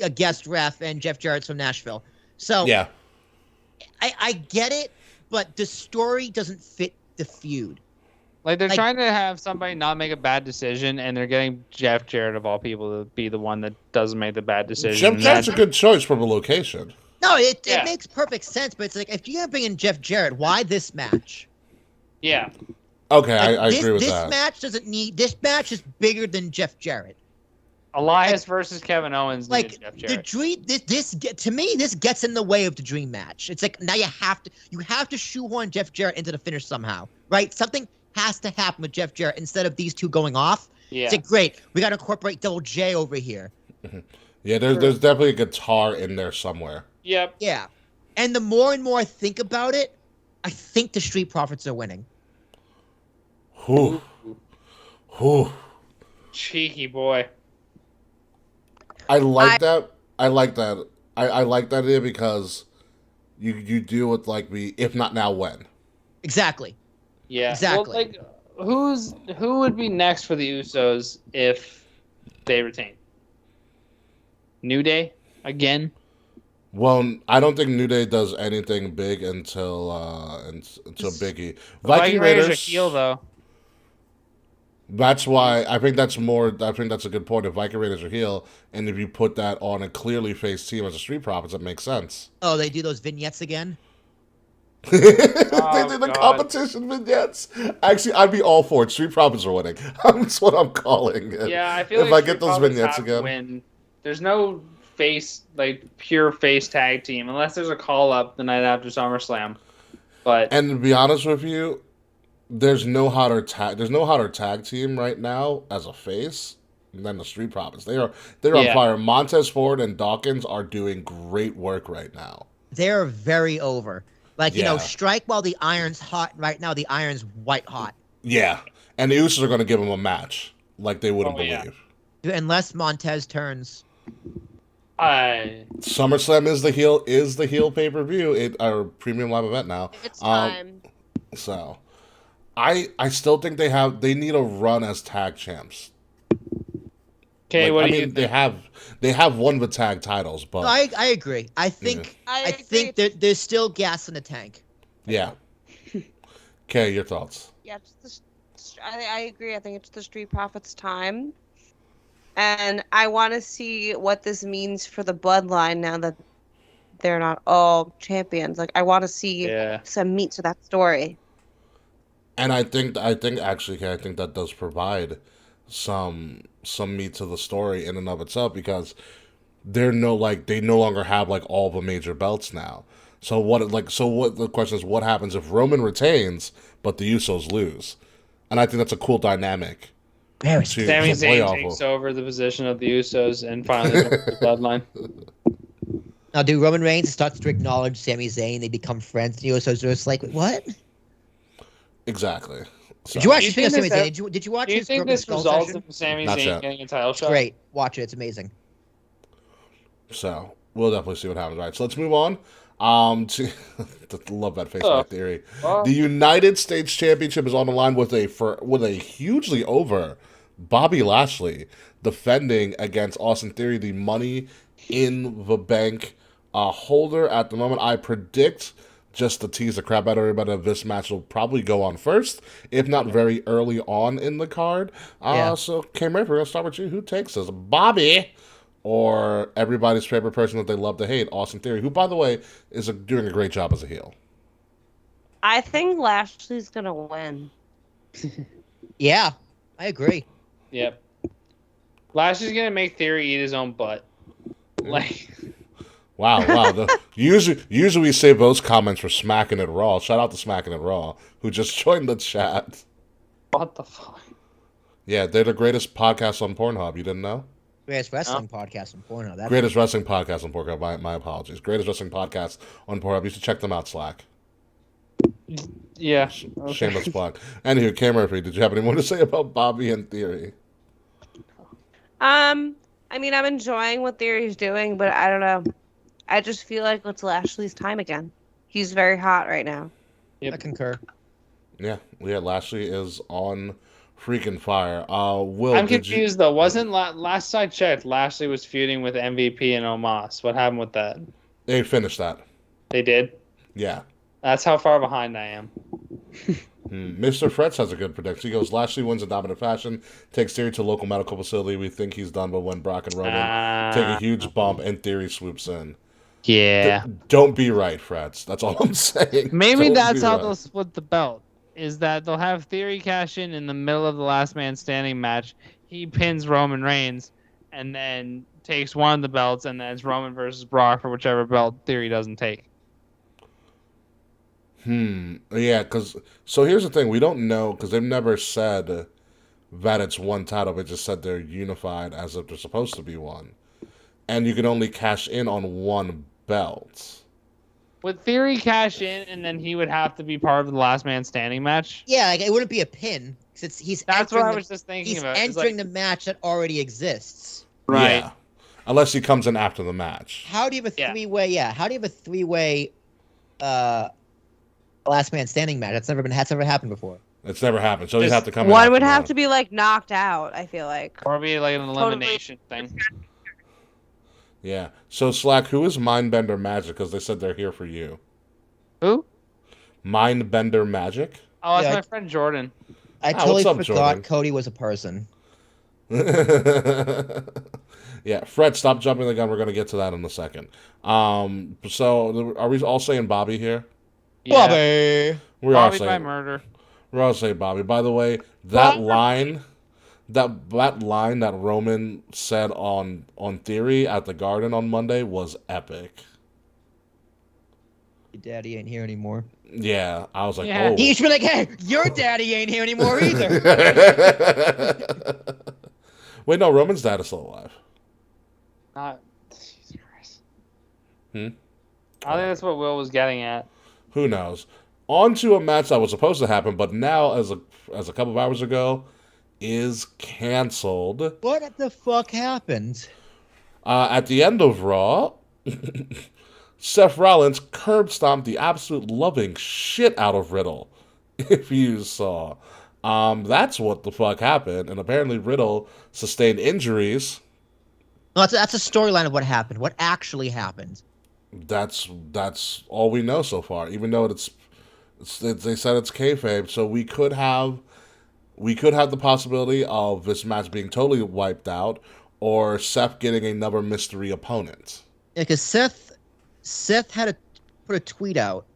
a guest ref, and Jeff Jarrett's from Nashville. So Yeah. I get it, but the story doesn't fit the feud. Like they're Like- trying to have somebody not make a bad decision, and they're getting Jeff Jarrett of all people to be the one that doesn't make the bad decision. Jeff and Jarrett's a that- good choice from a location. No, it Yeah. makes perfect sense, but it's like if you're gonna bring in Jeff Jarrett, why this match? Yeah, Okay, Like, I agree with this that. match doesn't need. This match is bigger than Jeff Jarrett. Elias versus Kevin Owens. Like needed Jeff the Jarrett. dream, to me, this gets in the way of the dream match. It's like now you have to shoehorn Jeff Jarrett into the finish somehow, right? Something has to happen with Jeff Jarrett instead of these two going off. Yeah, It's like great, we got to incorporate Double J over here. Yeah, there's definitely a guitar in there somewhere. yep. Yeah, And the more and more I think about it, I think the Street Profits are winning. Whew. Whew. Cheeky boy. I like that. I like that. I like that idea because you deal with like the if not now when. Exactly. Yeah. Exactly. Well, like, who would be next for the Usos if they retain? New Day again? Well, I don't think New Day does anything big until Biggie. Viking Raiders Raiders are heel though. That's why I think that's more. I think that's a good point. If Viking Raiders are heel, and if you put that on a clearly faced team as a Street Profits, it makes sense. Oh, they do those vignettes again? They did the competition vignettes. Actually, I'd be all for it. Street Profits are winning. That's what I'm calling it. Yeah, I feel if like I get those vignettes again. There's no pure face tag team unless there's a call up the night after SummerSlam. And to be honest with you, there's no hotter tag team right now as a face than the Street Profits. They're on fire. Montez Ford and Dawkins are doing great work right now. They're very over. Like, strike while the iron's hot. Right now, the iron's white hot. Yeah. And the Usos are going to give them a match like they wouldn't believe. Yeah. Unless Montez turns. SummerSlam is the heel pay-per-view. Our premium live event now. It's time. So, I still think they need a run as tag champs. Okay, what do you think? They have won the tag titles, but no, I agree. I think there's still gas in the tank. Yeah. Okay, your thoughts? Yeah, I agree. I think it's the Street Profits' time. And I want to see what this means for the bloodline now that they're not all champions. Like, I want to see some meat to that story. And I think that does provide some meat to the story in and of itself because they no longer have like all the major belts now. So the question is, what happens if Roman retains but the Usos lose? And I think that's a cool dynamic. Sami Zayn takes over the position of the Usos and finally the bloodline. Now, do Roman Reigns starts to acknowledge Sami Zayn? They become friends. The Usos are just like, what? Exactly. So. Did you watch Sami Zayn? Did you watch his think this results in Sami Zayn getting a title shot? Great. Watch it. It's amazing. So, we'll definitely see what happens. All right, so let's move on. Love that face theory. The United States Championship is on the line with a hugely over Bobby Lashley defending against Austin Theory, the Money in the Bank holder at the moment. I predict, just to tease the crap out of everybody, this match will probably go on first, if not very early on in the card. So, K-Murphy, we're going to start with you. Who takes this? Bobby or everybody's favorite person that they love to hate, Austin Theory, who, by the way, is doing a great job as a heel? I think Lashley's going to win. Yeah, I agree. Yep. Lashley's going to make Theory eat his own butt. Like... Wow. Usually we save those comments for Smacking It Raw. Shout out to Smacking It Raw, who just joined the chat. What the fuck? Yeah, they're the greatest podcast on Pornhub. You didn't know? Greatest wrestling podcast on Pornhub. Greatest wrestling podcast on Pornhub. My apologies. Greatest wrestling podcast on Pornhub. You should check them out, Slack. Yeah. Okay. Shameless plug. Anywho, K Murphy, did you have any more to say about Bobby and Theory? I mean, I'm enjoying what Theory's doing, but I don't know. I just feel like it's Lashley's time again. He's very hot right now. Yep. I concur. Yeah, Lashley is on freaking fire. Will, I'm confused though. Wasn't last I checked, Lashley was feuding with MVP and Omos. What happened with that? They finished that. They did? Yeah. That's how far behind I am. Mr. Fretz has a good prediction. He goes, Lashley wins in dominant fashion, takes Theory to a local medical facility. We think he's done, but when Brock and Roman take a huge bump and Theory swoops in. Yeah. Don't be right, Fretz. That's all I'm saying. Maybe that's how they'll split the belt. Is that they'll have Theory cash in the middle of the last man standing match. He pins Roman Reigns and then takes one of the belts, and then it's Roman versus Brock for whichever belt Theory doesn't take. Yeah, so here's the thing. We don't know, because they've never said that it's one title. They just said they're unified as if they're supposed to be one. And you can only cash in on one belt. Would Theory cash in, and then he would have to be part of the Last Man Standing match? Yeah, like, it wouldn't be a pin. He's That's what entering I was just thinking he's about. It's entering like- the match that already exists. Right. Yeah. Unless he comes in after the match. How do you have a Yeah. three-way? Yeah, how do you have a three-way Last Man Standing match? That's never happened before. It's never happened, so he'd have to come in One after would the have match. to be like knocked out, I feel like. Or be like an elimination thing. Yeah. So, Slack, who is Mindbender Magic? Because they said they're here for you. Who? Mindbender Magic? Oh, that's Yeah, my friend Jordan. I Ah, totally what's up, forgot Jordan? Cody was a person. Yeah, Fred, stop jumping the gun. We're going to get to that in a second. So, are we all saying Bobby here? Yeah. Bobby. We are Bobby by saying murder. we're all saying Bobby. By the way, that line that line that Roman said on Theory at the Garden on Monday was epic. Your daddy ain't here anymore. Yeah, I was like, Yeah. oh. He should be like, hey, your daddy ain't here anymore either. Wait, no, Roman's dad is still alive. Not. Jesus Christ. Hmm? I think that's what Will was getting at. Who knows? On to a match that was supposed to happen, but now, as a couple of hours ago, is canceled. What the fuck happened? At the end of Raw, Seth Rollins curb stomped the absolute loving shit out of Riddle. If you saw, that's what the fuck happened, and apparently Riddle sustained injuries. No, that's a storyline of what happened. What actually happened? That's all we know so far. Even though they said it's kayfabe, so we could have the possibility of this match being totally wiped out, or Seth getting another mystery opponent. Yeah, because Seth had to put a tweet out.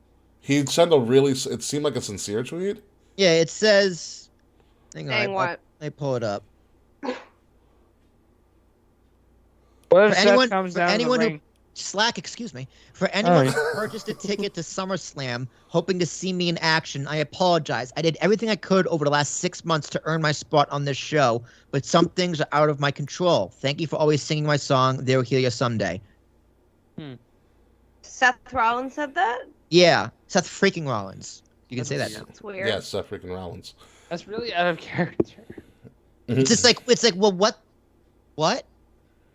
He sent it seemed like a sincere tweet. Yeah, it says. Hang on, Saying what? I pull it up. What if For Seth anyone- comes for down anyone the who- ring? Slack, excuse me. For anyone Oh, who purchased a ticket to SummerSlam hoping to see me in action, I apologize. I did everything I could over the last 6 months to earn my spot on this show, but some things are out of my control. Thank you for always singing my song, They'll Hear You Someday. Seth Rollins said that? Yeah, Seth freaking Rollins. You can say that now. It's weird. Yeah, Seth freaking Rollins. That's really out of character. It's just like, well, what?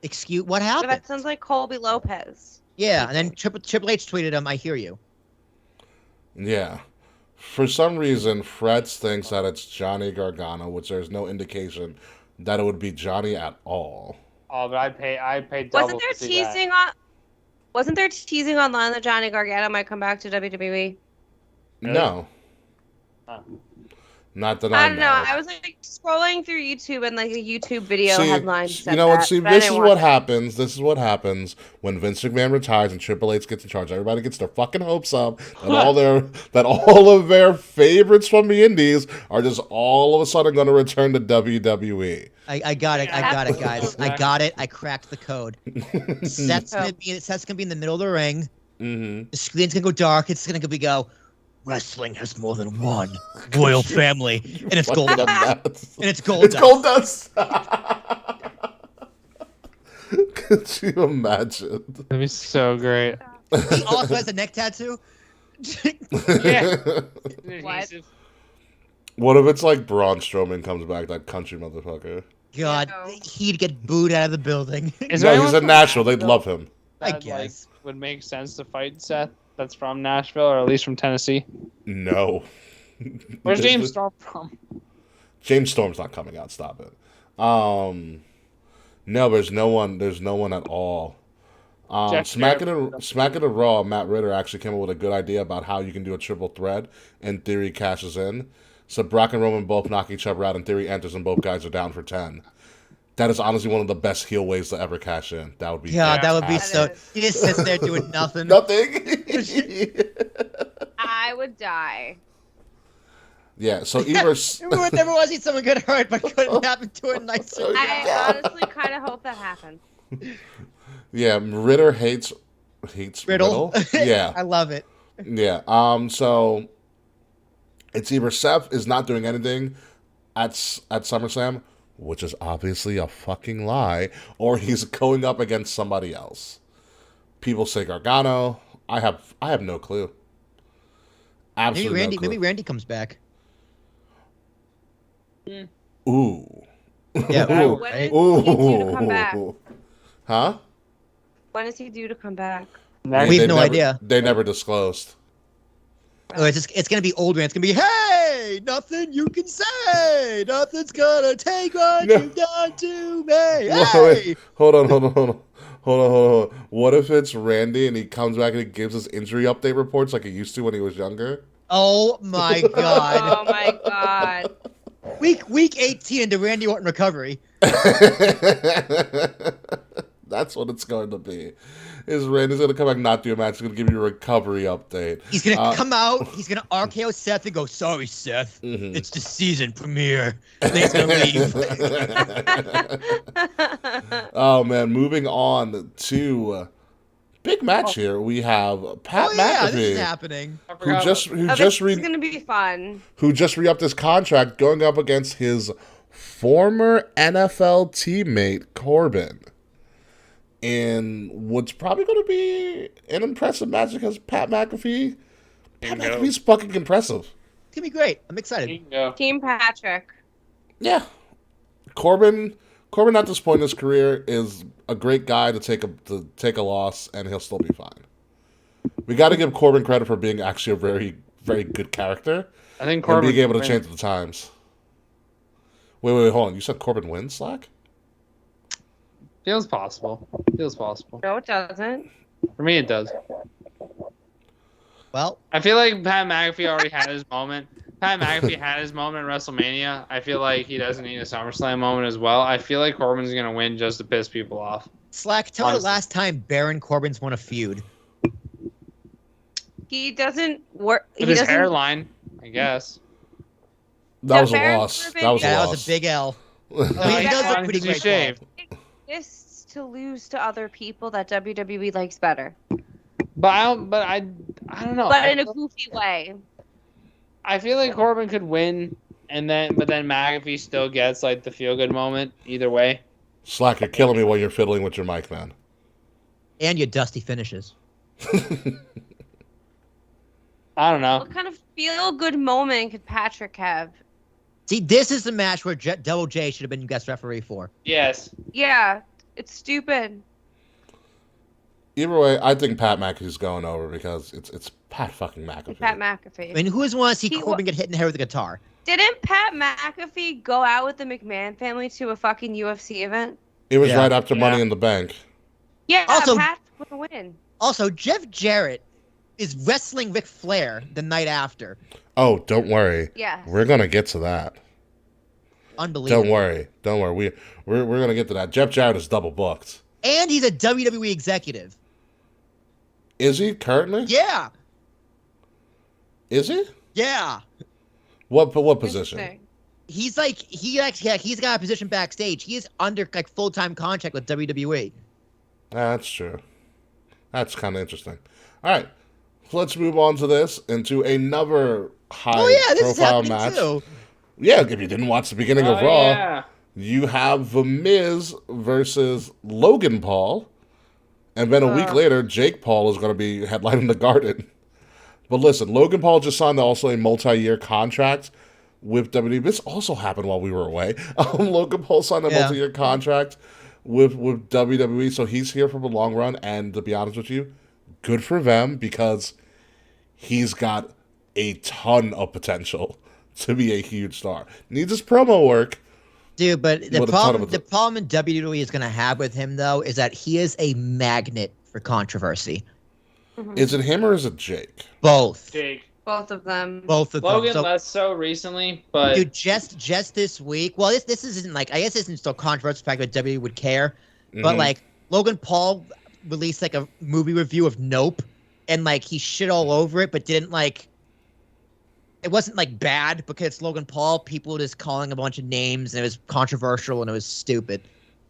Excuse, what But happened? that sounds like Colby Lopez. Yeah, and then Triple H tweeted him, I hear you. Yeah. For some reason, Fred thinks that it's Johnny Gargano, which there's no indication that it would be Johnny at all. Oh, but I paid double. Wasn't there to see that. teasing on? Wasn't there teasing online that Johnny Gargano might come back to WWE? Really? No. Huh. Not that I I don't know. know. I was like scrolling through YouTube and like a YouTube video headline said you know what? that, See, but I this didn't is watch what it. happens. This is what happens when Vince McMahon retires and Triple H gets in charge. Everybody gets their fucking hopes up that all of their favorites from the Indies are just all of a sudden going to return to WWE. I got it, guys. I got it. I cracked the code. Seth's Oh. gonna be in the middle of the ring. Mm-hmm. The screen's gonna go dark. It's gonna go. Wrestling has more than one royal family, and it's gold. And it's gold. It's gold dust. Could you imagine? That'd be so great. He also has a neck tattoo. Yeah. What? What if it's like Braun Strowman comes back, that country motherfucker? God, No. he'd get booed out of the building. Is there No, anyone he's in from Nashville. They'd love him. I that, guess. like, would make sense to fight Seth? That's from Nashville, or at least from Tennessee. No. Where's James Storm from? James Storm's not coming out. Stop it. No, there's no one. There's no one at all. Jack Smacking and Raw, Matt Ritter actually came up with a good idea about how you can do a triple threat, and Theory cashes in. So Brock and Roman both knock each other out, and Theory enters, and both guys are down for 10. That is honestly one of the best heel ways to ever cash in. That would be God, that would be fantastic. so. He just sits there doing nothing. Nothing. I would die. Yeah, so either Never want to see someone get hurt, but couldn't happen to a nicer. I honestly kind of hope that happens. yeah, Ritter hates Riddle. Yeah, I love it. yeah. So it's either Seth is not doing anything at SummerSlam, which is obviously a fucking lie, or he's going up against somebody else. People say Gargano. I have no clue. Absolutely no clue. Maybe Randy comes back. Ooh. Yeah. Ooh. When is he due to come back? Huh? When is he due to come back? We have no idea. They never disclosed. Oh, it's gonna be old Randy. It's gonna be, hey, nothing you can say. Nothing's gonna take what you've done to me. Hey. Hold on. What if it's Randy and he comes back and he gives us injury update reports like he used to when he was younger? Oh my god. Oh my god. Week 18 into Randy Orton recovery. That's what it's going to be. Is Randy's going to come back, not do a match. He's going to give you a recovery update. He's going to come out. He's going to RKO Seth and go, sorry, Seth. Mm-hmm. It's the season premiere. And then he's going to leave. Oh, man. Moving on to big match here. We have Pat McAfee. This is happening. This is going to be fun. Who just re-upped his contract going up against his former NFL teammate, Corbin. In what's probably going to be an impressive match because Pat McAfee. Pat McAfee's fucking impressive. It's going to be great. I'm excited. Team Patrick. Yeah. Corbin at this point in his career is a great guy to take a loss, and he'll still be fine. We got to give Corbin credit for being actually a very, very good character. I think Corbin and being able to change the times. Wait, hold on. You said Corbin wins, Slack? Feels possible. No, it doesn't. For me, it does. Well, I feel like Pat McAfee already had his moment. Pat McAfee had his moment in WrestleMania. I feel like he doesn't need a SummerSlam moment as well. I feel like Corbin's going to win just to piss people off. Slack, tell me the last time Baron Corbin's won a feud. He doesn't work. With his hairline, I guess. That was a loss. That was a big L. He does look pretty great. Shaved. Exists to lose to other people that WWE likes better. But I don't know. But in a goofy way. I feel like Corbin could win, but then McAfee still gets like the feel good moment either way. Slack, you're killing me while you're fiddling with your mic, man. And your dusty finishes. I don't know. What kind of feel good moment could Patrick have? See, this is the match where Double J should have been guest referee for. Yes. Yeah, it's stupid. Either way, I think Pat McAfee's going over because it's Pat fucking McAfee. It's Pat McAfee. I mean, who doesn't want to see Corbin get hit in the head with a guitar? Didn't Pat McAfee go out with the McMahon family to a fucking UFC event? It was right after Money in the Bank. Yeah, Also, Pat would win. Also, Jeff Jarrett is wrestling Ric Flair the night after. Oh, don't worry. Yeah. We're gonna get to that. Unbelievable. Don't worry. We're gonna get to that. Jeff Jarrett is double booked. And he's a WWE executive. Is he currently? Yeah. Is he? Yeah. What position? He's he's got a position backstage. He is under like full-time contract with WWE. That's true. That's kind of interesting. All right, let's move on to this into another high-profile match. Too. Yeah, if you didn't watch the beginning of Raw, Yeah. you have The Miz versus Logan Paul, and then a week later, Jake Paul is going to be headlining the Garden. But listen, Logan Paul just signed also a multi-year contract with WWE. This also happened while we were away. Logan Paul signed a multi-year contract with WWE, so he's here for the long run. And to be honest with you, good for them because he's got a ton of potential to be a huge star. Needs his promo work. Dude, but the problem in WWE is going to have with him, though, is that he is a magnet for controversy. Mm-hmm. Is it him or is it Jake? Both. Jake. Both of them. Logan less so recently, but dude, just this week. Well, this isn't like, I guess this isn't still controversial the fact that WWE would care, but like Logan Paul released like a movie review of Nope, and like he shit all over it, but didn't like. It wasn't like bad because it's Logan Paul. People were just calling a bunch of names, and it was controversial and it was stupid.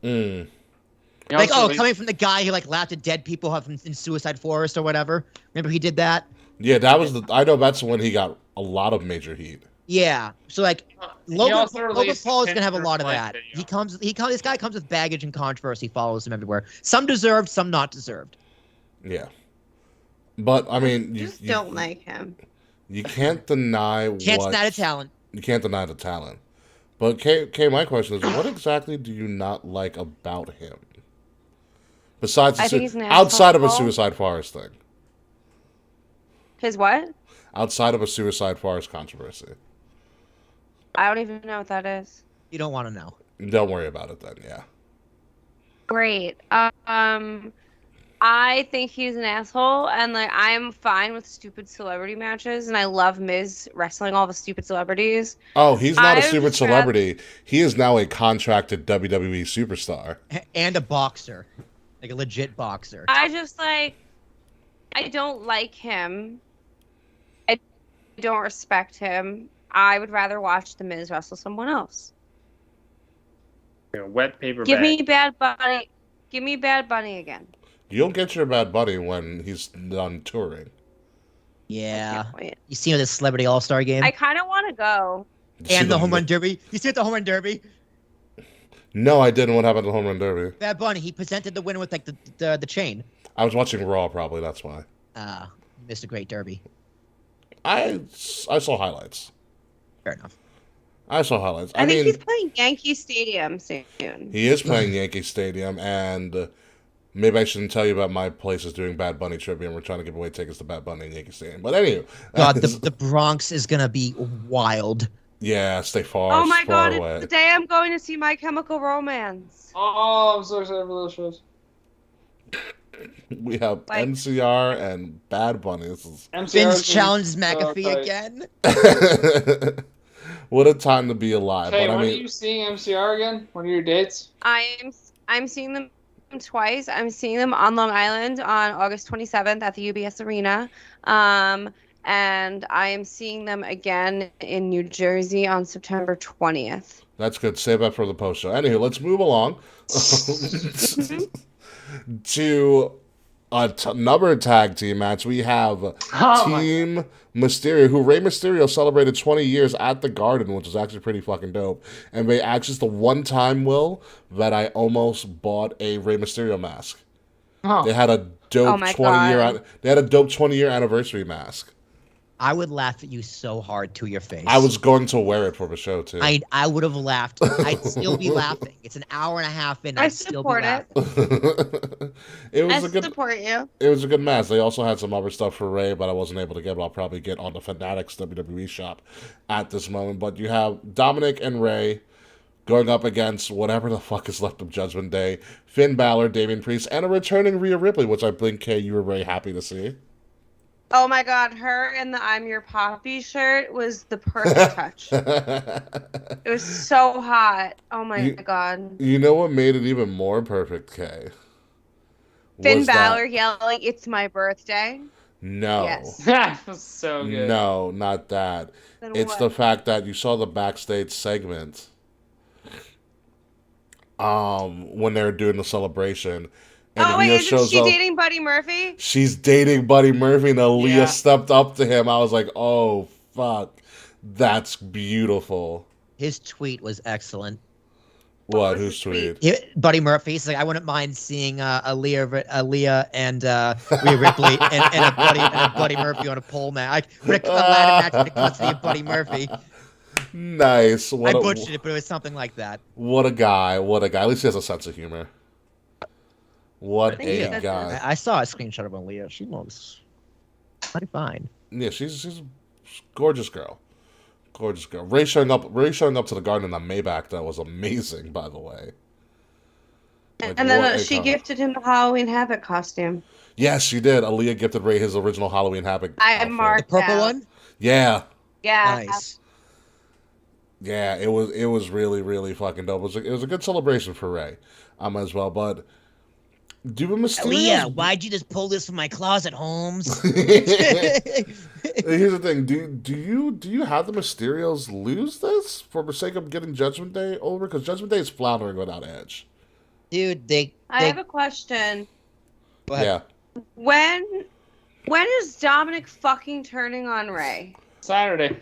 Like, coming from the guy who like laughed at dead people in Suicide Forest or whatever. Remember he did that? Yeah, that was I know that's when he got a lot of major heat. Yeah, so like Logan Paul is gonna have a lot of that. This guy comes with baggage and controversy, follows him everywhere. Some deserved, some not deserved. Yeah. But I mean, Just don't like him. You can't deny Can't deny the talent. You can't deny the talent. But Kay, my question is, what exactly do you not like about him? Besides, I think he's an outside of a asshole. Suicide Forest thing. His what? Outside of a Suicide Forest controversy. I don't even know what that is. You don't want to know. Don't worry about it then, yeah. Great. I think he's an asshole, and like I'm fine with stupid celebrity matches, and I love Miz wrestling all the stupid celebrities. Oh, he's not a I stupid would celebrity. He is now a contracted WWE superstar. And a boxer. Like a legit boxer. I just like, I don't like him. I don't respect him. I would rather watch The Miz wrestle someone else. A wet paper Give bag. me Bad Bunny. Give me Bad Bunny again. You'll get your Bad Bunny when he's done touring. Yeah. Can't wait. You see him at the Celebrity All-Star game? I kind of want to go. And the Home Run Derby. You see at the Home Run Derby? No, I didn't. What happened to the Home Run Derby? Bad Bunny, he presented the winner with like the chain. I was watching Raw, probably. That's why. Missed a great derby. I saw highlights. Fair enough. I saw highlights. I think mean, he's playing Yankee Stadium soon. he is playing Yankee Stadium, and maybe I shouldn't tell you about my places doing Bad Bunny trivia, and we're trying to give away tickets to Bad Bunny in Yankee Stadium. But anyway. God, the Bronx is going to be wild. Yeah, stay far, Oh my far god, away. it's the day I'm going to see My Chemical Romance. Oh, I'm so excited for those shows. We have Like- MCR and Bad Bunny. This is... Vince challenges McAfee tight. again. What a time to be alive. Hey, but I when are mean, you seeing MCR again? When are your dates? I'm seeing them twice. I'm seeing them on Long Island on August 27th at the UBS Arena. And I am seeing them again in New Jersey on September 20th. that's good. Save that for the post show. Anywho, let's move along to another tag team match. We have Team Mysterio, who Rey Mysterio celebrated 20 years at the Garden, which is actually pretty fucking dope. And they actually, it's the one time, Will, that I almost bought a Rey Mysterio mask. They had a dope 20-year. They had a dope 20-year anniversary mask. I would laugh at you so hard to your face. I was going to wear it for the show too. I would have laughed. I'd still be laughing. It's an hour and a half in. I'd still be laughing. It was I a good. support you. It was a good match. They also had some other stuff for Ray, but I wasn't able to get. But I'll probably get on the Fanatics WWE shop at this moment. But you have Dominic and Ray going up against whatever the fuck is left of Judgment Day, Finn Balor, Damian Priest, and a returning Rhea Ripley, which I think, Kay, you were very happy to see. Oh my god, her in the I'm Your Poppy shirt was the perfect touch. It was so hot. Oh my god. You know what made it even more perfect, Kay? Finn Was Balor that- yelling, "It's my birthday." No. Yes. That was so good. No, not that. Then It's what? the fact that you saw the backstage segment when they were doing the celebration. And Oh wait, Aaliyah isn't shows she up. dating Buddy Murphy? She's dating Buddy Murphy, and Aaliyah Yeah. stepped up to him. I was like, oh, fuck. That's beautiful. His tweet was excellent. What? was Who's his tweet? tweet? Buddy Murphy. He's like, I wouldn't mind seeing Aaliyah and Rhea Ripley and a Buddy Murphy on a pole match. A ladder match with the custody of Buddy Murphy. Nice. I butchered it, but it was something like that. What a guy. What a guy. At least he has a sense of humor. What think he a does. guy. I saw a screenshot of Aaliyah. She looks pretty fine. Yeah, she's a gorgeous girl. Gorgeous girl. Ray showing up to the Garden on Maybach, that was amazing, by the way. Like, And then what a she con- gifted him the Halloween Havoc costume. Yes, she did. Aaliyah gifted Ray his original Halloween Havoc I outfit. marked The purple down. one? Yeah. Yeah. Nice. Yeah, it was really, really fucking dope. It was a good celebration for Ray, as well. But do a mysterious. why'd you just pull this from my closet, Holmes? Here's the thing: do you have the Mysterios lose this for the sake of getting Judgment Day over? Because Judgment Day is floundering without Edge. Dude, they I have a question. Go ahead. Yeah, When is Dominic fucking turning on Ray? Saturday.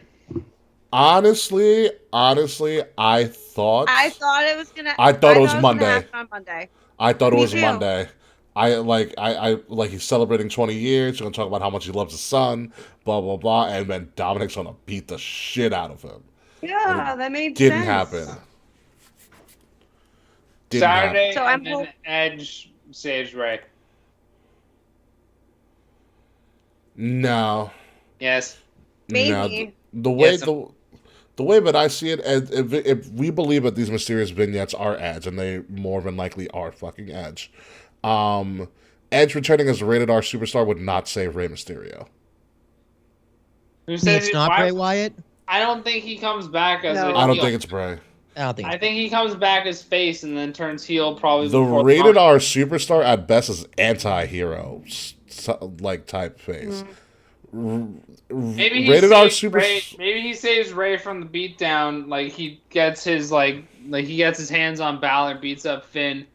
honestly, I thought I thought it was gonna. I thought it was gonna Monday. happen on Monday. I thought it Me was too. Monday. I like he's celebrating 20 years. He's gonna talk about how much he loves his son, blah blah blah, and then Dominic's gonna beat the shit out of him. Yeah, that made Didn't sense. happen. Didn't Saturday, happen. So I'm and then Edge saves Ray. No. Yes. Maybe. No, the way Yes. the way that I see it, if we believe that these mysterious vignettes are Edge, and they more than likely are fucking Edge, Edge returning as a rated R superstar would not save Rey Mysterio. Who You mean says it's not Bray Wyatt? I don't think he comes back as No. a I don't heel. think it's Bray. I don't think. I think he comes back as face and then turns heel probably. The before rated R superstar at best is anti-hero like type phase. Maybe he Rated R saves super. Ray, maybe he saves Ray from the beatdown. Like he gets his he gets his hands on Balor, beats up Finn,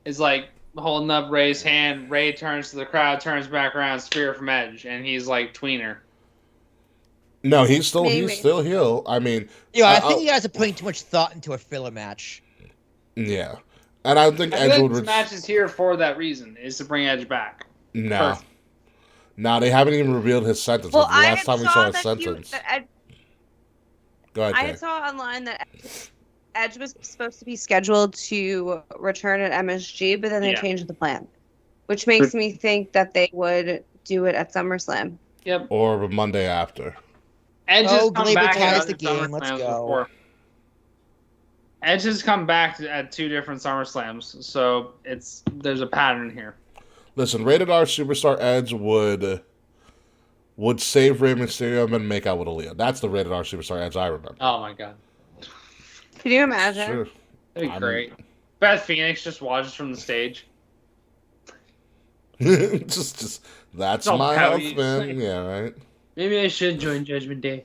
is like holding up Ray's hand. Ray turns to the crowd, turns back around, spear from Edge, and he's like tweener. No, he's still Maybe. heel. I mean, Yeah, I think you guys are putting too much thought into a filler match. yeah, and I think I Edge think would. this match is here for that reason, is to bring Edge back. No, Perfect. no, they haven't even revealed his sentence. Well, the I last time we saw his sentence. Go ahead, I Kay. saw online that Edge was supposed to be scheduled to return at MSG, but then they Yeah. changed the plan, which makes me think that they would do it at SummerSlam. Yep. Or the Monday after. Edge Oh, has come Glaber back ties at the game, let's SummerSlams go. before. Edge has come back at 2 different SummerSlams, so there's a pattern here. Listen, rated R superstar Edge would save Rey Mysterio and then make out with Aaliyah. That's the rated R superstar Edge I remember. Oh my god, Can you imagine? Sure. that'd be I'm- great. Beth Phoenix just watches from the stage. just that's Don't my pout you. husband. Yeah, right. Maybe I should join Judgment Day.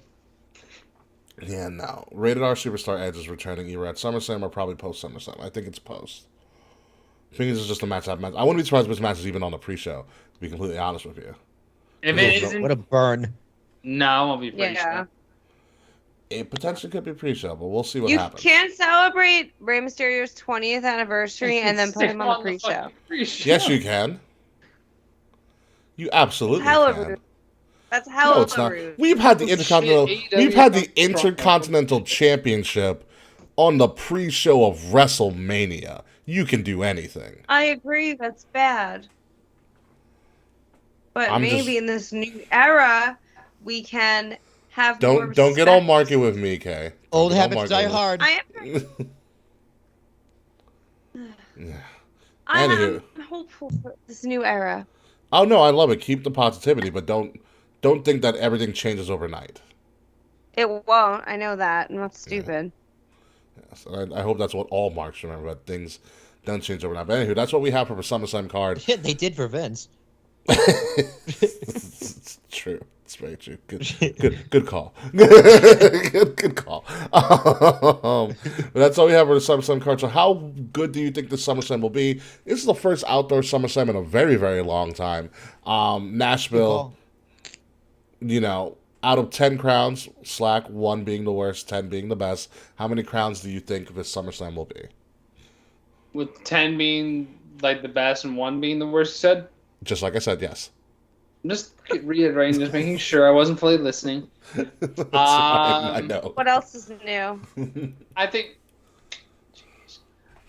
Yeah, no. Rated R superstar Edge is returning either at SummerSlam or probably post SummerSlam. I think it's post. I think this is just a match. I wouldn't be surprised if this match is even on the pre-show. To be completely honest with you, If Yeah, it no, isn't, What a burn. no, I won't be pretty Yeah. sure. it potentially could be pre-show, but we'll see what You happens. can't celebrate Rey Mysterio's 20th anniversary and then put Stick him on the fucking pre-show. pre-show. Yes, you can. You absolutely Hella can. rude. That's No, hella it's not. rude. We've had the Oh, intercontinental. shit, We've had the AEW comes from- Intercontinental Championship on the pre-show of WrestleMania. You can do anything. I agree, that's bad. But I'm maybe just- in this new era, we can have more Don't get all respect. marky with me, Kay. Don't Old get all habits marky die with- hard. I am. I'm Anywho. hopeful for this new era. Oh no, I love it. Keep the positivity, but don't think that everything changes overnight. It won't. I know that. I'm not stupid. Yes, and I hope that's what all marks remember. That things don't change overnight. But anywho, that's what we have for the SummerSlam card. Yeah, they did for Vince. It's true. It's very true. Good call. good call. But that's all we have for the SummerSlam card. So how good do you think the SummerSlam will be? This is the first outdoor SummerSlam in a very, very long time. Nashville, out of 10 crowns, Slack 1 being the worst, 10 being the best, how many crowns do you think this SummerSlam will be? With 10 being like the best and 1 being the worst, you said? Just like I said, yes. I'm just reiterating, just making sure I wasn't fully listening. That's fine, I know. What else is new? I think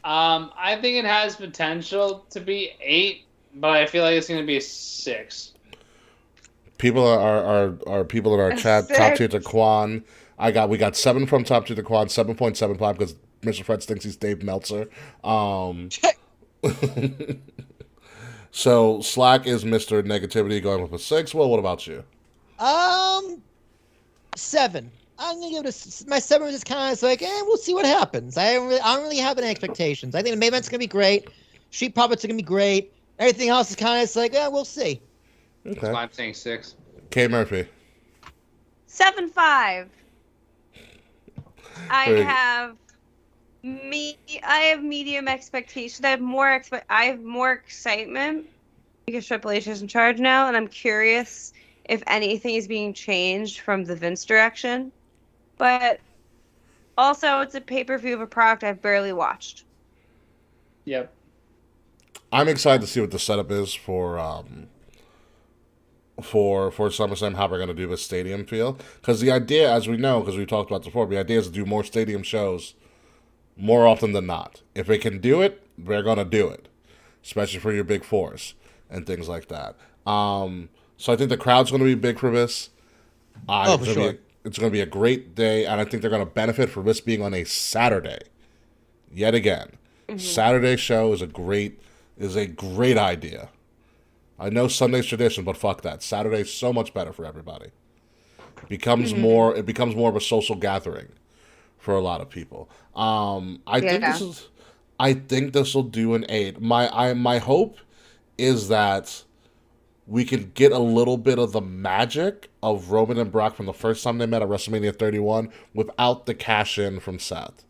it has potential to be 8, but I feel like it's going to be a 6. People are people in our chat. Top tier to Quan. We got 7 from top tier to Quan. 7.75 because Mr. Fred thinks he's Dave Meltzer. So Slack is Mr. Negativity going with a 6. Well, what about you? 7. I'm gonna give it my 7 is just kind of like, we'll see what happens. I don't really have any expectations. I think the main event's gonna be great. Street Profits are gonna be great. Everything else is kind of like, we'll see. That's Okay. why I'm saying 6. K Murphy. 7.5. I Very- have medium expectations. I have more excitement because Triple H is in charge now, and I'm curious if anything is being changed from the Vince direction. But also, it's a pay-per-view of a product I've barely watched. Yep. I'm excited to see what the setup is for SummerSlam, how we're going to do this stadium feel. Because the idea, as we know, because we talked about before, the idea is to do more stadium shows more often than not. If they can do it, they're going to do it, especially for your big fours and things like that. So I think the crowd's going to be big for this. For sure. It's going to be a great day, and I think they're going to benefit from this being on a Saturday. Yet again, Saturday show is a great idea. I know Sunday's tradition, but fuck that. Saturday's so much better for everybody. It becomes more of a social gathering for a lot of people. I think this will do an 8. My hope is that we can get a little bit of the magic of Roman and Brock from the first time they met at WrestleMania 31 without the cash in from Seth.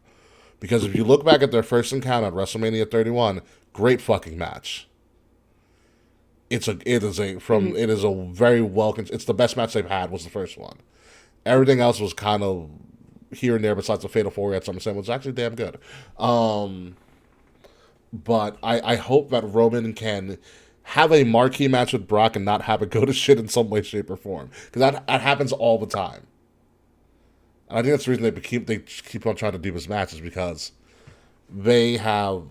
Because if you look back at their first encounter at WrestleMania 31, great fucking match. It is a very it's the best match they've had was the first one. Everything else was kind of here and there besides the Fatal 4-Way at SummerSlam, was actually damn good. But I hope that Roman can have a marquee match with Brock and not have it go to shit in some way, shape, or form. Because that happens all the time. And I think that's the reason they keep on trying to do this match, is because they have...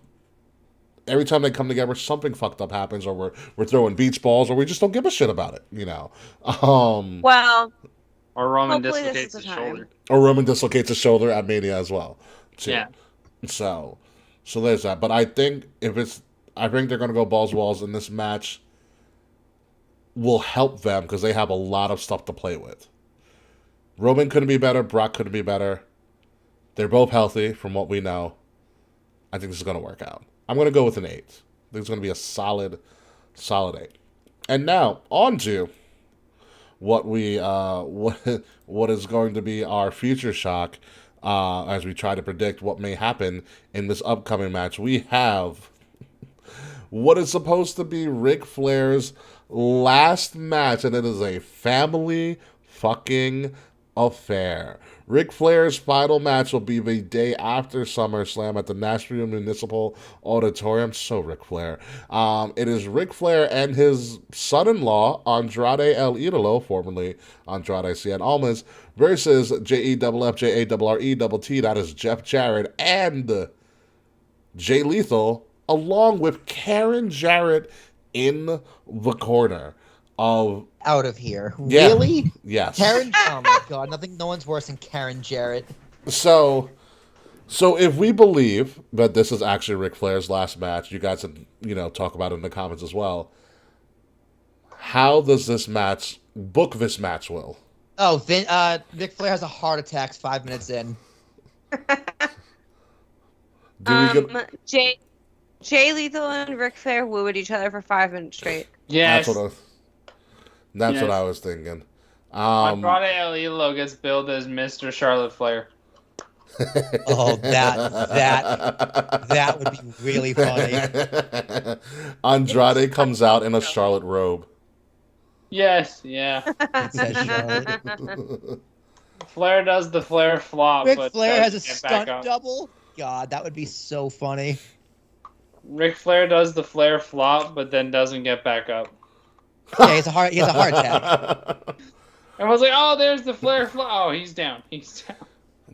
Every time they come together, something fucked up happens, or we're throwing beach balls, or we just don't give a shit about it, you know. Well... Or Roman hopefully dislocates his shoulder. Or Roman dislocates his shoulder at Mania as well, too. Yeah. So there's that. But I think they're going to go balls to walls, and this match will help them because they have a lot of stuff to play with. Roman couldn't be better. Brock couldn't be better. They're both healthy, from what we know. I think this is going to work out. I'm going to go with an 8. I think it's going to be a solid 8. And now, on to what is going to be our future shock as we try to predict what may happen in this upcoming match. We have what is supposed to be Ric Flair's last match, and it is a family fucking affair. Ric Flair's final match will be the day after SummerSlam at the Nashville Municipal Auditorium. So Ric Flair. It is Ric Flair and his son-in-law, Andrade El Idolo, formerly Andrade Cien Almas, versus JEFFJARRETT, that is Jeff Jarrett, and Jay Lethal, along with Karen Jarrett in the corner. Out of here. Yeah. Really? Yes. Karen, oh my god, no one's worse than Karen Jarrett. So if we believe that this is actually Ric Flair's last match, you guys can, talk about it in the comments as well. How does this match book this match, Will? Oh, Ric Flair has a heart attack 5 minutes in. Jay Lethal and Ric Flair woo at each other for 5 minutes straight. Yes. That's what I was thinking. Andrade El Idolo gets billed as Mr. Charlotte Flair. Oh, that would be really funny. Andrade comes out in a Charlotte robe. Yes, yeah. It says Charlotte. Flair does the Flair flop. Ric but Flair has a doesn't get back stunt up. double? God, that would be so funny. Ric Flair does the Flair flop, but then doesn't get back up. Yeah, he has a heart attack. And was like, oh, there's the Flair flop. Oh, he's down.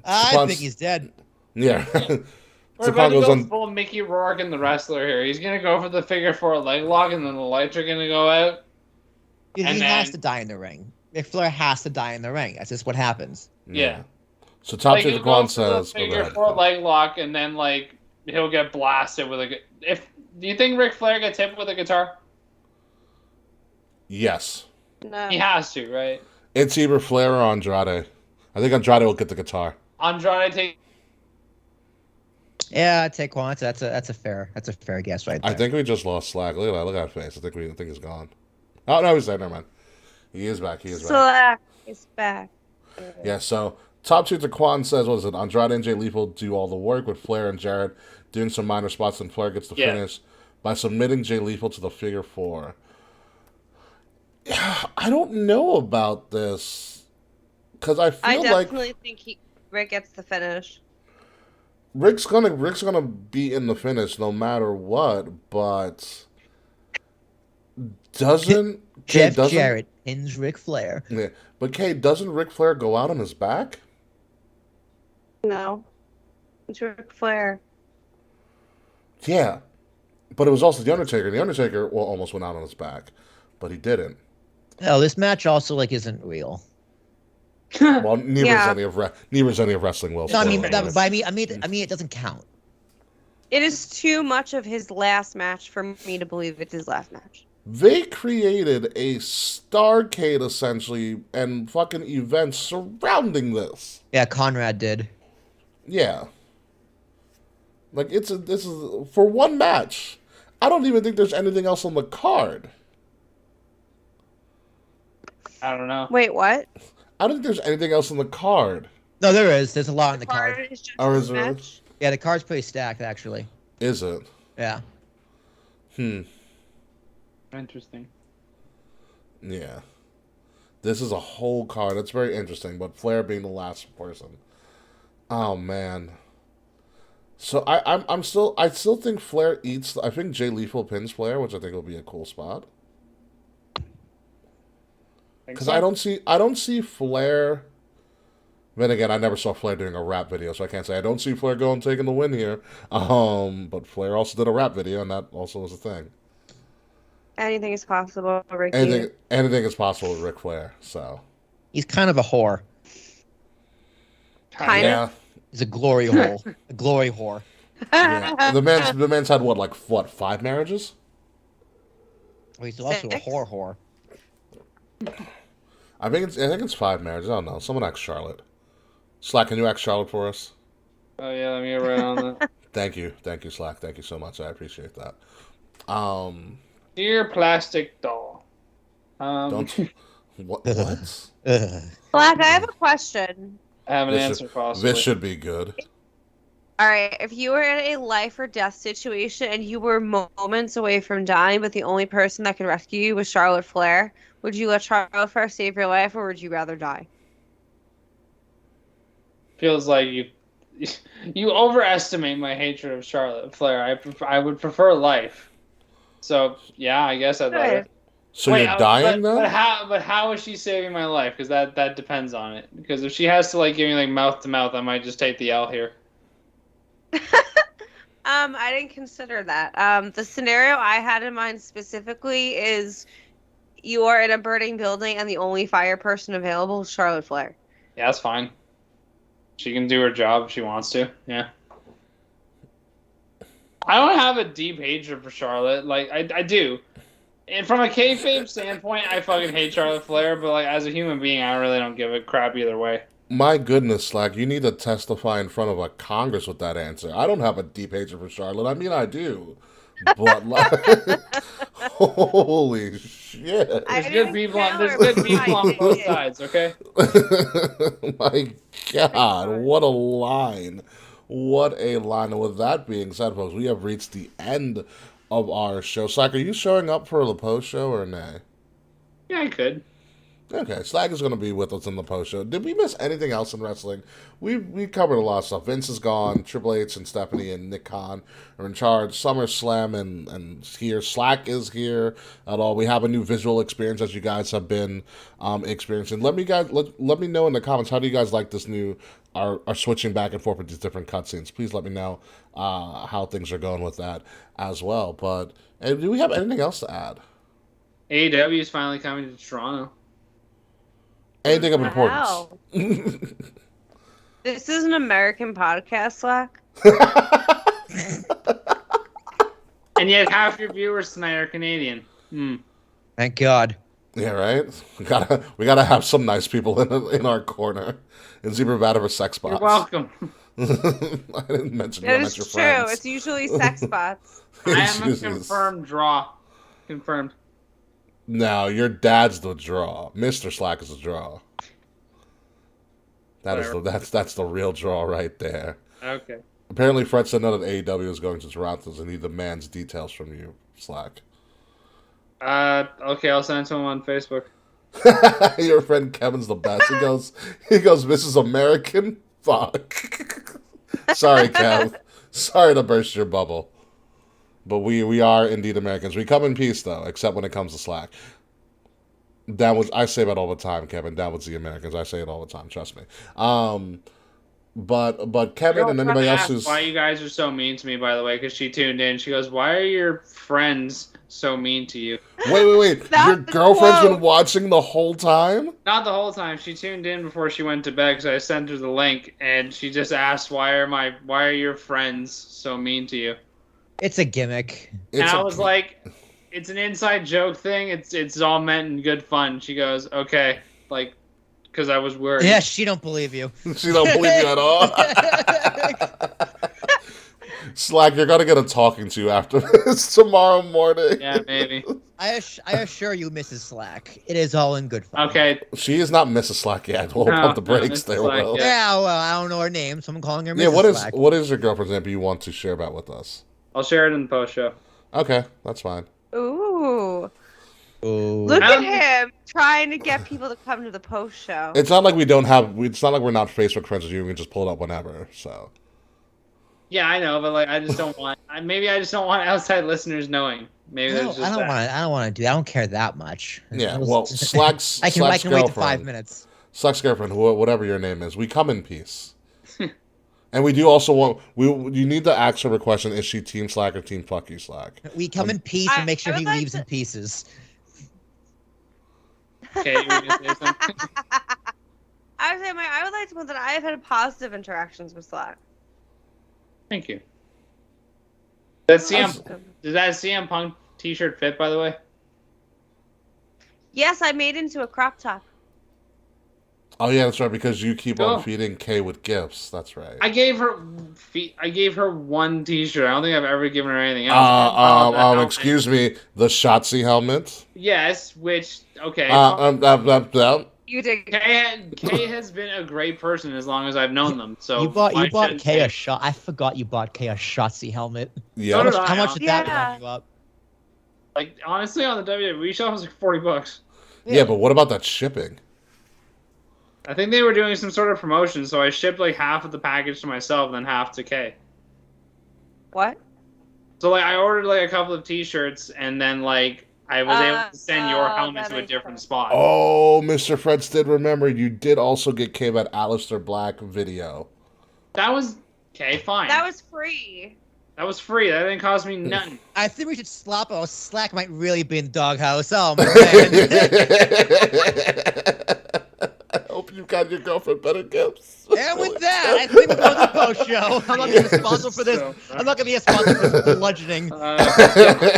I think he's dead. Yeah. We're about to go full Mickey Rourke and the Wrestler here. He's going to go for the figure 4 leg lock, and then the lights are going to go out. He has to die in the ring. Ric Flair has to die in the ring. That's just what happens. Yeah. So Top Tier Quan says... Figure 4 leg lock, and then, he'll get blasted with a... Do you think Ric Flair gets hit with a guitar? Yes. No. He has to, right? It's either Flair or Andrade. I think Andrade will get the guitar. Andrade take... Yeah, I'd take Quan. That's a fair guess right there. I think we just lost Slack. Look at that face. I think he's gone. Oh no, he's there. Never mind. He is back. Slack is back. Yeah. So Top Tier Quan says, what is it? Andrade and Jay Lethal do all the work with Flair and Jarrett doing some minor spots, and Flair gets the finish by submitting Jay Lethal to the figure 4. I don't know about this because I definitely think Rick gets the finish. Rick's gonna be in the finish no matter what, but Jeff Jarrett pins Ric Flair. Yeah, but Kay, doesn't Ric Flair go out on his back? No. It's Ric Flair. Yeah, but it was also the Undertaker. The Undertaker almost went out on his back, but he didn't. Oh, this match also isn't real. Well, neither is any of wrestling will. No, I mean, it doesn't count. It is too much of his last match for me to believe it's his last match. They created a Starrcade essentially and fucking events surrounding this. Yeah, Conrad did. Yeah. Like this is for one match. I don't even think there's anything else on the card. I don't know. Wait, what? I don't think there's anything else on the card. No, there is. There's a lot on the card. Is just Oh, his is there? match? Yeah, the card's pretty stacked, actually. Is it? Yeah. Interesting. Yeah. This is a whole card. It's very interesting, but Flair being the last person. Oh man. So I still think Flair eats. I think Jay Lethal pins Flair, which I think will be a cool spot. Because I don't see Flair. Then again, I never saw Flair doing a rap video, so I can't say I don't see Flair going taking the win here. But Flair also did a rap video, and that also was a thing. Anything is possible, Ricky. Anything is possible with Ric Flair. So He's kind of a whore. Kind yeah. of. He's a glory hole. A glory whore. Yeah. The man's had what 5 marriages? Oh, he's also a 6. whore. I think it's 5 marriages. I don't know. Someone ask Charlotte. Slack, can you ask Charlotte for us? Oh yeah, let me get right on that. Thank you, Slack. Thank you so much. I appreciate that. Dear plastic doll. Don't what? Black, I have a question. I have an answer possibly. This should be good. All right, if you were in a life or death situation and you were moments away from dying, but the only person that could rescue you was Charlotte Flair, would you let Charlotte Flair save your life, or would you rather die? Feels like you overestimate my hatred of Charlotte Flair. I would prefer life. So yeah, I guess I'd rather. So you're dying though? But how is she saving my life? Because that depends on it. Because if she has to give me mouth to mouth, I might just take the L here. I didn't consider that. The scenario I had in mind specifically is you are in a burning building and the only fire person available is Charlotte Flair. Yeah, that's fine. She can do her job if she wants to. Yeah. I don't have a deep hatred for Charlotte. I do. And from a kayfabe standpoint, I fucking hate Charlotte Flair, but as a human being, I really don't give a crap either way. My goodness, Slack, you need to testify in front of a Congress with that answer. I don't have a deep hatred for Charlotte. I mean, I do. But, holy shit. There's good people on both sides, okay? My God, what a line. What a line. And with that being said, folks, we have reached the end of our show. Slack, are you showing up for the post show or nay? Yeah, I could. Okay, Slack is going to be with us in the post show. Did we miss anything else in wrestling? We covered a lot of stuff. Vince is gone. Triple H and Stephanie and Nick Khan are in charge. SummerSlam and here. Slack is here at all. We have a new visual experience as you guys have been experiencing. Let me know in the comments, how do you guys like this new are switching back and forth with these different cutscenes? Please let me know how things are going with that as well. But do we have anything else to add? AEW is finally coming to Toronto. Anything of importance? Wow. This is an American podcast, Slack. And yet half your viewers tonight are Canadian. Thank God. Yeah, right. We gotta have some nice people in our corner. And Zebra Vada for sex bots. You're welcome. I didn't mention That you. is Your true. friends. It's usually sex bots. I am a confirmed draw. Confirmed. No, your dad's the draw. Mr. Slack is the draw. That's the real draw right there. Okay. Apparently, Fred said that AEW is going to Toronto, and he demands details from you, Slack. Okay, I'll send it to him on Facebook. Your friend Kevin's the best. He goes, this is American? Fuck. Sorry, Kev. Sorry to burst your bubble. But we are indeed Americans. We come in peace, though, except when it comes to Slack. I say that all the time, Kevin. Down with the Americans. I say it all the time. Trust me. But Kevin and anybody else who's why you guys are so mean to me, by the way, because she tuned in. She goes, "Why are your friends so mean to you?" Wait. Your girlfriend's been watching the whole time? Not the whole time. She tuned in before she went to bed because I sent her the link, and she just asked, "Why are your friends so mean to you?" It's a gimmick. And I was like, "It's an inside joke thing. It's all meant in good fun." She goes, "Okay," like, because I was worried. Yeah, she don't believe you. She don't believe you at all. Slack, you're gonna get a talking to after this tomorrow morning. Yeah, maybe. I assure you, Mrs. Slack, it is all in good fun. Okay. She is not Mrs. Slack yet. We'll pump the brakes there, Will. Yeah, well, I don't know her name, so I'm calling her Mrs. Slack. What is your girlfriend's name you want to share about with us? I'll share it in the post show. Okay, that's fine. Ooh. Ooh. Look at him trying to get people to come to the post show. It's not like it's not like we're not Facebook friends with you. We can just pull it up whenever. So. Yeah, I know, but like, I just don't want. Maybe I just don't want outside listeners knowing. Maybe I there's just don't want to do. I don't care that much. Yeah, well, Slack's I can wait girlfriend, 5 minutes. Slack's girlfriend, whatever your name is, we come in peace. And we do also want you need to ask her a question: is she Team Slack or Team Fuck You Slack? We come in peace and make sure he leaves in pieces. Okay, you want to say something? I would like to point that I have had positive interactions with Slack. Thank you. Does that CM Punk t-shirt fit, by the way? Yes, I made into a crop top. Oh yeah, that's right. Because you keep on feeding Kay with gifts. That's right. I gave her one t-shirt. I don't think I've ever given her anything else. Excuse me, the Shotzi helmet. Yes, which okay. You did. Kay has been a great person as long as I've known them. So you bought Kay a shot. I forgot you bought Kay a Shotzi helmet. Yeah. How much did that run you up? Like honestly, on the WWE shop, it was like $40. Yeah, but what about that shipping? I think they were doing some sort of promotion, so I shipped like half of the package to myself, and then half to Kay. What? So like I ordered like a couple of t-shirts, and then like I was able to send your helmet to a different spot. Oh, Mr. Freds did remember you did also get Kay that Aleister Black video. That was okay, fine. That was free. That was free. That didn't cost me nothing. I think we should slap or Slack might really be in the doghouse. Oh man. I hope you got your girlfriend better gifts. And with that, I think we're going to the post show. I'm not going to be responsible for this. I'm not going to be responsible for this bludgeoning.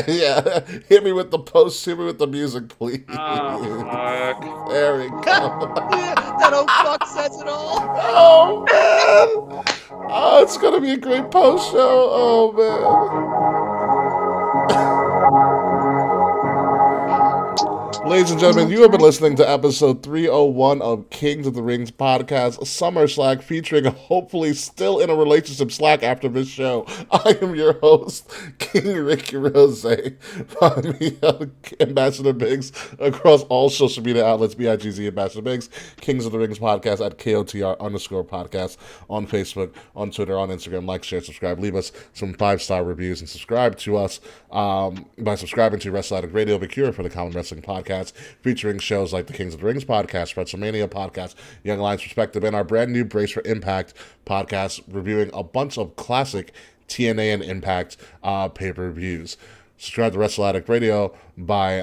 Yeah, hit me with the post. Hit me with the music, please. There we go. That old fuck says it all. Oh man. Oh, it's gonna be a great post show. Oh man. Ladies and gentlemen, you have been listening to episode 301 of Kings of the Rings podcast, Summer Slack, featuring a hopefully still in a relationship Slack after this show. I am your host, King Ricky Rose. Find me Ambassador Biggs across all social media outlets, BIGZ Ambassador Biggs, Kings of the Rings podcast at KOTR_podcast on Facebook, on Twitter, on Instagram. Like, share, subscribe. Leave us some 5-star reviews and subscribe to us by subscribing to Wrestle Addict Radio, the cure for the common wrestling podcast, featuring shows like the Kings of the Rings podcast, Wrestlemania podcast, Young Lions Perspective, and our brand new Brace for Impact podcast, reviewing a bunch of classic TNA and Impact pay-per-views. Subscribe to Wrestle Addict Radio by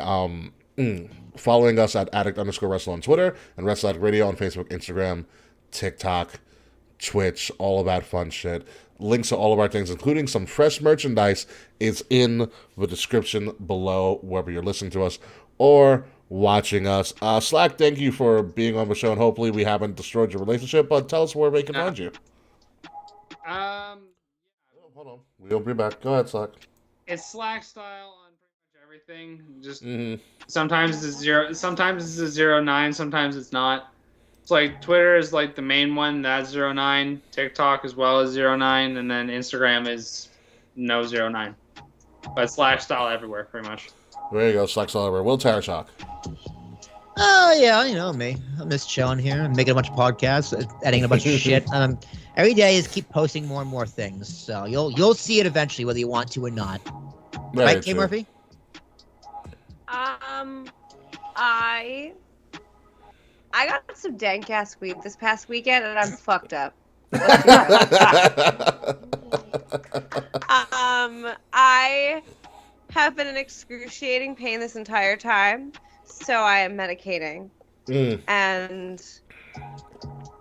following us at Addict_Wrestle on Twitter, and Wrestle Addict Radio on Facebook, Instagram, TikTok, Twitch, all of that fun shit. Links to all of our things, including some fresh merchandise, is in the description below, wherever you're listening to us or watching us. Slack, thank you for being on the show, and hopefully we haven't destroyed your relationship, but tell us where they can find you. Hold on. We'll be back. Go ahead, Slack. It's Slack style on pretty much everything. Just sometimes it's 09, sometimes it's not. It's like Twitter is like the main one, that's 09. TikTok as well as 09, and then Instagram is no 09. But Slack style everywhere, pretty much. There you go, Slack style everywhere. Will Tarashok. Oh yeah, you know me. I'm just chilling here. I'm making a bunch of podcasts, editing a bunch of shit. Every day is keep posting more and more things. So you'll see it eventually, whether you want to or not. Very Right, K true. Murphy? I got some dank ass weed this past weekend, and I'm fucked up. I have been in excruciating pain this entire time, so I am medicating. And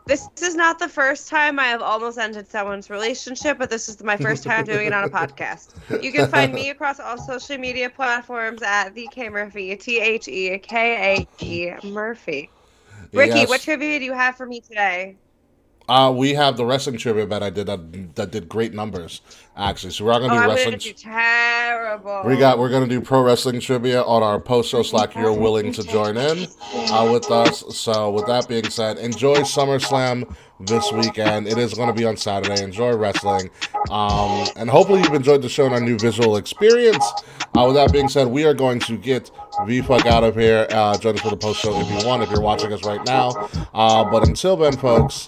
this is not the first time I have almost ended someone's relationship, but this is my first time doing it on a podcast. You can find me across all social media platforms at the K Murphy, TheKae Murphy. Ricky, Yes. what trivia do you have for me today? We have the wrestling trivia that I did that did great numbers, actually. So we're not gonna do I'm wrestling. gonna do terrible. We're gonna do pro wrestling trivia on our post show Slack. You're willing to join in with us. So with that being said, enjoy SummerSlam this weekend. It is gonna be on Saturday. Enjoy wrestling, and hopefully you've enjoyed the show and our new visual experience. With that being said, we are going to get the fuck out of here. Join us for the post show if you want, if you're watching us right now. But until then, folks.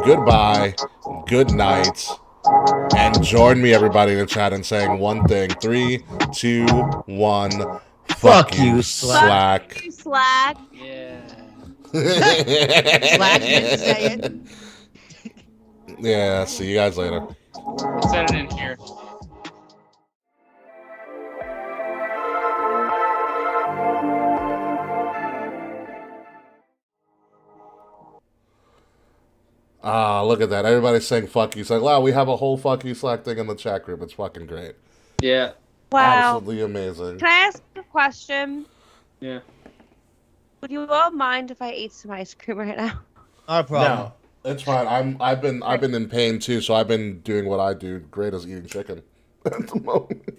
Goodbye, good night, and join me, everybody, in the chat in saying one thing. 3, 2, 1. Fuck you, Slack. Fuck you, Slack. Yeah. Slack didn't say it. Yeah, see you guys later. Set it in here. Look at that. Everybody's saying fuck you. It's like, wow, we have a whole fuck you Slack thing in the chat group. It's fucking great. Yeah. Wow. Absolutely amazing. Can I ask a question? Yeah. Would you all mind if I ate some ice cream right now? Not a problem. No, it's fine. I've been in pain too, so I've been doing what I do great as eating chicken at the moment.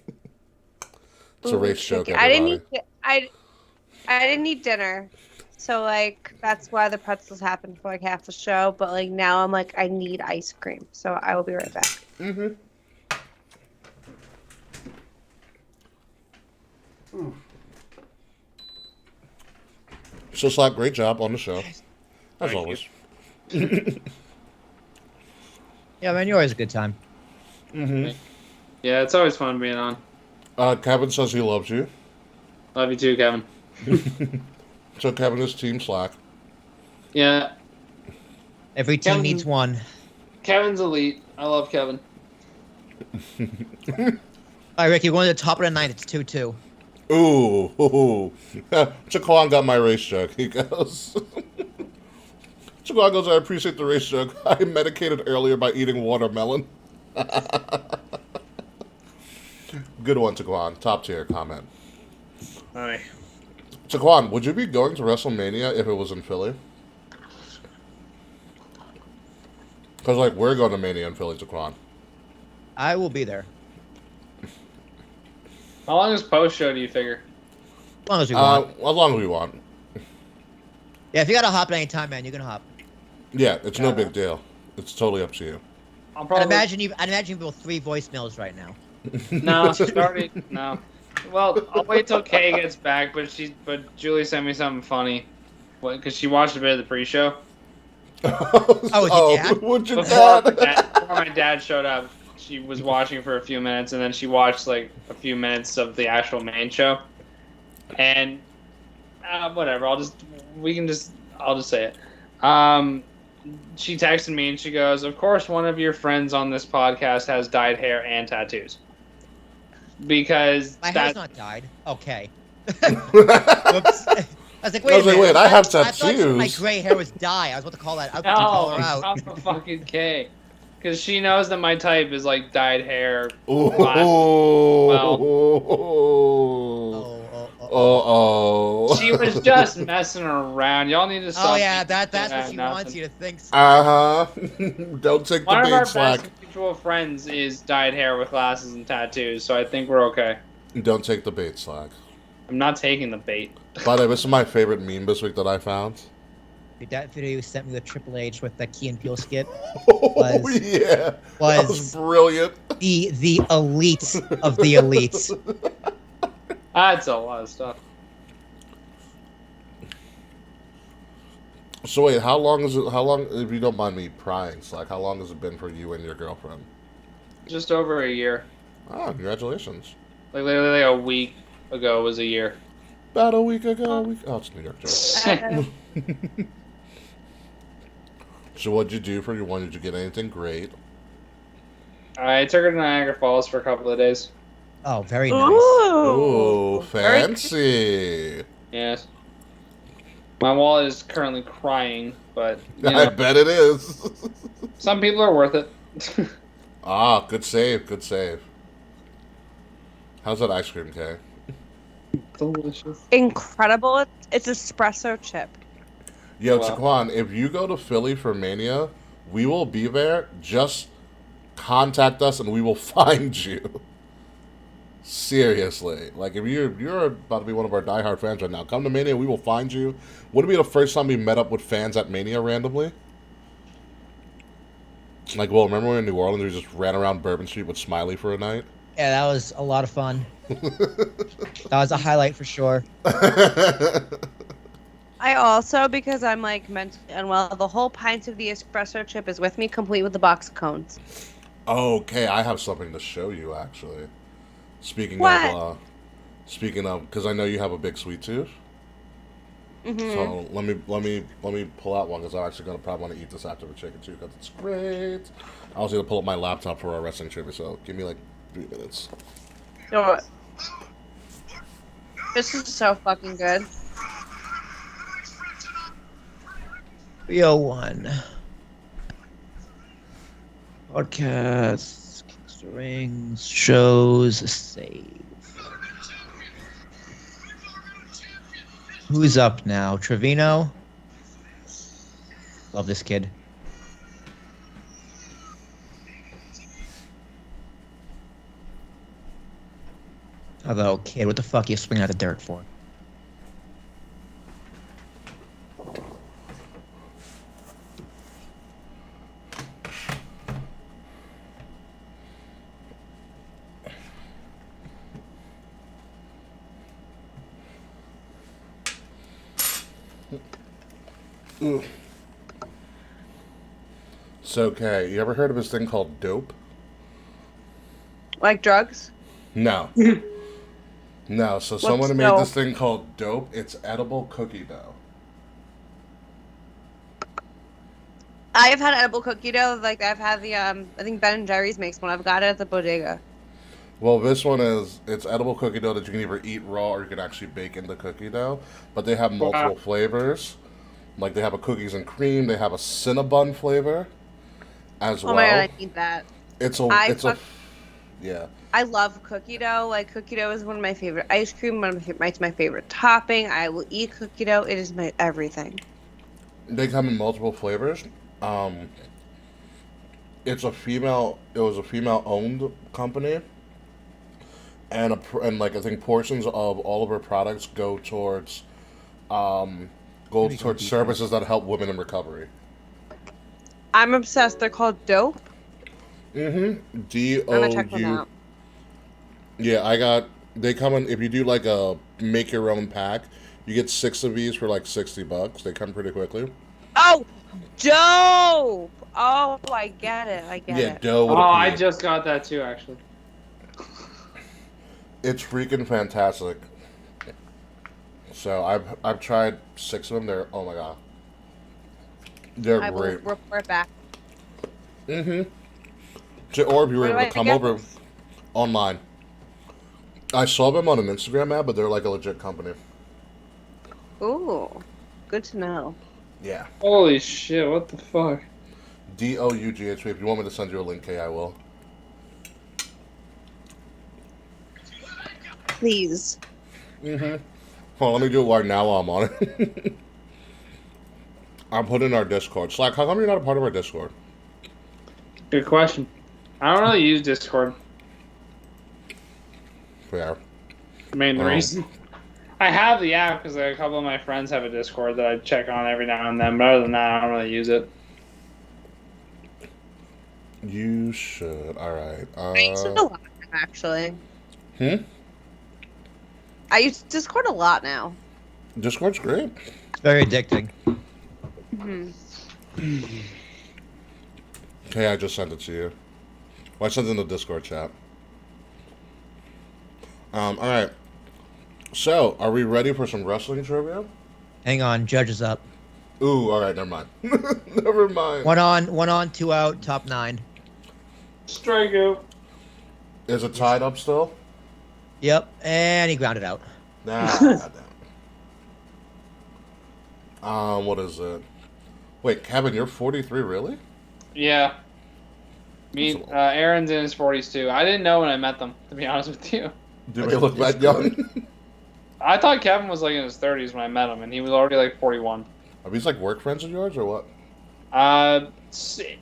It's a race joke, I everybody. I didn't eat dinner. So, like, that's why the pretzels happened for, like, half the show. But, like, now I'm like, I need ice cream. So I will be right back. Mm-hmm. So, Slack, great job on the show. As always. Yeah, man, you're always a good time. Mm-hmm. Yeah, it's always fun being on. Kevin says he loves you. Love you too, Kevin. So Kevin is Team Slack. Yeah. Every team Kevin- needs one. Kevin's elite. I love Kevin. All right, Ricky, we're going to the top of the ninth. It's 2-2. Ooh. Jaquan got my race joke. He goes. Jaquan goes, I appreciate the race joke. I medicated earlier by eating watermelon. Good one, Jaquan. Top tier comment. All right. Jaquan, would you be going to WrestleMania if it was in Philly? Because, like, we're going to Mania in Philly, Jaquan. I will be there. How long is post show do you figure? As long as we want. As long as we want. Yeah, if you got to hop at any time, man, you can hop. Yeah, it's no big deal. It's totally up to you. I'll I'd probably imagine you have 3 voicemails right now. No, sorry, no. Well, I'll wait till Kay gets back, but Julie sent me something funny, because she watched a bit of the pre-show. Oh, your dad? What'd your Before dad? my dad showed up, she was watching for a few minutes, and then she watched like a few minutes of the actual main show. And whatever, I'll just say it. She texted me and she goes, "Of course, one of your friends on this podcast has dyed hair and tattoos." Because My hair's not dyed. Okay. I Whoops. I was like, wait a minute. wait, I have I thought my tattoos. gray hair was dye. I was about to call that out. Call her out. I'm a fucking K. Because she knows that my type is like dyed hair. Ooh. Oh. She was just messing around. Y'all need to stop. Oh yeah, that's what she wants you to think. Uh-huh. Don't take One the of our bait, Slack. best mutual friends is dyed hair with glasses and tattoos, so I think we're okay. Don't take the bait, Slack. I'm not taking the bait. By the way, this is my favorite meme this week that I found. That video you sent me with Triple H with the Key and Peele skit Oh, yeah. That was was brilliant. the elite of the elites. That's a lot of stuff. So wait, how long is it? How long, if you don't mind me prying, Slack? How long has it been for you and your girlfriend? Just over a year. Ah, congratulations. Like literally a week ago was a year. About a week ago. Oh, it's New York joke. So what'd you do for your one? Did you get anything great? I took her to Niagara Falls for a couple of days. Oh, very nice. Ooh, fancy. Yes. My wallet is currently crying, but you I know, bet it is. some people are worth it. Ah, good save, good save. How's that ice cream, Kay? Delicious. Incredible. It's espresso chip. Yo, Wow. Taquan, if you go to Philly for Mania, we will be there. Just contact us and we will find you. Seriously. Like, if you're about to be one of our diehard fans right now, come to Mania, we will find you. Would it be the first time we met up with fans at Mania randomly? Like, well, remember when in New Orleans we just ran around Bourbon Street with Smiley for a night? Yeah, that was a lot of fun. That was a highlight for sure. I also, because I'm like mentally unwell, the whole pint of the espresso chip is with me, complete with the box of cones. Okay, I have something to show you, actually. Speaking of, because I know you have a big sweet tooth. Mm-hmm. So let me pull out one, because I'm actually gonna probably want to eat this after the chicken too, because it's great. I was gonna pull up my laptop for our wrestling trivia, so give me like 3 minutes. You know what? This is so fucking good. 301. Podcasts, Kings of Rings, shows, save. Who's up now? Trevino? Love this kid. Although, kid, what the fuck are you swinging at the dirt for? Ooh. So, okay, you ever heard of this thing called dope? Like drugs? No. No, so someone made this thing called dope. It's edible cookie dough. I've had edible cookie dough. Like, I've had the, I think Ben & Jerry's makes one. I've got it at the bodega. Well, this one it's edible cookie dough that you can either eat raw or you can actually bake into cookie dough. But they have multiple flavors. Like, they have a cookies and cream. They have a Cinnabon flavor as well. Oh my god, I need that. Yeah. I love cookie dough. Like, cookie dough is one of my favorite ice cream. It's my favorite topping. I will eat cookie dough. It is my everything. They come in multiple flavors. It was a female-owned company, and like I think portions of all of her products go towards services that help women in recovery. I'm obsessed. They're called Dope. Mm-hmm. I'm gonna check them out. Yeah, they come in, if you do like a make your own pack, you get 6 of these for like $60. They come pretty quickly. Oh, dope! Oh, I get it. I get it. Yeah, dough. Oh, I just got that too, actually. It's freaking fantastic. So I've tried 6 of them. They're, oh my god, they're great. I will report back. Mm-hmm. Or if you were able to come over online. I saw them on an Instagram ad, but they're like a legit company. Ooh, good to know. Yeah. Holy shit, what the fuck? DOUGHP. If you want me to send you a link, Kay, I will. Please. Mm-hmm. Hold on, let me do it right now while I'm on it. I'm putting in our Discord. Slack, how come you're not a part of our Discord? Good question. I don't really use Discord. Fair. Main reason. I have the app because a couple of my friends have a Discord that I check on every now and then, but other than that, I don't really use it. You should. Alright. I use it a lot, actually. I use Discord a lot now. Discord's great. It's very addicting. Okay, I just sent it to you. Well, I sent it in the Discord chat. All right. So, are we ready for some wrestling trivia? Hang on, judges up. Ooh, all right, never mind. Never mind. One on, two out, top 9. Strikeout. Is it tied up still? Yep, and he grounded out. Nah, goddamn. What is it? Wait, Kevin, you're 43, really? Yeah. Aaron's in his 40s too. I didn't know when I met them, to be honest with you. Do they look that young? I thought Kevin was like in his 30s when I met him, and he was already like 41. Are these like work friends of yours or what?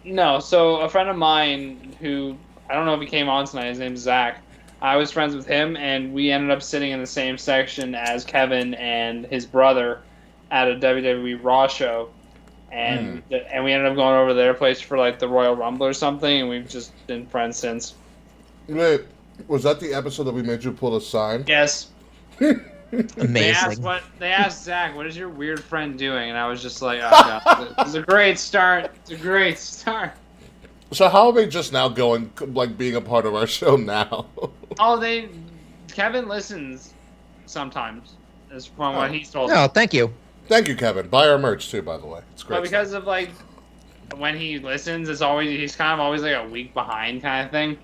No. So a friend of mine who, I don't know if he came on tonight, his name's Zach. I was friends with him, and we ended up sitting in the same section as Kevin and his brother at a WWE Raw show. And we ended up going over to their place for like the Royal Rumble or something, and we've just been friends since. Wait, was that the episode that we made you pull a sign? Yes. Amazing. They asked Zach, "What is your weird friend doing?" And I was just like, "Oh god, it's a great start. It's a great start." So how are they just now going, like, being a part of our show now? Oh, Kevin listens sometimes, is from what he's told me. No, thank you. Thank you, Kevin. Buy our merch too, by the way. It's great. But because of like when he listens, he's kind of always like a week behind kind of thing.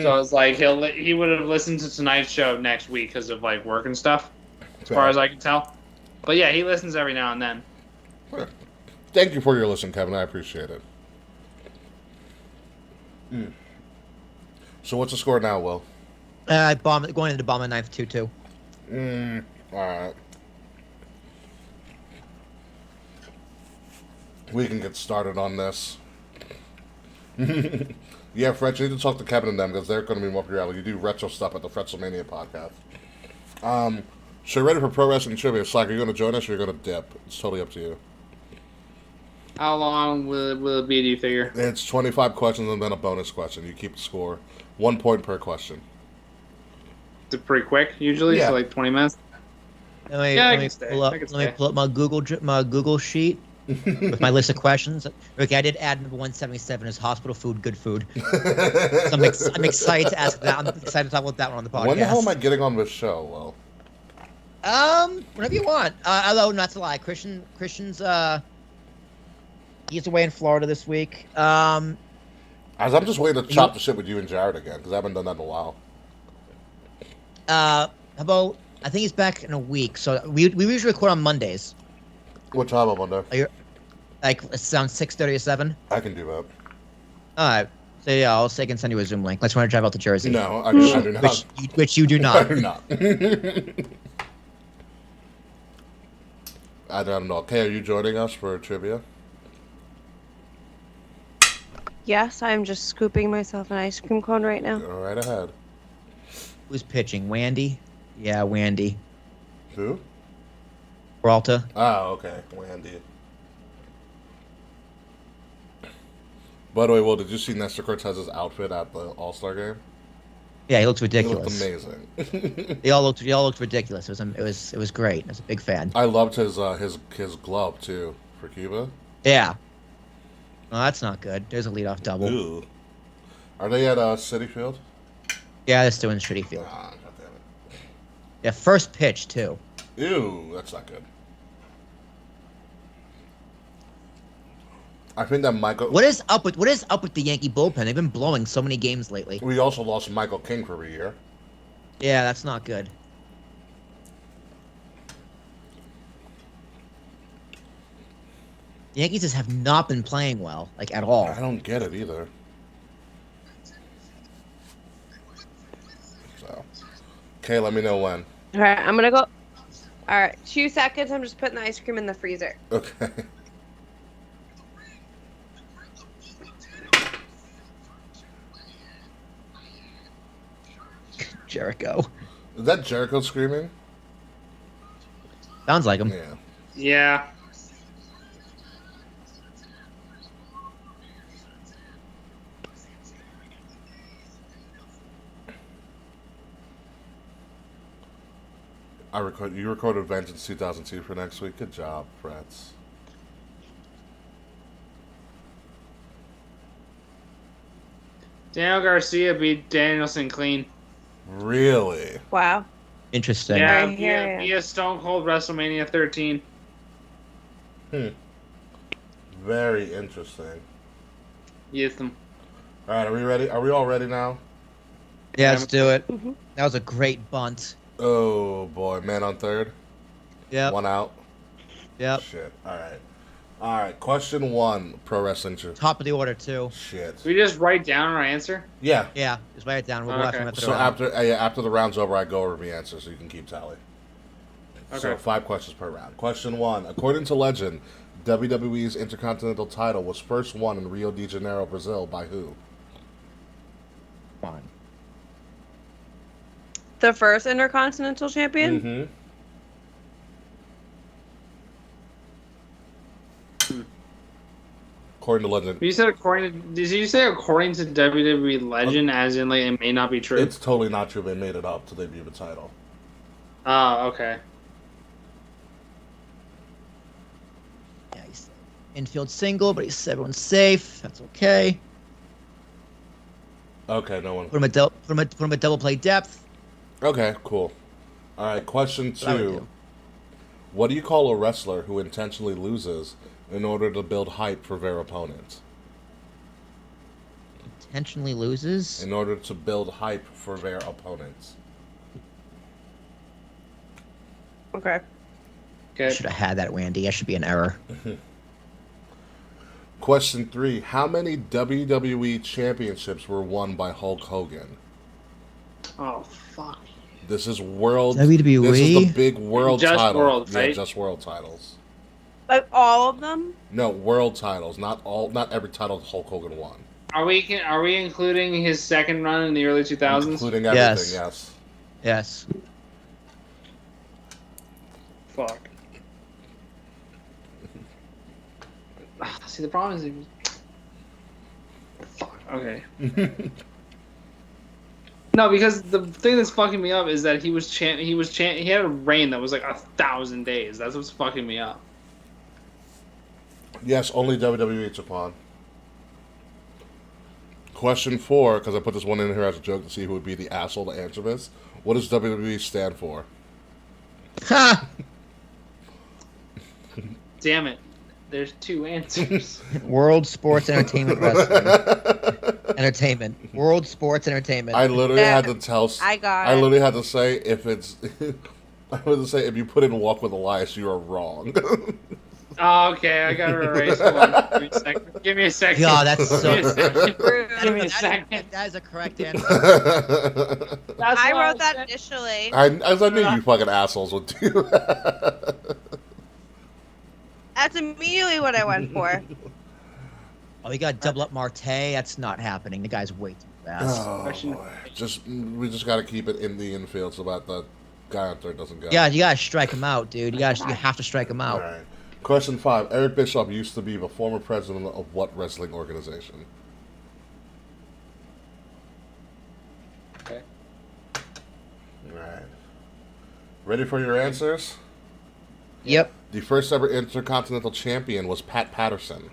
So it's like he would have listened to tonight's show next week because of like work and stuff, as far as I can tell. But yeah, he listens every now and then. Thank you for your listen, Kevin. I appreciate it. So what's the score now, Will? Going into bomb at 9th 2-2. All right. We can get started on this. Yeah, Fred, you need to talk to Kevin and them because they're going to be more up your alley. You do retro stuff at the Wrestlemania podcast. So you're ready for pro wrestling trivia? Slack, are you going to join us or are you going to dip? It's totally up to you. How long will it be, do you figure? It's 25 questions and then a bonus question. You keep the score. 1 point per question. It's pretty quick, usually, Yeah. so like 20 minutes. Let me pull up my Google sheet with my list of questions. Okay, I did add number 177 as hospital food, good food. So I'm excited to ask that. I'm excited to talk about that one on the podcast. When the hell am I getting on this show, Will? Whenever you want. Although, not to lie, Christian's he's away in Florida this week. I'm just waiting to chop the shit with you and Jared again because I haven't done that in a while. How about? I think he's back in a week. So we usually record on Mondays. What time on Monday? Like around 6:30 or 7. I can do that. All right. So yeah, I'll say I can send you a Zoom link. Let's want to drive out to Jersey. No, I do not. Which you do I not. do not. I don't know. Okay, are you joining us for trivia? Yes, I'm just scooping myself an ice cream cone right now. Go right ahead. Who's pitching? Wandy? Yeah, Wandy. Who? Peralta. Oh, okay. Wandy. By the way, Will, did you see Nestor Cortez's outfit at the All-Star game? Yeah, he looks He ridiculous. looked amazing. They all looked ridiculous. It was great. I was a big fan. I loved his glove too for Cuba. Yeah. Oh, that's not good. There's a leadoff double. Ooh. Are they at Citi Field? Yeah, they're still in Shitty Field. Ah, goddammit. Yeah, first pitch too. Ew, that's not good. I think that Michael. What is up with the Yankee bullpen? They've been blowing so many games lately. We also lost Michael King for a year. Yeah, that's not good. The Yankees just have not been playing well, like at all. I don't get it either. So, okay, let me know when. All right, I'm gonna go. All right, 2 seconds. I'm just putting the ice cream in the freezer. Okay. Jericho. Is that Jericho screaming? Sounds like him. Yeah. Yeah. You recorded Vengeance 2002 for next week. Good job, Frats. Daniel Garcia beat Danielson clean. Really? Wow. Interesting. Yeah, Right here. via Stone Cold WrestleMania 13. Very interesting. Yes, them. All right, are we ready? Are we all ready now? Yeah, let's do it. Mhm. That was a great bunt. Oh boy, man on third. Yep. One out. Yep. Shit. All right. All right. Question 1. Pro wrestling. Top of the order too. Shit. We just write down our answer. Yeah. Yeah, just write it down. We'll go Okay. after So the round. after the round's over, I go over the answer so you can keep tally. So Okay. 5 questions per round. Question 1. According to legend, WWE's Intercontinental title was first won in Rio de Janeiro, Brazil by who? Come on. The first Intercontinental Champion? Mm-hmm. According to legend. You said according to, did you say according to WWE legend, as in like it may not be true? It's totally not true. They made it up to debut the title. Oh, okay. Yeah, he's infield single, but he said everyone's safe. That's okay. Okay, no one. Put him at double play depth. Okay, cool. All right, question That's what I would 2. do. What do you call a wrestler who intentionally loses in order to build hype for their opponent? Intentionally loses. In order to build hype for their opponents. Okay. Okay. Should have had that, Randy. That should be an error. Question 3. How many WWE championships were won by Hulk Hogan? Oh fuck. This is world. WWE? This is the big world Just title. world, Yeah, right? just world titles. Like all of them? No, world titles. Not every title Hulk Hogan won. Are we including his second run in the early 2000s? Including Yes. everything, yes. Yes. Fuck. See, the problem is, fuck. Okay. No, because the thing that's fucking me up is that he had a reign that was like 1,000 days. That's what's fucking me up. Yes, only WWE Japan. Question 4, because I put this one in here as a joke to see who would be the asshole to answer this. What does WWE stand for? Ha! Damn it. There's 2 answers. World Sports Entertainment Wrestling. Entertainment. World Sports Entertainment. I literally had to tell. I got I it. literally had to say if it's. I was to say if you put in "Walk with Elias," you are wrong. Oh, okay, I gotta erase. Hold on. Give me a second. God, that's so. Give me a second. Give me a That second. is a correct answer. That's I what wrote was that saying. initially. I knew you fucking assholes would do that. That's immediately what I went for. Oh, we got double up Marte. That's not happening. The guy's way too fast. Oh, Question- boy. We just got to keep it in the infield so that the guy on third doesn't go. Yeah, you gotta strike him out, dude. You have to strike him All out. right. Question 5. Eric Bischoff used to be the former president of what wrestling organization? Okay. All right. Ready for your answers? Yep. The first ever Intercontinental Champion was Pat Patterson.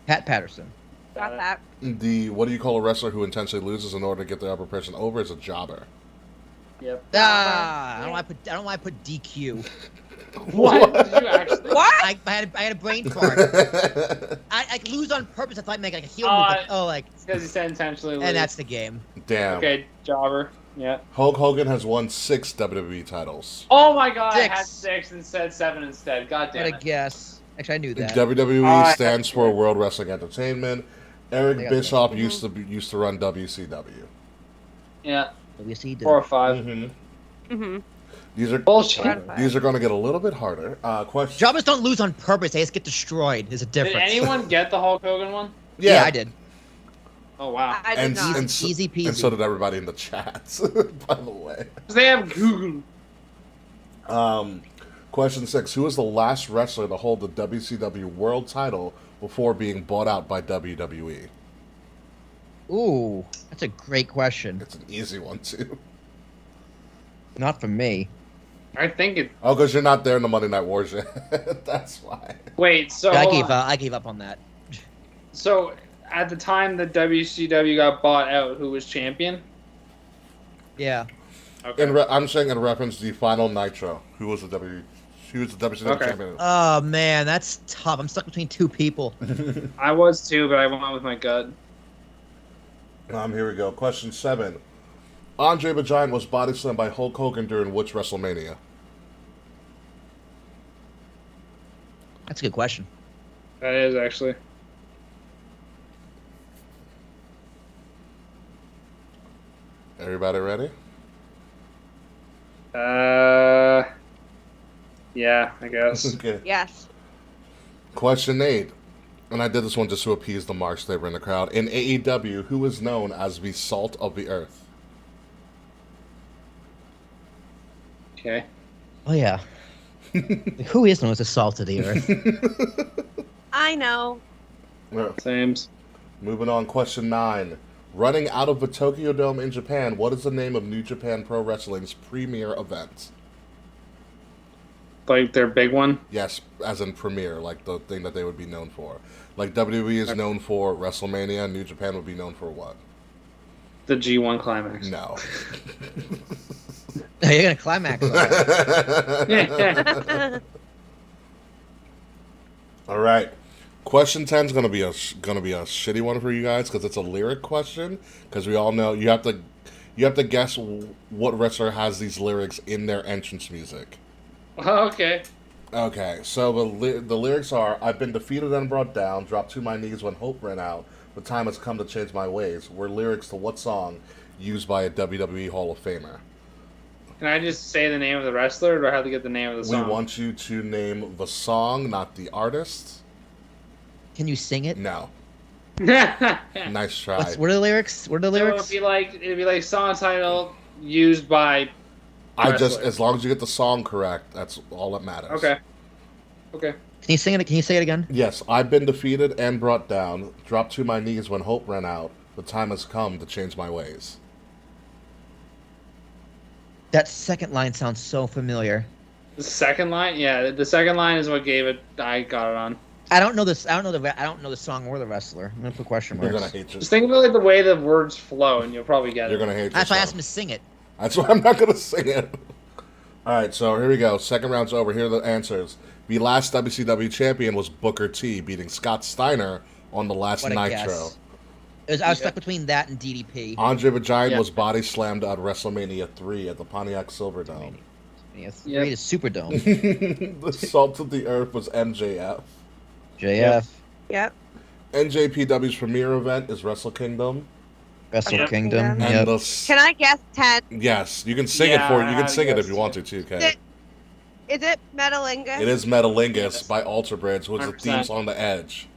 Pat Patterson. Got that. What do you call a wrestler who intentionally loses in order to get the upper person over? Is a jobber. Yep. Ah, I don't want to put DQ. What? Did you actually? What? I had a brain fart. I lose on purpose. I thought I'd make like a heel move. Like, Because he said intentionally. and that's the game. Damn. Okay, jobber. Yeah. Hulk Hogan has won 6 WWE titles. Oh my god, I 6. had 6 and said 7 instead. God damn What a it. guess. Actually, I knew that. WWE stands for World Wrestling Entertainment. Eric I got Bischoff that. used to run WCW. Yeah. WC 4 or 5. Mm-hmm. Mm-hmm. These are Bullshit. These are going to get a little bit harder. Question. Jobbers don't lose on purpose. They just get destroyed. There's a Did difference. anyone get the Hulk Hogan one? Yeah, I did. Oh wow. I did And, not. and, so, Easy peasy. and so did everybody in the chats, by the way. 'Cause they have Google. Question 6. Who was the last wrestler to hold the WCW World title before being bought out by WWE? Ooh, that's a great question. It's an easy one, too. Not for me. I think it. Oh, because you're not there in the Monday Night Wars yet. That's why. Wait, so I hold gave on. I gave up on that. So at the time that WCW got bought out, who was champion? Yeah. Okay. I'm saying in reference to the final Nitro. Who was the WCW Okay. champion? Oh man, that's tough. I'm stuck between two people. I was too, but I went with my gut. Here we go. Question 7. Andre the Giant was body slammed by Hulk Hogan during which WrestleMania? That's a good question. That is actually. Everybody ready? Yeah, I guess. Okay. Yes. Question 8. And I did this one just to appease the marks that were in the crowd. In AEW, who is known as the Salt of the Earth? Okay. Oh yeah. Who is known as the salt of the earth? I know. Sames. Moving on, question 9. Running out of the Tokyo Dome in Japan, what is the name of New Japan Pro Wrestling's premier event? Like their big one? Yes, as in premier, like the thing that they would be known for. Like WWE is known for WrestleMania, New Japan would be known for what? The G1 Climax. No. You're gonna climax. All right. Question 10 is gonna be a shitty one for you guys because it's a lyric question. Because we all know you have to guess what wrestler has these lyrics in their entrance music. Okay. Okay, so the lyrics are: I've been defeated and brought down, dropped to my knees when hope ran out. The time has come to change my ways. Were lyrics to what song used by a WWE Hall of Famer? Can I just say the name of the wrestler, or do I have to get the name of the song? We want you to name the song, not the artist. Can you sing it? No. So Nice try. What are the lyrics? What are the lyrics? it'd be like song title used by. As long as you get the song correct, that's all that matters. Okay. Okay. Can you sing it? Can you say it again? Yes, I've been defeated and brought down, dropped to my knees when hope ran out. The time has come to change my ways. That second line sounds so familiar. The second line, yeah, the second line is what gave it. I got it on. I don't know this. I don't know the song or the wrestler. I'm gonna put question You're marks. gonna hate Just this. think about like the way the words flow, and you'll probably get You're it. gonna hate this. That's why I song. asked him to sing it. That's why I'm not going to sing it. All right, so here we go. Second round's over. Here are the answers. The last WCW champion was Booker T, beating Scott Steiner on the last What a Nitro. guess. I was stuck between that and DDP. Andre the Giant Yeah. was body slammed at WrestleMania 3 at the Pontiac Silverdome. Yes, Yep. great is Superdome. The Salt of the Earth was MJF. JF, Yep. NJPW's premiere event is Wrestle Kingdom. Wrestle Yep. Kingdom. And Yep. Can I guess 10? Yes, you can sing Yeah, it for I you can had sing it if guessed you want to it. too, Kay. Is it Metalingus? It is Metalingus by Alter Bridge, which is the 100%. theme song to Edge.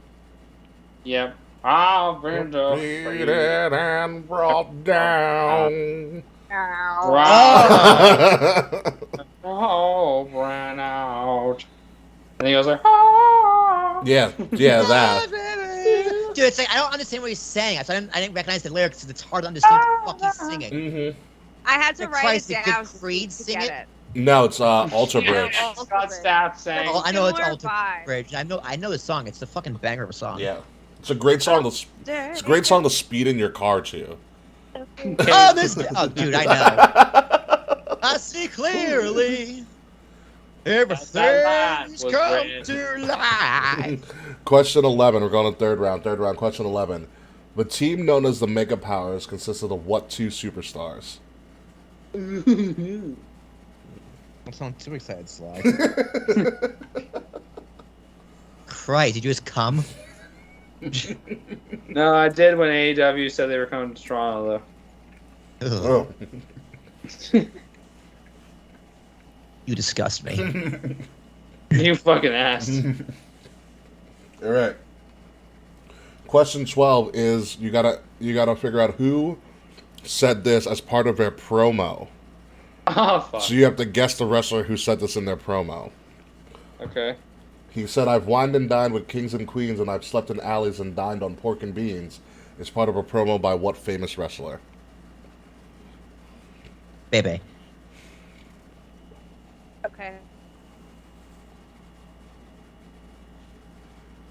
Yep. I've been Defeated defeated. and brought down. Oh, ran out. And he goes like, oh. Yeah, that. Dude, it's like I don't understand what he's saying. So I didn't recognize the lyrics because it's hard to understand what the fuck he's singing. Mm-hmm. I had to Like write Christ, it did down Creed to sing get it? No, it's Alter Bridge. Yeah. Scott Stapp sang. Oh, I know it's Similar Alter vibe. Bridge. I know the song. It's a fucking banger of a song. Yeah, it's a great song. It's a great song to speed in your car to. Oh, dude, I know. I see clearly. Everything's was come written. to life. Question 11. We're going to third round. Third round. Question 11. The team known as the Mega Powers consisted of what two superstars? I'm sounding too excited, Sly. Christ, did you just come? No, I did when AEW said they were coming to Toronto, Ugh, Oh. you disgust me. though. You fucking asked. All right. Question 12 is you gotta figure out who said this as part of their promo. Oh, fuck. So you have to guess the wrestler who said this in their promo. Okay. He said, "I've wined and dined with kings and queens, and I've slept in alleys and dined on pork and beans." It's part of a promo by what famous wrestler? Baby. Okay.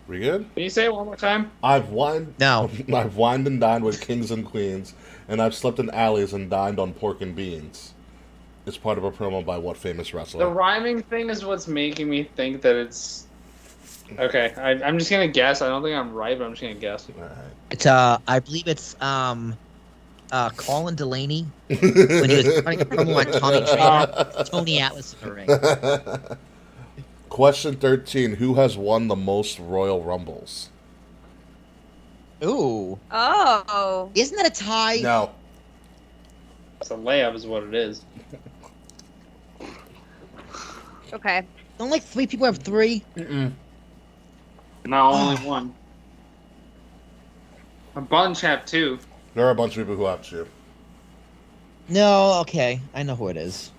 We good? Can you say it one more time? I've wined and dined with kings and queens, and I've slept in alleys and dined on pork and beans. It's part of a promo by what famous wrestler? The rhyming thing is what's making me think that it's... Okay, I'm just gonna guess. I don't think I'm right, but I'm just gonna guess. All right. It's I believe it's Colin Delaney when he was running a promo on Tommy Dreamer, Tony Atlas in the ring. Question 13: Who has won the most Royal Rumbles? Ooh, Oh. isn't that a tie? No. It's a layup is what it is. Okay. Don't like 3 people have 3? Mm-mm. No, only one. A bunch have 2. There are a bunch of people who have two. No, okay, I know who it is.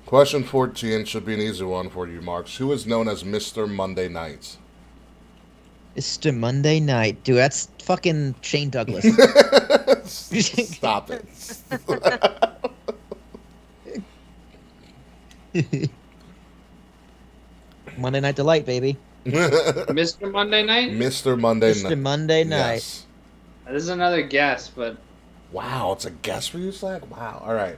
Question 14 should be an easy one for you, Marks. Who is known as Mr. Monday Night? Mr. Monday Night, dude. That's fucking Shane Douglas. Stop it. Monday Night Delight, baby. Mr. Monday Night? Mr. Monday Night. Mr. Monday Night. Yes. This is another guess, but... Wow, it's a guess for you, Slack? Wow, all right.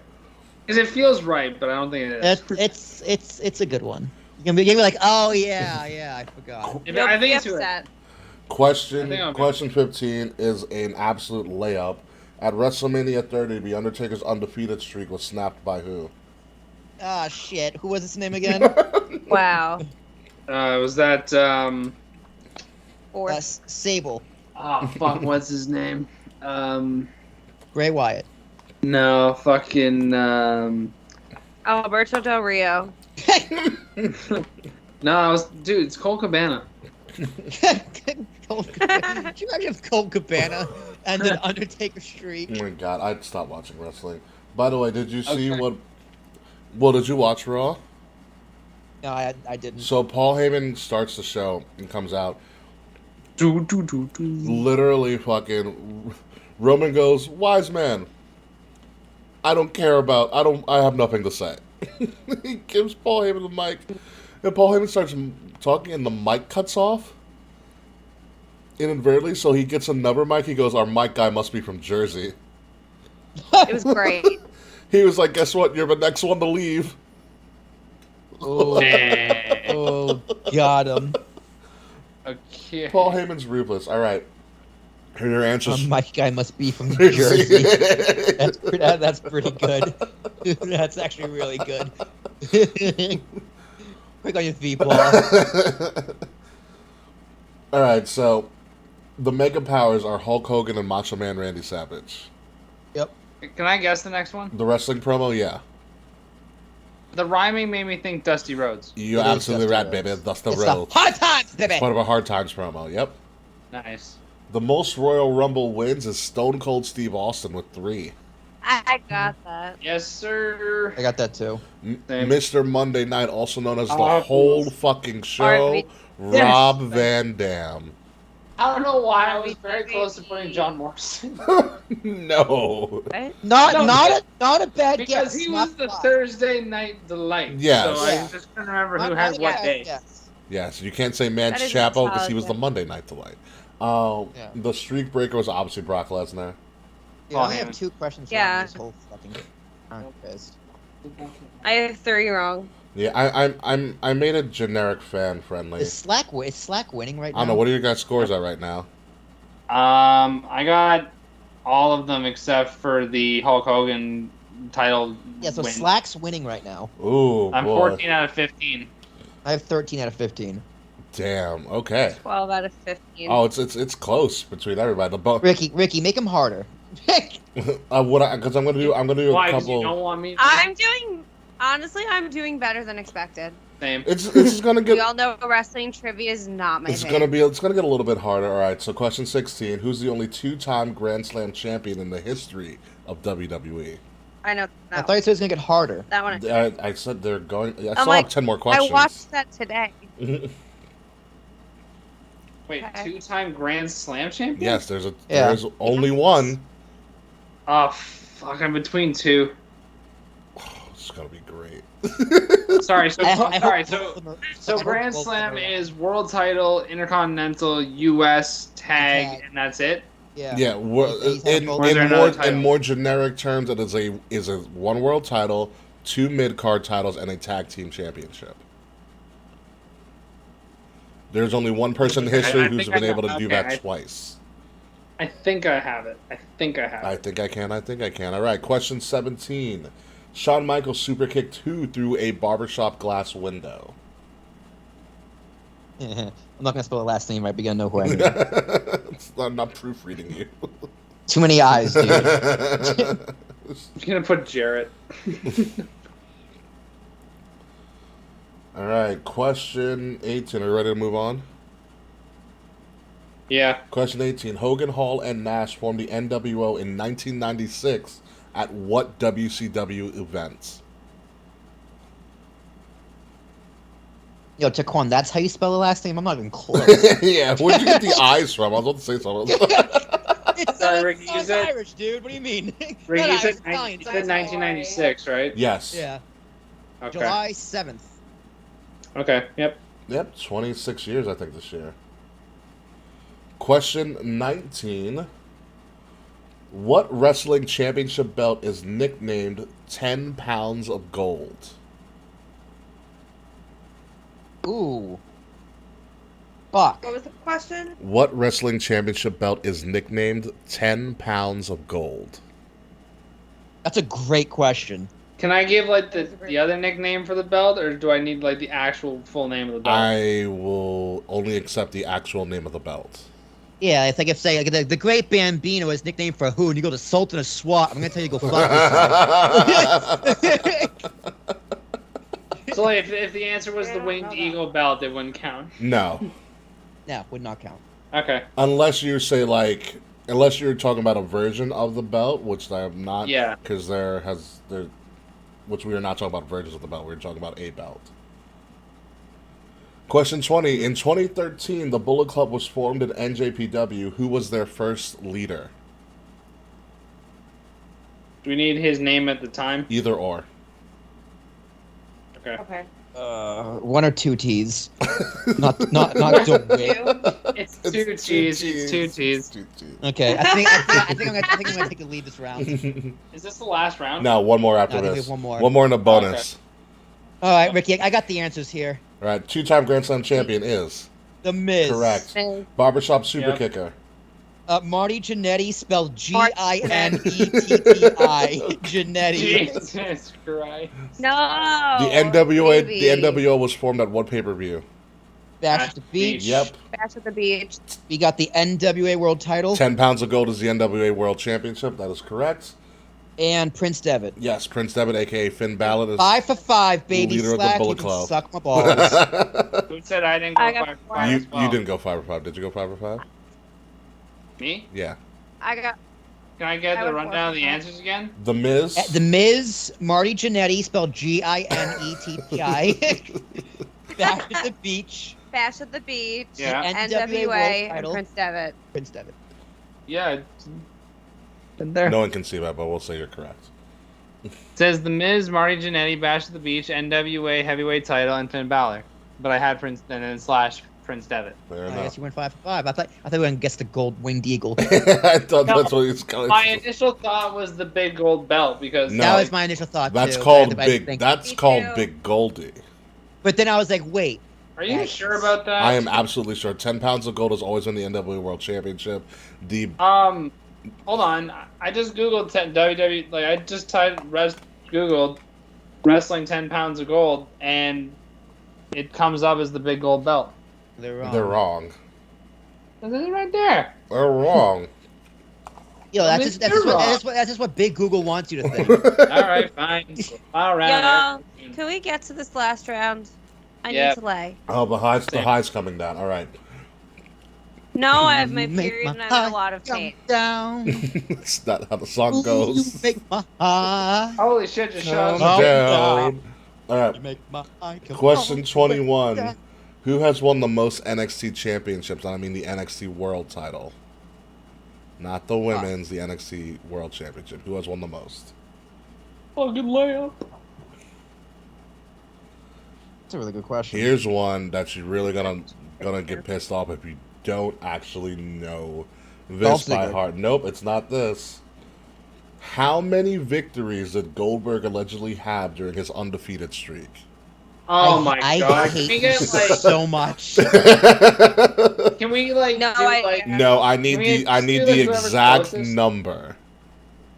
Because it feels right, but I don't think it is. It's a good one. You're gonna be like, oh yeah, I forgot. If- You'll I think be it's who it- upset. Question 15 is an absolute layup. At WrestleMania 30, the Undertaker's undefeated streak was snapped by who? Ah shit. Who was his name again? Wow. Was that, Fourth. Sable. Oh, fuck, what's his name? Gray Wyatt. No, fucking, Alberto Del Rio. No, dude, it's Cole Cabana. Cold Cabana. Could you imagine if Cold Cabana ended Undertaker streak? Oh my god, I'd stop watching wrestling. By the way, did you see Okay. what... Well, did you watch Raw? No, I didn't. So Paul Heyman starts the show and comes out. Do, do, do, do. Literally fucking... Roman goes, wise man. I have nothing to say. He gives Paul Heyman the mic. And Paul Heyman starts talking and the mic cuts off. Inadvertently, so he gets another mic. He goes, our mic guy must be from Jersey. It was great. He was like, guess what? You're the next one to leave. Oh, oh, got him. Okay. Paul Heyman's ruthless. All right. Here are your answers. Mike guy must be from Jersey. That's pretty good. That's actually really good. Quick on your feet, Paul. All right, so the Mega Powers are Hulk Hogan and Macho Man Randy Savage. Yep. Can I guess the next one? The wrestling promo, yeah. The rhyming made me think Dusty Rhodes. You're It is absolutely Dusty right, Rhodes. baby. That's the It's real. the hard times, baby. It's part of a Hard Times promo, yep. Nice. The most Royal Rumble wins is Stone Cold Steve Austin with 3. I got that. Yes, sir. I got that too. Same. Mr. Monday Night, also known as the Oh, whole please. fucking show, RV. Rob Van Dam. I don't know why I was very close to putting John Morrison. No. Right? Not No, not a bad Because guess. he not was the bad. Thursday Night Delight. Yes. So Yeah. I just couldn't remember Not who bad had what guess, day. yes. Yes, you can't say That Mance is a Chapo because solid he was the guess. Monday Night Delight. Yeah. The streak breaker was obviously Brock Lesnar. Yeah, I only Oh, have 2 questions. Yeah. For this whole fucking quiz. I have 3 wrong. Yeah, I made it generic fan friendly. Is Slack winning right I now? don't know. What are your guys' scores at right now? I got all of them except for the Hulk Hogan title Yeah, so win. Slack's winning right now. Ooh, I'm boy. 14 out of 15. I have 13 out of 15. Damn. Okay. 12 out of 15. Oh, it's close between everybody. The Ricky, make him harder. because I'm gonna do Why? a 'Cause you couple. don't want me to... I'm doing better than expected. Same. It's gonna We get. all know wrestling trivia is not my It's thing. gonna get a little bit harder. All right. So question 16: Who's the only 2-time Grand Slam champion in the history of WWE? I know I that thought you said it was gonna get harder. that one. I said they're going. I I'm still like, have 10 more questions. I watched that today. Wait, Okay. 2-time Grand Slam champion? Yes, there's Yeah. there's only one. Oh, fuck, I'm between 2. is gonna be great. Sorry, so I hope sorry, both of them are- I so hope Grand both of them Slam are- is world title, intercontinental, U.S. tag, and that's it. Yeah. He's had In both. Or is there another title? in more generic terms, it is a one world title, 2 mid card titles, and a tag team championship. There's only one person in history I who's think been I able to got- do okay, that I- twice. I think I have it. I think I have I it. think I can. I think I can. All right. Question 17. Shawn Michaels super kicked who through a barbershop glass window? I'm not gonna spell the last name right, but you gotta know who I mean. I'm not proofreading you. Too many eyes, dude. I'm gonna put Jarrett. All right. Question 18. Are you ready to move on? Yeah. Question 18. Hogan, Hall, and Nash formed the NWO in 1996 at what WCW events? Yo, Taquan, that's how you spell the last name? I'm not even close. Yeah, where'd you get the eyes from? I was about to say something. It's Sorry, Rick, you said- Irish, dude. What do you mean? Rick, Not you Irish, said, Italian, you said Italian. 1996, right? Yes. Yeah. Okay. July 7th. Okay. Yep. Yep, 26 years, I think, this year. Question 19. What wrestling championship belt is nicknamed 10 pounds of gold? Ooh. Fuck. What was the question? What wrestling championship belt is nicknamed 10 pounds of gold? That's a great question. Can I give like the other nickname for the belt, or do I need like the actual full name of the belt? I will only accept the actual name of the belt. Yeah, it's like if say like the Great Bambino is nicknamed for who, and you go to Sultan of SWAT, I'm gonna tell you to go fuck yourself. So like, if the answer was the Winged Eagle belt, it wouldn't count. No. No, would not count. Okay. Unless you say, like, unless you're talking about a version of the belt, which I am not. Yeah. Because which we are not talking about versions of the belt. We're talking about a belt. Question 20. In 2013, the Bullet Club was formed in NJPW. Who was their first leader? Do we need his name at the time? Either or. Okay. Okay. One or two T's. not the way. It's two T's. It's two T's. Okay, I think I'm gonna take the lead this round. Is this the last round? No, one more after No, I think we this. have one more. One more in a bonus. All right, Ricky, I got the answers here. All right, 2-time Grand Slam champion is The Miz. correct. Barbershop super Yep. kicker. Marty Jannetty, spelled Ginnetty. Jannetty. Jesus Christ. No. The NWA baby. the NWO was formed at what pay-per-view? Bash at the Beach. Yep. Bash at the beach. We got the NWA World Title 10 pounds of gold is the NWA World Championship. That is correct. and Prince Devitt. Yes, Prince Devitt, a.k.a. Finn Balor. Is 5 for 5, baby. leader of the Slack, Bullet you can Club. suck my balls. Who said I didn't go I got 5 for four. 5 you, as well? you didn't go 5 for 5. Did you go 5 for 5? Me? Yeah. I got. Can I get I the went rundown of the 4 for 5. answers again? The Miz. The Miz, Marty Jannetty, spelled Ginnetty. Bash at the Beach, Bash at the beach. Yeah. NWA World NWA and Title. Prince Devitt. Prince Devitt. Yeah. Been there. No one can see that, but we'll say you're correct. It says The Miz, Marty Jannetty, Bash at the Beach, NWA heavyweight title, and Finn Balor. But I had Prince and then slash Prince Devitt. Fair I enough. guess you went 5 for 5. I thought we were gonna guess the gold winged eagle. I thought No, that's what it's going My initial thought was the big gold belt because No. That was my initial thought That's too. called but I didn't big. think- That's Me called too. Big Goldie. But then I was like, wait. Are you sure about that? I am absolutely sure. 10 pounds of gold has always been the NWA World Championship. The Hold on. I just googled WWE. Like I just googled wrestling 10 pounds of gold, and it comes up as the big gold belt. They're wrong. they're wrong. It is right there. They're wrong. Yo, I that's mean, just that's you're just, what, wrong. that's just what Big Google wants you to think. All right, fine. All Y'all, right. can we get to this last round? I Yeah. need to lay. Oh, the high's coming down. All right. No, I have my Make period my and I'm in a lot of come pain. down. That's not how the song You goes. make my heart. Holy shit! Just Calm shows up. down. All You right. make my eye come Question on. 21. Who has won the most NXT championships? And I mean the NXT World title. Not the women's, the NXT World Championship. Who has won the most? Fucking layup. That's a really good question. Here's one that you're really gonna get pissed off if you don't actually know this by heart. Nope, it's not this. How many victories did Goldberg allegedly have during his undefeated streak? Oh my god! I Can we hate get this like? so much. Can we like? No, do, like? No, I need the whoever's exact closest? number.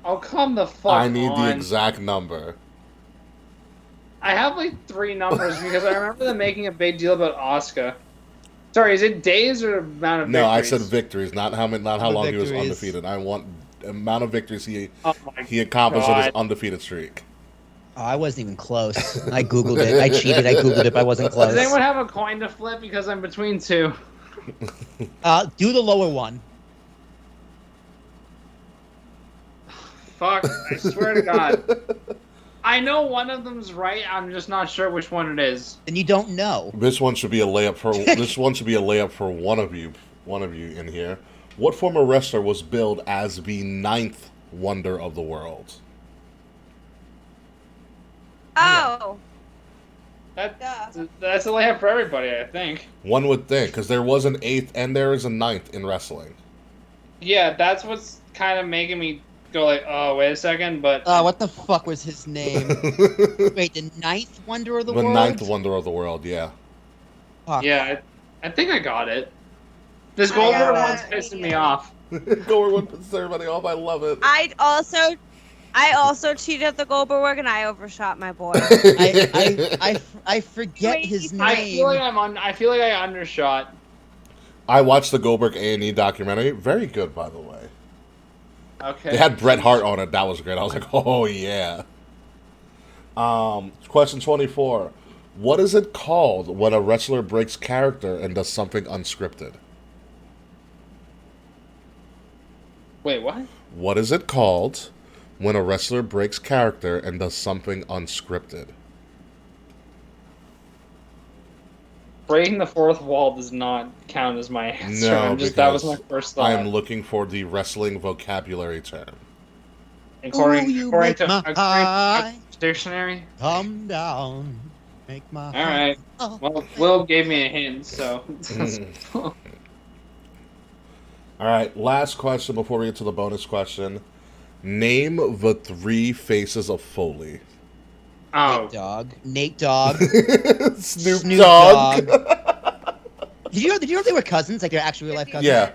Oh, come the fuck I need on. the exact number. I have like 3 numbers because I remember them making a big deal about Asuka. Sorry, is it days or amount of victories? No, I said victories, not how long he was victories. undefeated. I want the amount of victories he accomplished in his undefeated streak. Oh, I wasn't even close. I googled it. I cheated. I googled it, but I wasn't close. Does anyone have a coin to flip? Because I'm between 2. Do the lower one. Fuck! I swear to God. I know one of them's right. I'm just not sure which one it is. Then you don't know. This one should be a layup for one of you in here. What former wrestler was billed as the 9th wonder of the world? Oh. That's a layup for everybody, I think. One would think, because there was an 8th and there is a 9th in wrestling. Yeah, that's what's kind of making me go like, oh, wait a second, but... What the fuck was his name? Wait, the 9th wonder of the world? The 9th wonder of the world, yeah. Fuck. Yeah, I think I got it. This Goldberg one's pissing me off. Goldberg one pisses everybody off. I love it. I also cheated the Goldberg and I overshot my boy. I forget his name. I feel like I undershot. I watched the Goldberg A&E documentary. Very good, by the way. Okay. They had Bret Hart on it. That was great. I was like, oh, yeah. Question 24. What is it called when a wrestler breaks character and does something unscripted? Wait, what? What is it called when a wrestler breaks character and does something unscripted? Breaking the fourth wall does not count as my answer. No, that was my first thought. I am looking for the wrestling vocabulary term. According make to my eye dictionary. come down, make my All right. Well, Will gave me a hint, so. All right, last question before we get to the bonus question. Name the 3 faces of Foley. Oh. Nate Dogg. Snoop Dogg. Did you know they were cousins? Like they're actual real life cousins? Yeah.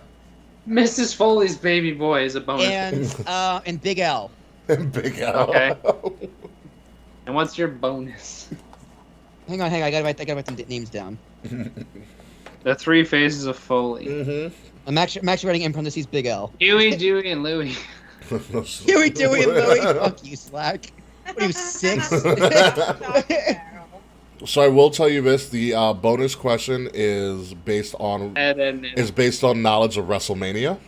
Mrs. Foley's baby boy is a bonus. And Big L. Big L. Okay. And what's your bonus? Hang on. I gotta write the names down. The 3 faces of Foley. Mm-hmm. I'm actually writing in parentheses Big L. Huey, Dewey, and Louie. Huey, Dewey, and Louie. Fuck you, Slack. What are you, 6? So I will tell you this: the bonus question is based on knowledge of WrestleMania.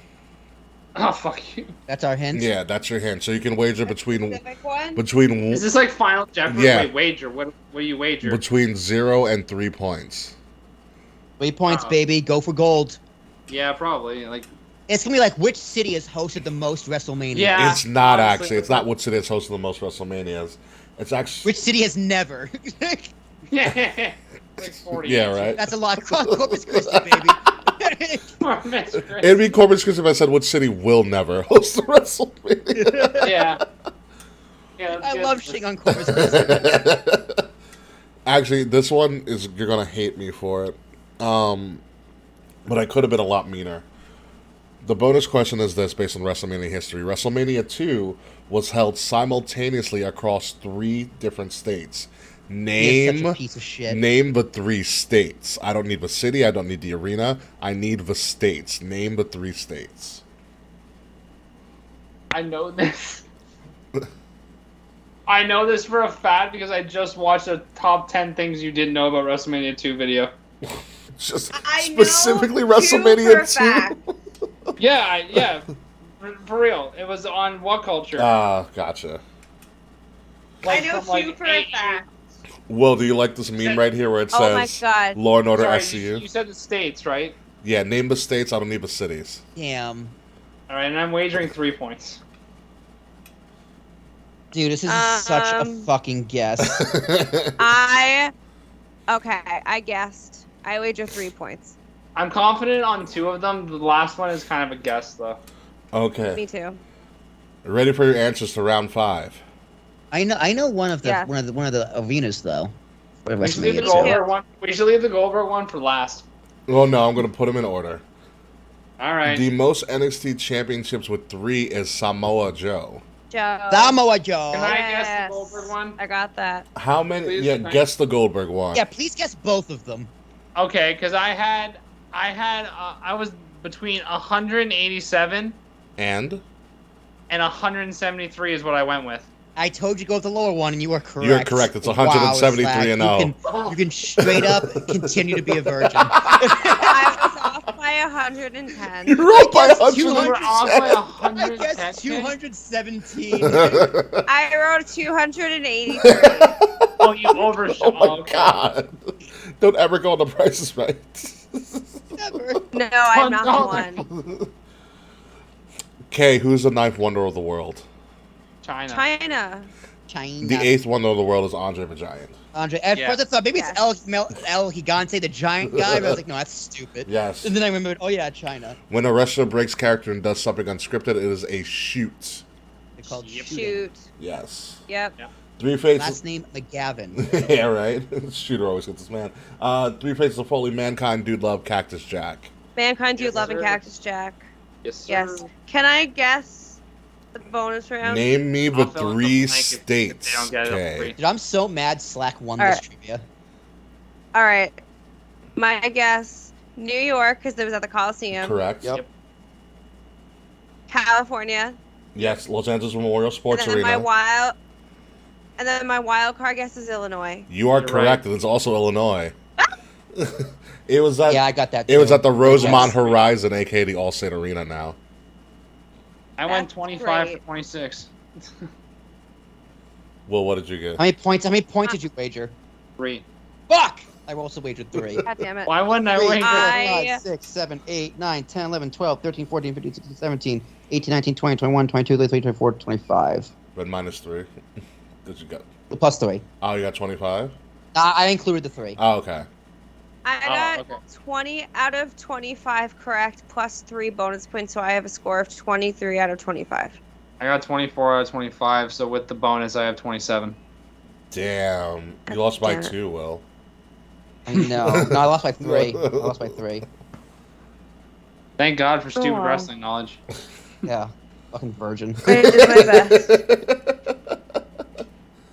Oh, fuck you. That's our hint. Yeah, that's your hint. So you can wager between. Is this like Final Jeopardy? Yeah. Wait, wager. What do you wager? Between 0 and 3 points. 3 points, baby. Go for gold. Yeah, probably. Like. It's gonna be like which city has hosted the most WrestleMania. Yeah. It's not actually. It's not which city has hosted the most WrestleManias. It's actually which city has never. Yeah. Like 40. Yeah, right. That's a lot. Corpus Christi, baby. It'd be Corpus Christi if I said which city will never host the WrestleMania. Yeah. I love shitting on Corpus Christi. Actually, this one is you're gonna hate me for it. But I could have been a lot meaner. The bonus question is this, based on WrestleMania history. WrestleMania 2 was held simultaneously across 3 different states. Name such a piece of shit. Name the 3 states. I don't need the city. I don't need the arena. I need the states. Name the 3 states. I know this. I know this for a fact because I just watched a top 10 things you didn't know about WrestleMania 2 video. Just specifically WrestleMania 2. Yeah, for real. It was on What Culture? Gotcha. I know two for a fact. Well, do you like this meme right here where it says Law and Order SCU? You said the states, right? Yeah, name the states. I don't need the cities. Damn. All right, and I'm wagering 3 points. Dude, this is such a fucking guess. Okay, I guessed. I wager 3 points. I'm confident on 2 of them. The last one is kind of a guess, though. Okay. Me too. Ready for your answers to round 5. I know one of the Yes. one of the arenas though. For We should leave the WrestleMania too. Goldberg one. We should leave the Goldberg one for last. Well, no, I'm going to put them in order. All right. The most NXT championships with 3 is Samoa Joe. Joe. Samoa Joe. Can I guess Yes. the Goldberg one? I got that. How many? Please, yeah, thank- guess the Goldberg one. Yeah, please guess both of them. Okay, because I was between 187 And? and 173 is what I went with. I told you to go with the lower one, and you were correct. You're correct. It's 173 and Slack. 0. You can straight up continue to be a virgin. I was off by 110. You're up by guessed 100. You were off by I 110. guess 217. I wrote 283. Oh, you overshot. Oh my god. Don't ever go on the Price is Right. Never. No, I'm not the one. Okay, who's the 9th wonder of the world? China. China. China. The 8th wonder of the world is Andre the Giant. Andre. At Yes. first I thought maybe Yes. it's El Gigante, the giant guy, but I was like, no, that's stupid. Yes. And then I remembered, oh yeah, China. When a wrestler breaks character and does something unscripted, it is a shoot. They're called Yep. shooting. Shoot. Yes. Yep. 3 faces. Last name McGavin. Yeah, right. Shooter always gets this man. 3 faces of Foley, Mankind, Dude Love, Cactus Jack. Mankind, Dude Yes, Love, and sir. Cactus Jack. Yes, sir. Yes. Can I guess the bonus round? Name me the I'll fill in the 3 blank if states. they don't get it on Okay. free. Dude, I'm so mad Slack won All this right. trivia. All right. My guess: New York, because it was at the Coliseum. Correct. Yep. California. Yes, Los Angeles Memorial Sports and then Arena. my wild card guess is Illinois. You are You're correct, right. and it's also Illinois. It was at Yeah, I got that. it was too. at the Rosemont Yes. Horizon, aka the Allstate Arena now. I went That's 25 great. for 26. Well, what did you get? How many points did you wager? 3. Fuck! I also wagered 3. God damn it. Why wouldn't I 3, rank 4, I- 5, 6, 7, 8, 9, 10, 11, 12, 13, 14, 15, 16, 17, 18, 19, 20, 21, 22, 23, 24, 25. Red -3. Did you get? Plus 3. Oh, you got 25. I included the 3. Oh, okay. I got okay. 20 out of 25 correct, plus 3 bonus points, so I have a score of 23 out of 25. I got 24 out of 25, so with the bonus, I have 27. Damn, you lost by Damn it. 2, Will. I know. No, I lost by 3. I lost by 3. Thank God for stupid wow. wrestling knowledge. Yeah. Fucking virgin. I did my best.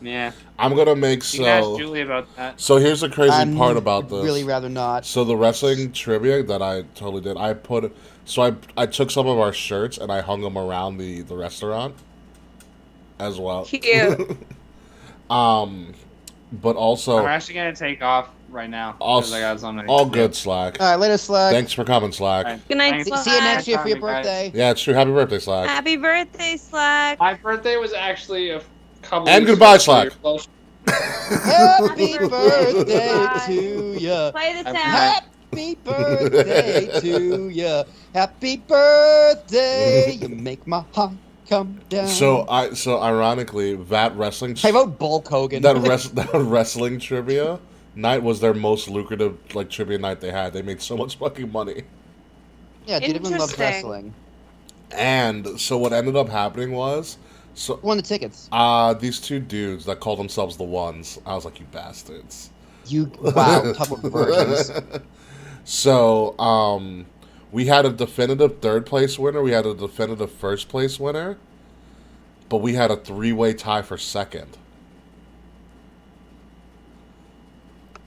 Yeah. I'm gonna make You can ask so. Julie about that. So here's the crazy part about this. Really rather not. So the wrestling trivia that I totally did, I took some of our shirts and I hung them around the restaurant as well. Cute. But also I'm actually going to take off right now. All- 'cause I got something. all good, Slack. Alright, later, Slack. Thanks for coming, Slack. Alright. Good night, Thanks. Slack. See you next year for your Guys. birthday. Yeah, it's true. Happy birthday, Slack. Happy birthday, Slack. My birthday was actually a couple And weeks goodbye, ago, so Slack. you're close. Happy birthday to ya. Play the Happy sound. Happy birthday to ya. Happy birthday. You make my heart come down. So ironically, that wrestling I wrote Bulk Hogan. that wrestling trivia night was their most lucrative trivia night they had. They made so much fucking money. Yeah, dude, everyone loves Interesting. wrestling. And so what ended up happening was Who won the tickets? these 2 dudes that called themselves the Ones. I was like, you bastards. Wow, talk about virgins. So, we had a definitive 3rd place winner. We had a definitive 1st place winner. But we had a 3-way tie for 2nd.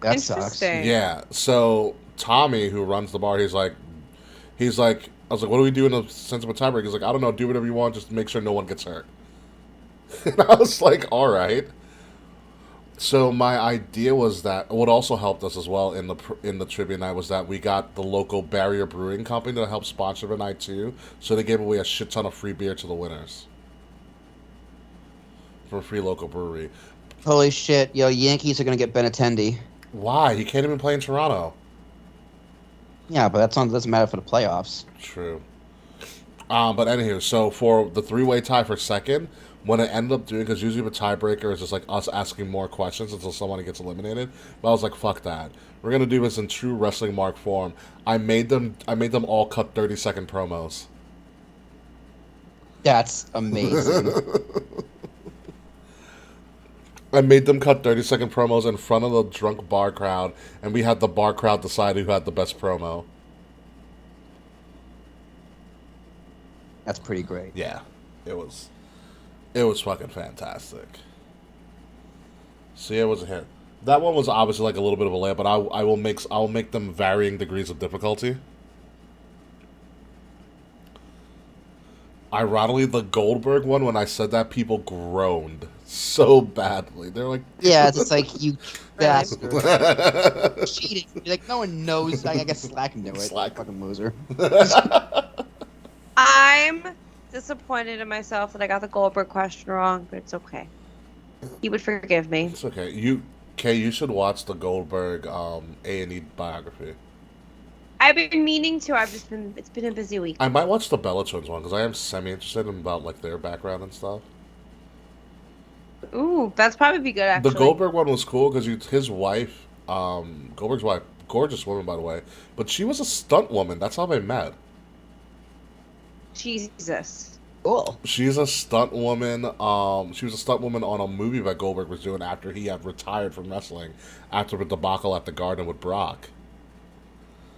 That sucks. Interesting. Yeah. So, Tommy, who runs the bar, he's like, I was like, what do we do in a sense of a tiebreak? He's like, I don't know, do whatever you want, just make sure no one gets hurt. And I was like, all right. So my idea was that what also helped us as well in the trivia night was that we got the local Barrier Brewing Company to help sponsor the night too. So they gave away a shit ton of free beer to the winners for a free local brewery. Holy shit, yo, Yankees are gonna get Benintendi. Why? He can't even play in Toronto. Yeah, but doesn't matter for the playoffs. True. But anywho, so for the three-way tie for second, what I ended up doing, because usually the tiebreaker is just like us asking more questions until someone gets eliminated. But I was like, fuck that. We're gonna do this in true wrestling mark form. I made them all cut 30-second promos. That's amazing. I made them cut 30-second promos in front of the drunk bar crowd, and we had the bar crowd decide who had the best promo. That's pretty great. Yeah, it was fucking fantastic. So yeah, it was a hit. That one was obviously like a little bit of a layup, but I'll make them varying degrees of difficulty. Ironically, the Goldberg one, when I said that, people groaned so badly. They're like, yeah, it's like, you bastard. Cheating. You're like, no one knows. I guess Slack can do it. Slack. Fucking loser. I'm disappointed in myself that I got the Goldberg question wrong, but it's okay. He would forgive me. it's okay. You should watch the Goldberg A&E biography. I've been meaning to. It's been a busy week. I might watch the Bella Twins one because I am semi-interested in about like their background and stuff. Ooh, that's probably be good actually. The Goldberg one was cool because his wife, Goldberg's wife, gorgeous woman by the way, but she was a stunt woman. That's how they met. Jesus. Cool. She's a stunt woman. She was a stunt woman on a movie that Goldberg was doing after he had retired from wrestling after the debacle at the Garden with Brock.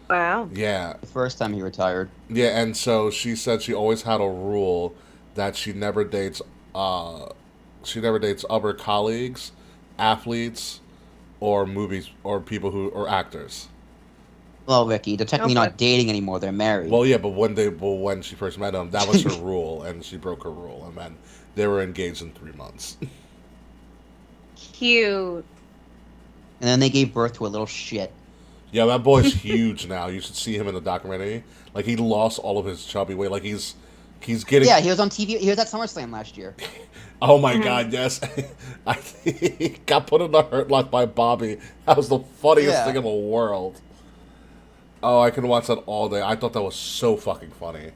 Wow. Yeah. The first time he retired. Yeah, and so she said she always had a rule that she never dates other colleagues, athletes, or movies or people or actors. Well, Ricky, they're technically not dating anymore. They're married. Well, yeah, but when she first met him, that was her rule, and she broke her rule, and then they were engaged in 3 months. Cute. And then they gave birth to a little shit. Yeah, that boy's huge now. You should see him in the documentary. Like, he lost all of his chubby weight. Like, he's getting... Yeah, he was on TV. He was at SummerSlam last year. Oh my god, yes. He got put in the Hurt Lock by Bobby. That was the funniest thing in the world. Oh, I can watch that all day. I thought that was so fucking funny.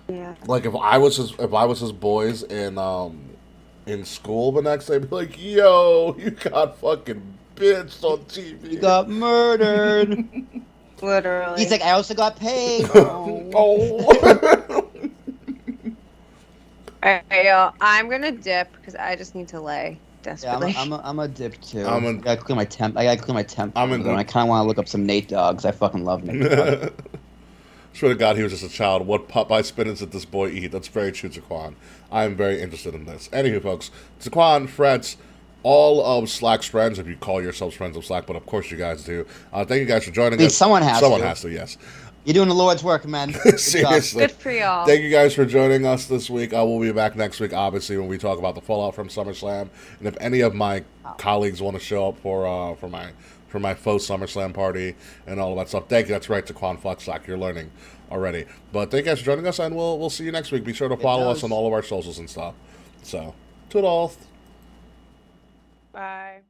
Yeah. Like, if I was his boys in school the next day, I'd be like, yo, you got fucking bitched on TV. You got murdered. Literally. He's like, I also got paid. Oh. Alright, yo, I'm gonna dip because I just need to lay desperately. Yeah, I'm a dip too. I gotta clear my temp. I gotta clear my temp. I kind of want to look up some Nate Dogg. I fucking love Nate Dogg. Swear to God, he was just a child. What Popeye spinach did this boy eat? That's very true, Zaquan. I am very interested in this. Anywho, folks, Zaquan, Freds, all of Slack's friends, if you call yourselves friends of Slack, but of course you guys do. Thank you guys for joining us. Someone has to, yes. You're doing the Lord's work, man. Seriously. Good for y'all. Thank you guys for joining us this week. I will be back next week, obviously, when we talk about the fallout from SummerSlam. And if any of my colleagues want to show up for my faux SummerSlam party and all of that stuff, thank you. That's right, Taquan Flex Slack. You're learning already. But thank you guys for joining us, and we'll see you next week. Be sure to follow us on all of our socials and stuff. So, toodles. Bye.